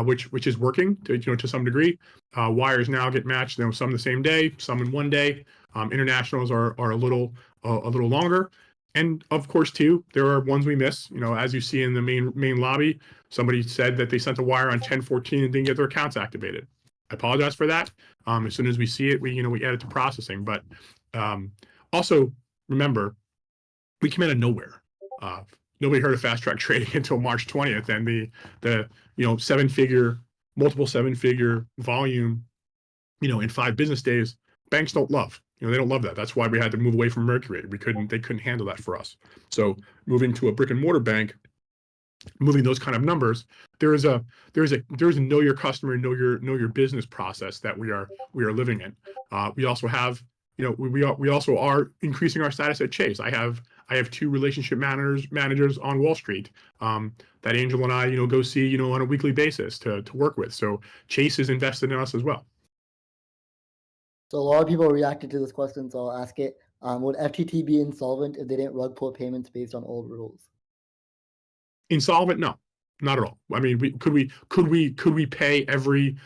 [SPEAKER 3] which is working to some degree. Wires now get matched, some the same day, some in one day. Internationals are a little longer. And of course, too, there are ones we miss. As you see in the main lobby, somebody said that they sent a wire on 10/14 and didn't get their accounts activated. I apologize for that. As soon as we see it, we add it to processing. But also remember, we came out of nowhere. Nobody heard of FastTrack trading until March 20th, and the multiple seven-figure volume, in 5 business days. Banks don't love. They don't love that. That's why we had to move away from Mercury. They couldn't handle that for us. So moving to a brick and mortar bank, moving those kind of numbers, there is a know your customer, know your business process that we are living in. We also have, we also are increasing our status at Chase. I have 2 relationship managers on Wall Street that Angel and I go see on a weekly basis to work with. So Chase is invested in us as well.
[SPEAKER 4] So a lot of people reacted to this question, so I'll ask it. Would FTT be insolvent if they didn't rug pull payments based on old rules?
[SPEAKER 3] Insolvent? No, not at all. I mean, could we pay every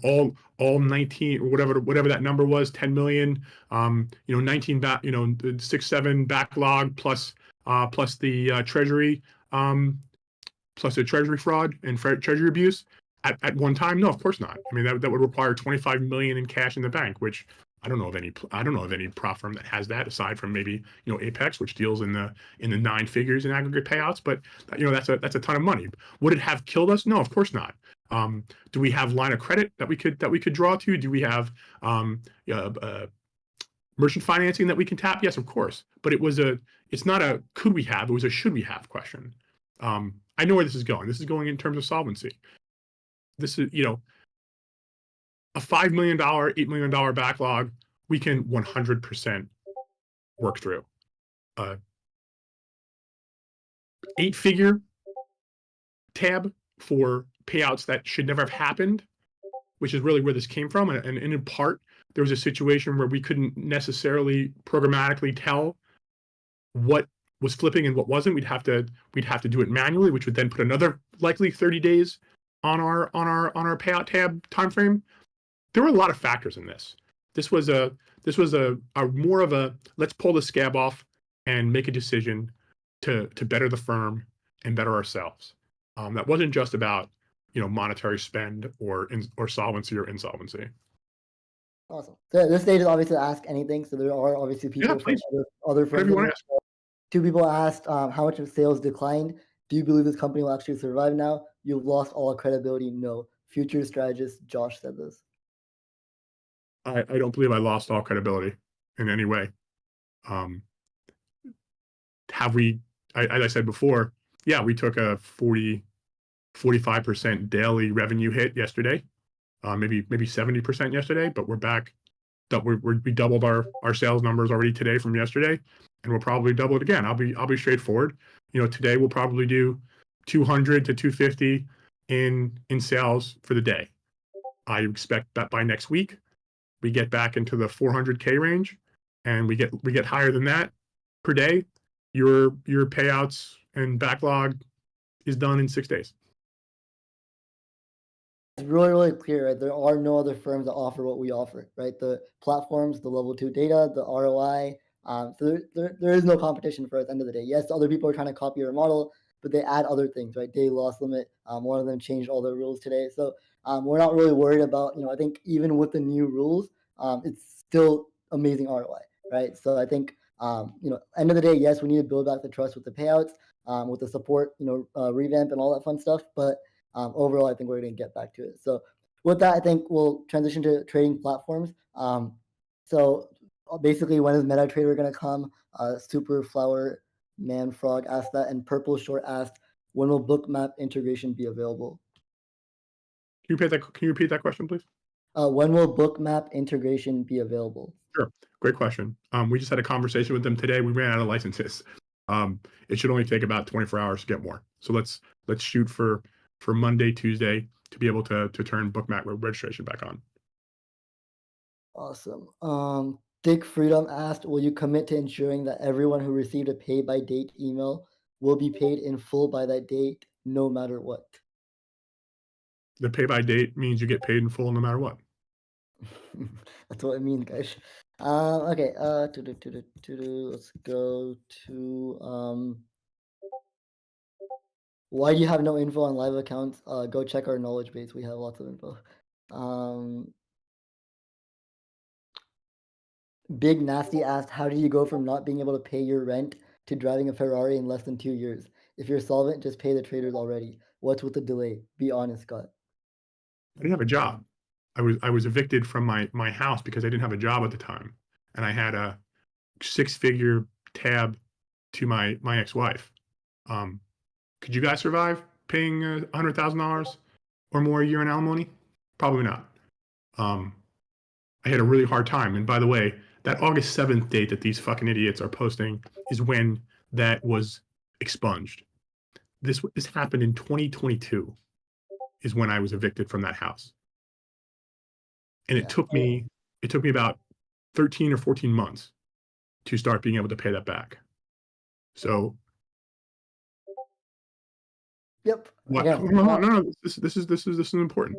[SPEAKER 3] all 19 or whatever that number was, 10 million, 19 6-7 backlog plus the treasury fraud and treasury abuse at one time? No, of course not. I mean, that would require 25 million in cash in the bank, which I don't know of any prop firm that has that, aside from maybe Apex, which deals in the 9 figures in aggregate payouts. But that's a ton of money. Would it have killed us? No, of course not. Do we have line of credit that we could draw to? Do we have merchant financing that we can tap? Yes, of course. But it's not a could we have, it was a should we have question. I know where this is going. This is going in terms of solvency. This is, a $5 million, $8 million backlog, we can 100% work through. 8-figure tab for payouts that should never have happened, which is really where this came from. And in part, there was a situation where we couldn't necessarily programmatically tell what was flipping and what wasn't. We'd have to do it manually, which would then put another likely 30 days on our payout tab timeframe. There were a lot of factors in this. This was a more of a let's pull the scab off and make a decision to better the firm and better ourselves. That wasn't just about monetary spend or solvency or insolvency.
[SPEAKER 4] Awesome. So this stage is obviously to ask anything. So there are obviously people from other firms. 2 people asked how much of sales declined. Do you believe this company will actually survive now? You've lost all credibility. No. Future strategist Josh said this.
[SPEAKER 3] I don't believe I lost all credibility in any way. Have we, as I said before, yeah, we took a 45% daily revenue hit yesterday, maybe 70% yesterday, but we're back. We doubled our sales numbers already today from yesterday, and we'll probably double it again. I'll be straightforward. Today we'll probably do 200 to 250 in sales for the day. I expect that by next week we get back into the 400K range, and we get higher than that per day, your payouts and backlog is done in 6 days.
[SPEAKER 4] It's really, really clear, right? There are no other firms that offer what we offer, right? The platforms, the level 2 data, the ROI. So there is no competition for us at the end of the day. Yes, other people are trying to copy our model, but they add other things, right? Daily loss limit. One of them changed all their rules today. So we're not really worried about, I think even with the new rules, it's still amazing ROI, right? So I think, end of the day, yes, we need to build back the trust with the payouts, with the support, revamp and all that fun stuff. But overall, I think we're going to get back to it. So with that, I think we'll transition to trading platforms. So basically, when is MetaTrader going to come? Super Flower Man Frog asked that, and Purple Short asked, when will Bookmap integration be available?
[SPEAKER 3] Can you repeat that question, please?
[SPEAKER 4] When will Bookmap integration be available?
[SPEAKER 3] Sure. Great question. We just had a conversation with them today. We ran out of licenses. It should only take about 24 hours to get more. So let's shoot for Monday, Tuesday to be able to turn Bookmap registration back on.
[SPEAKER 4] Awesome. Dick Freedom asked, will you commit to ensuring that everyone who received a pay by date email will be paid in full by that date, no matter what?
[SPEAKER 3] The pay by date means you get paid in full no matter what.
[SPEAKER 4] That's what it means, guys. Okay. Let's go to why do you have no info on live accounts? Go check our knowledge base. We have lots of info. Big Nasty asked, how do you go from not being able to pay your rent to driving a Ferrari in less than 2 years? If you're solvent, just pay the traders already. What's with the delay? Be honest, Scott.
[SPEAKER 3] I didn't have a job. I was evicted from my house because I didn't have a job at the time, and I had a 6-figure tab to my ex-wife. Could you guys survive paying $100,000 or more a year in alimony? Probably not. I had a really hard time. And by the way, that August 7th date that these fucking idiots are posting is when that was expunged. This happened in 2022 is when I was evicted from that house. And it took me about 13 or 14 months to start being able to pay that back. So
[SPEAKER 4] yep.
[SPEAKER 3] What? No. This is important.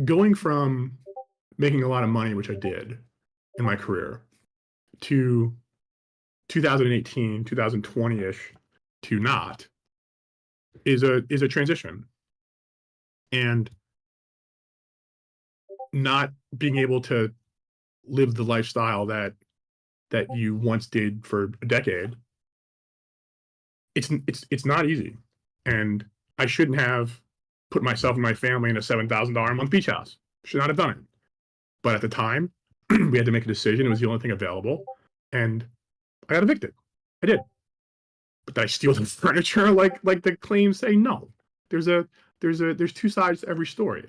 [SPEAKER 3] Going from making a lot of money, which I did in my career, to 2018, 2020-ish to not is a transition. And not being able to live the lifestyle that you once did for a decade, it's not easy. And I shouldn't have put myself and my family in a $7,000 a month beach house. Should not have done it. But at the time, we had to make a decision. It was the only thing available, and I got evicted. I did. But did I steal the furniture like the claims say? No. There's two sides to every story.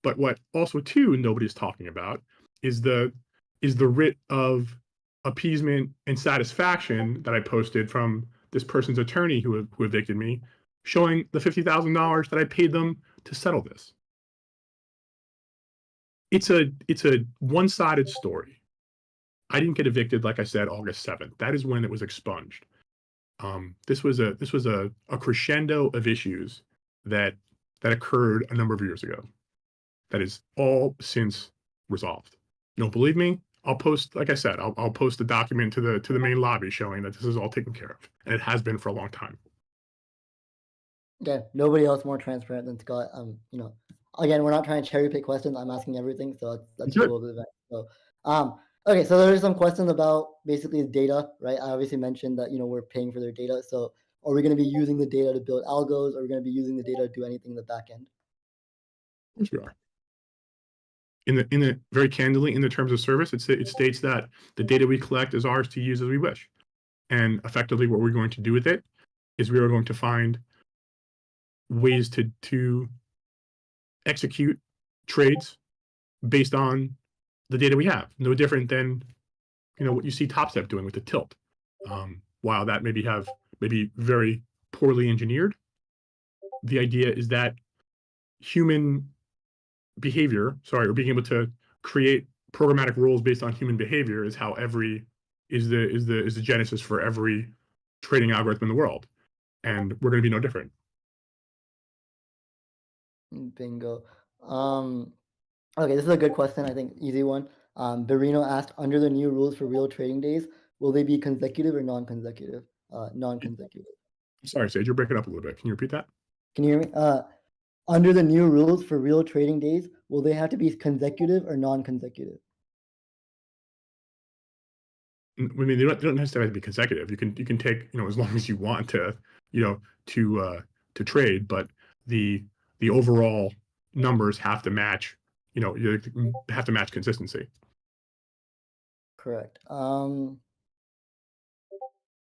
[SPEAKER 3] But what also too nobody's talking about is the writ of appeasement and satisfaction that I posted from this person's attorney who evicted me, showing the $50,000 that I paid them to settle this. It's a one-sided story. I didn't get evicted, like I said, August 7th. That is when it was expunged. This was a crescendo of issues that occurred a number of years ago. That is all since resolved. You don't believe me? I'll post, like I said, I'll post a document to the main lobby showing that this is all taken care of, and it has been for a long time.
[SPEAKER 4] Okay, nobody else more transparent than Scott. Again, we're not trying to cherry pick questions. I'm asking everything, so that's a little bit of that. So, okay, so there's some questions about basically the data, right? I obviously mentioned that we're paying for their data. So, are we going to be using the data to build algos? Or are we going to be using the data to do anything in the back end?
[SPEAKER 3] Of course we are. In the very candidly, in the terms of service, it states that the data we collect is ours to use as we wish. And effectively what we're going to do with it is we are going to find ways to execute trades based on the data we have. No different than what you see TopStep doing with the tilt. While that may be very poorly engineered, the idea is that human behavior, or being able to create programmatic rules based on human behavior is how is the genesis for every trading algorithm in the world, and we're going to be no different.
[SPEAKER 4] Bingo. Okay, this is a good question. I think easy one. Barino asked, under the new rules for real trading days, will they be consecutive or non-consecutive? Non-consecutive.
[SPEAKER 3] Sorry, Sage, you're breaking up a little bit. Can you repeat that?
[SPEAKER 4] Can you hear me? Under the new rules for real trading days, will they have to be consecutive or non-consecutive?
[SPEAKER 3] I mean, they don't necessarily have to be consecutive. You can take, as long as you want to, to trade, but the overall numbers have to match. You have to match consistency.
[SPEAKER 4] Correct.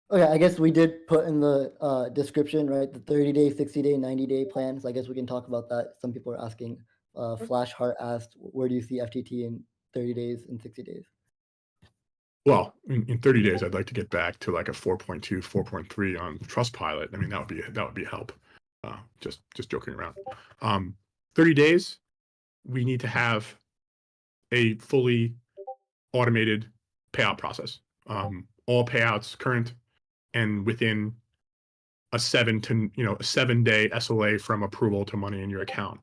[SPEAKER 4] Okay, I guess we did put in the description, right? The 30-day, 60-day, 90-day plans. I guess we can talk about that. Some people are asking. Flash Heart asked, where do you see FTT in 30 days and 60 days?
[SPEAKER 3] Well, in 30 days, I'd like to get back to like a 4.2, 4.3 on Trustpilot. I mean, that would be a help. Just joking around. 30 days, we need to have a fully automated payout process. All payouts current and within a 7-day SLA from approval to money in your account.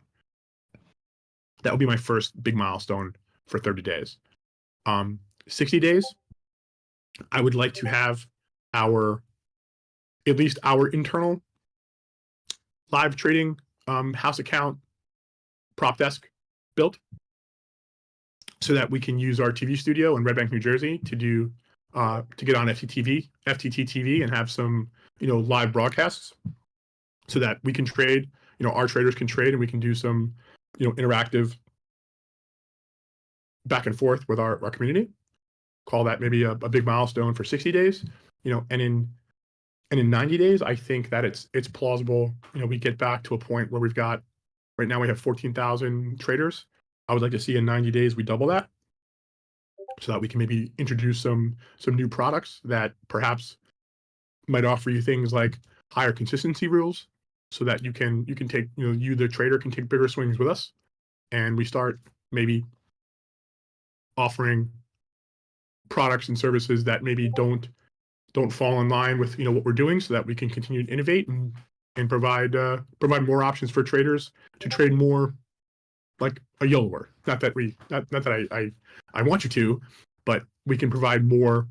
[SPEAKER 3] That would be my first big milestone for 30 days. 60 days, I would like to have at least our internal live trading house account prop desk built, so that we can use our TV studio in Red Bank, New Jersey to get on FTT TV and have some live broadcasts, so that we can trade. Our traders can trade, and we can do some interactive back and forth with our community. Call that maybe a big milestone for 60 days. And in 90 days, I think that it's plausible. We get back to a point where right now we have 14,000 traders. I would like to see in 90 days we double that, so that we can maybe introduce some new products that perhaps might offer you things like higher consistency rules, so that you can take, you the trader can take bigger swings with us, and we start maybe offering products and services that maybe don't fall in line with what we're doing, so that we can continue to innovate and provide more options for traders to trade more like a YOLOer. Not that I want you to, but we can provide more.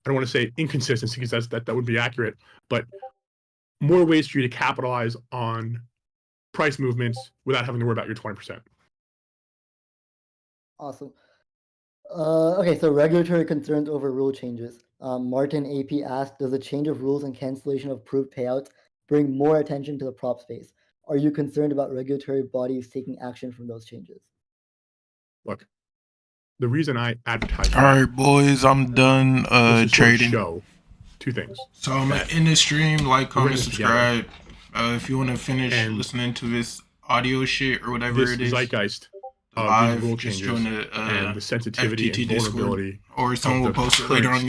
[SPEAKER 3] I don't want to say inconsistency, because that would be accurate, but more ways for you to capitalize on price movements without having to worry about your 20%.
[SPEAKER 4] Awesome. Okay, so regulatory concerns over rule changes. Martin AP asked, does the change of rules and cancellation of approved payouts bring more attention to the prop space? Are you concerned about regulatory bodies taking action from those changes?
[SPEAKER 3] Look, the reason I advertise.
[SPEAKER 1] All right, boys, I'm done trading.
[SPEAKER 3] Show two things.
[SPEAKER 1] So I'm gonna end the stream. Like, comment, subscribe. If you want to finish listening to this audio shit or whatever it is,
[SPEAKER 3] zeitgeist
[SPEAKER 1] live,
[SPEAKER 3] rule
[SPEAKER 1] just
[SPEAKER 3] changes
[SPEAKER 1] join the
[SPEAKER 3] and the sensitivity
[SPEAKER 1] FTT
[SPEAKER 3] and vulnerability,
[SPEAKER 1] Discord, or someone will post it later on.